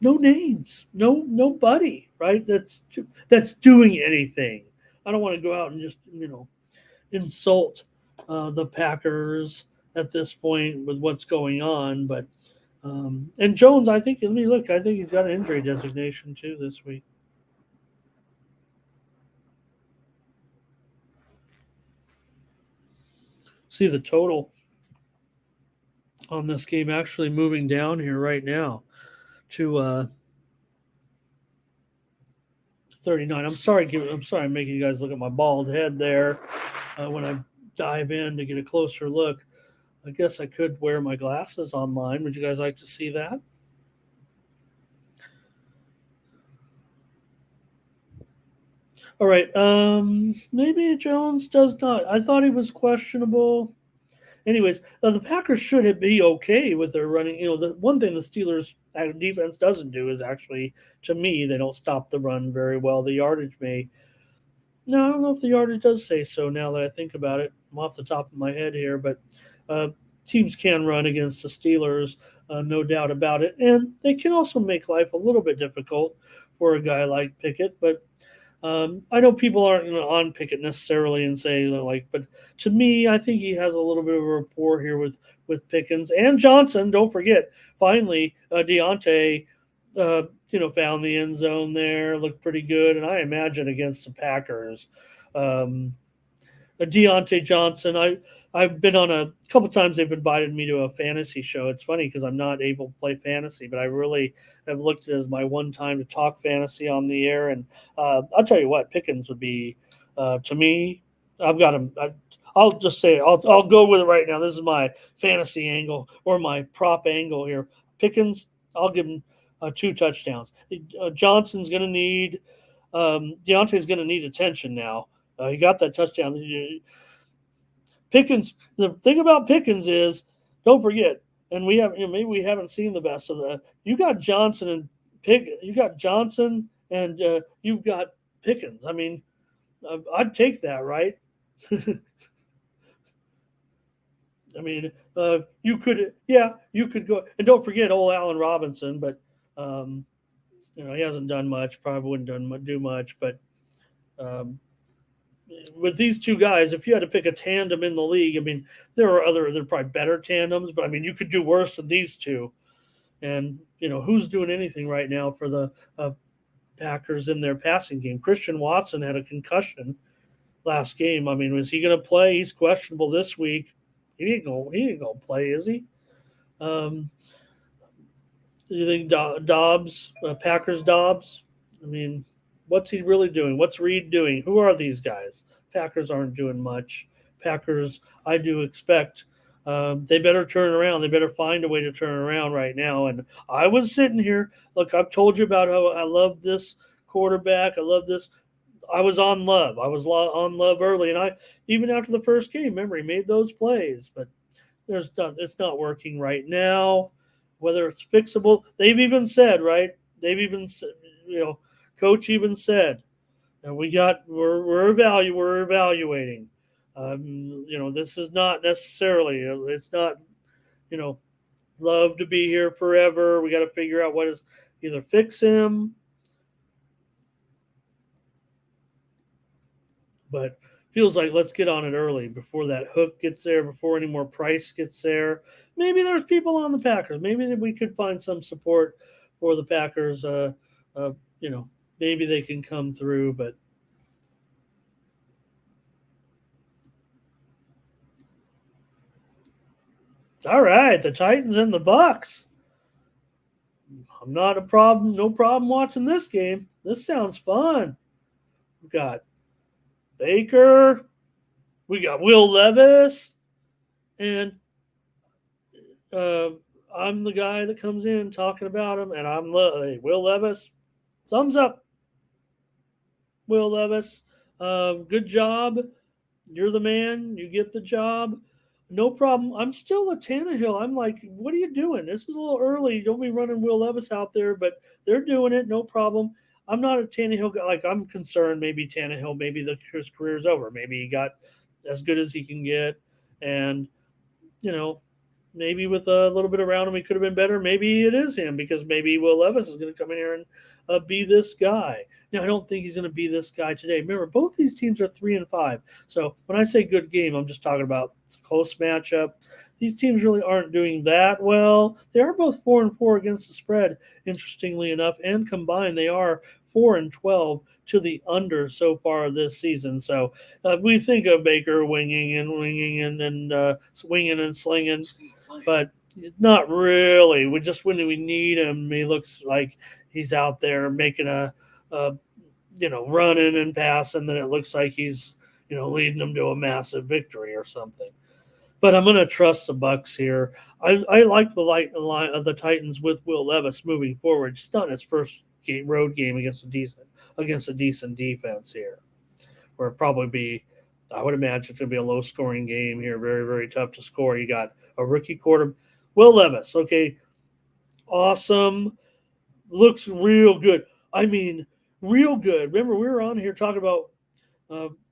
no names, nobody, right? That's doing anything. I don't want to go out and just insult the Packers at this point with what's going on, but and Jones, I think. Let me look. I think he's got an injury designation too this week. See the total on this game actually moving down here right now to 39. I'm sorry, I'm making you guys look at my bald head there when I dive in to get a closer look. I guess I could wear my glasses online. Would you guys like to see that? All right. Maybe Jones does not. I thought he was questionable. Anyways, the Packers should be okay with their running. The one thing the Steelers defense doesn't do is actually, to me, they don't stop the run very well. The yardage may. No, I don't know if the yardage does say so now that I think about it. I'm off the top of my head here, but uh, teams can run against the Steelers, no doubt about it. And they can also make life a little bit difficult for a guy like Pickett. But I know people aren't on Pickett necessarily and say but to me, I think he has a little bit of a rapport here with Pickens and Johnson. Don't forget, finally, Deontay, found the end zone there, looked pretty good, and I imagine against the Packers, um, Deontay Johnson. I've been on a couple times. They've invited me to a fantasy show. It's funny because I'm not able to play fantasy, but I really have looked at it as my one time to talk fantasy on the air. And I'll tell you what, Pickens would be to me. I've got him. I'll just say I'll go with it right now. This is my fantasy angle or my prop angle here. Pickens, I'll give him 2 touchdowns. Johnson's going to need Deontay's going to need attention now. He got that touchdown. Pickens. The thing about Pickens is, don't forget, and we have maybe we haven't seen the best of the. You got Johnson and You got Johnson and you've got Pickens. I mean, I'd take that, right? I mean, you could go, and don't forget old Allen Robinson, but he hasn't done much. Probably wouldn't do much, but um, with these two guys, if you had to pick a tandem in the league, I mean, there are probably better tandems, but I mean, you could do worse than these two. And who's doing anything right now for the Packers in their passing game? Christian Watson had a concussion last game. I mean, was he going to play? He's questionable this week. He ain't going to play, is he? Do you think Dobbs, Packers Dobbs? I mean, what's he really doing? What's Reed doing? Who are these guys? Packers aren't doing much. Packers, I do expect they better turn around. They better find a way to turn around right now. And I was sitting here. Look, I've told you about how I love this quarterback. I love this. I was on Love. I was on Love early, and I even after the first game, remember he made those plays, but it's not working right now. Whether it's fixable, they've even said, right? They've even coach even said, and we're evaluating. This is not necessarily. It's not. Love to be here forever. We got to figure out what is either fix him, but feels like let's get on it early before that hook gets there, before any more price gets there. Maybe there's people on the Packers. Maybe we could find some support for the Packers. Uh, maybe they can come through, but all right, the Titans and the Bucks. I'm not a problem. No problem watching this game. This sounds fun. We got Baker. We got Will Levis, and uh, I'm the guy that comes in talking about him, and hey, Will Levis. Thumbs up, Will Levis. Good job. You're the man. You get the job. No problem. I'm still a Tannehill. I'm like, what are you doing? This is a little early. Don't be running Will Levis out there, but they're doing it. No problem. I'm not a Tannehill guy. Like, I'm concerned maybe Tannehill, maybe his career's over. Maybe he got as good as he can get. And, you know, maybe with a little bit around him, he could have been better. Maybe it is him because maybe Will Levis is going to come in here and be this guy. Now, I don't think he's going to be this guy today. Remember, both these teams are 3-5. So when I say good game, I'm just talking about it's a close matchup. These teams really aren't doing that well. They are both 4-4 against the spread, interestingly enough, and combined they are 4-12 to the under so far this season. So we think of Baker winging and swinging and slinging, but not really. We just when we need him, he looks like he's out there making a running and passing. Then it looks like he's leading them to a massive victory or something. But I'm going to trust the Bucks here. I like the line of the Titans with Will Levis moving forward. It's not his first road game against a decent defense here. Where it probably be, I would imagine it's going to be a low scoring game here. Very, very tough to score. You got a rookie quarter, Will Levis. Okay, awesome. Looks real good. I mean, real good. Remember, we were on here talking about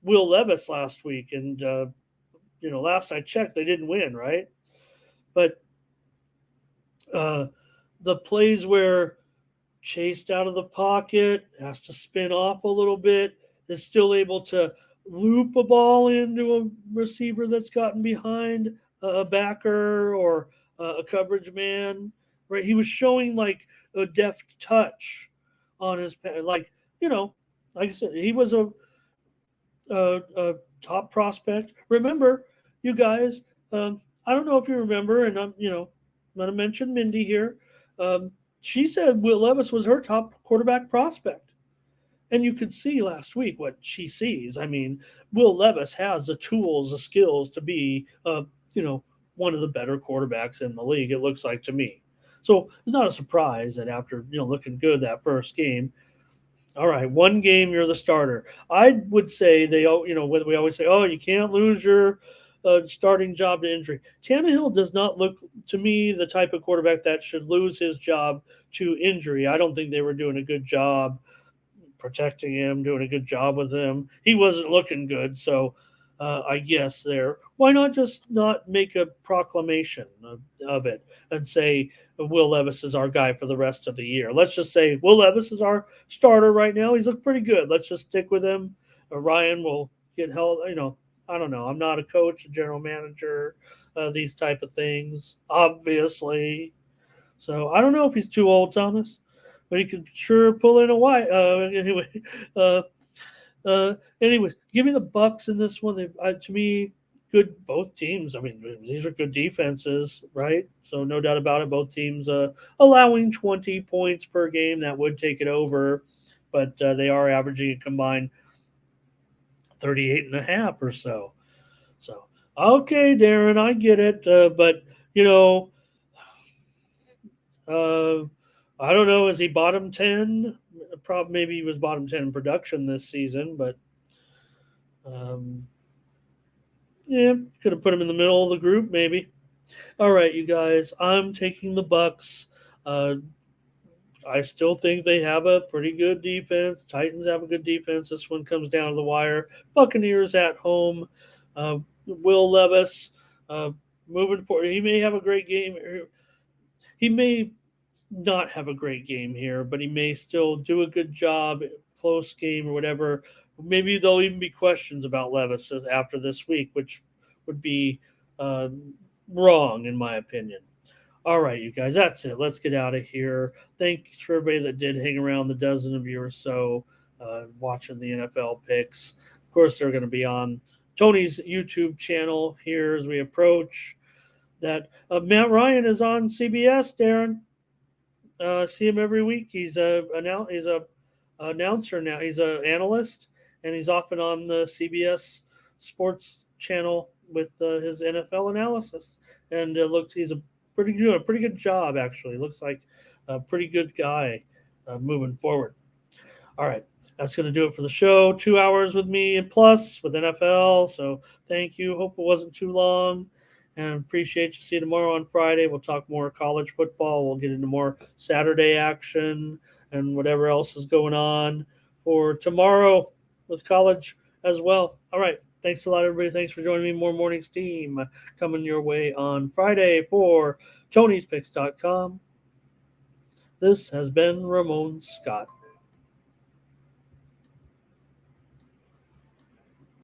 Will Levis last week, and last I checked, they didn't win, right? But the plays where chased out of the pocket, has to spin off a little bit, is still able to loop a ball into a receiver that's gotten behind a backer or a coverage man, right? He was showing like a deft touch on his, like I said, he was a top prospect. Remember, you guys, I don't know if you remember, and I'm going to mention Mindy here. She said Will Levis was her top quarterback prospect. And you could see last week what she sees. I mean, Will Levis has the tools, the skills to be, one of the better quarterbacks in the league, it looks like to me. So it's not a surprise that after, looking good that first game, all right, one game you're the starter. I would say we always say, oh, you can't lose your starting job to injury. Tannehill does not look to me the type of quarterback that should lose his job to injury. I don't think they were doing a good job protecting him, doing a good job with him. He wasn't looking good, so I guess there. Why not just not make a proclamation of it and say Will Levis is our guy for the rest of the year? Let's just say Will Levis is our starter right now. He's looked pretty good. Let's just stick with him. Ryan will get held. I don't know. I'm not a coach, a general manager, these type of things, obviously. So I don't know if he's too old, Thomas, but he could sure pull in a white. Anyways, give me the Bucks in this one. To me, good both teams. I mean, these are good defenses, right? So no doubt about it. Both teams allowing 20 points per game. That would take it over, but they are averaging a combined 38.5 or so. So okay, Darren, I get it, but I don't know. Is he bottom 10? Probably maybe he was bottom 10 in production this season, but yeah, could have put him in the middle of the group maybe. All right, you guys, I'm taking the Bucks. I still think they have a pretty good defense. Titans have a good defense. This one comes down to the wire. Buccaneers at home. Will Levis moving forward. He may have a great game. He may not have a great game here, but he may still do a good job, close game or whatever. Maybe there'll even be questions about Levis after this week, which would be wrong in my opinion. All right, you guys, that's it. Let's get out of here. Thanks for everybody that did hang around, the dozen of you or so watching the NFL picks. Of course, they're going to be on Tony's YouTube channel here as we approach that. Matt Ryan is on CBS, Darren. See him every week. He's a announcer now. He's an analyst, and he's often on the CBS Sports channel with his NFL analysis. And he's a pretty good job actually. Looks like a pretty good guy moving forward. All right, that's going to do it for the show. 2 hours with me and plus with NFL. So thank you. Hope it wasn't too long. And appreciate you. See you tomorrow on Friday. We'll talk more college football. We'll get into more Saturday action and whatever else is going on for tomorrow with college as well. All right. Thanks a lot, everybody. Thanks for joining me. More Morning Steam coming your way on Friday for Tony'sPicks.com. This has been Ramon Scott.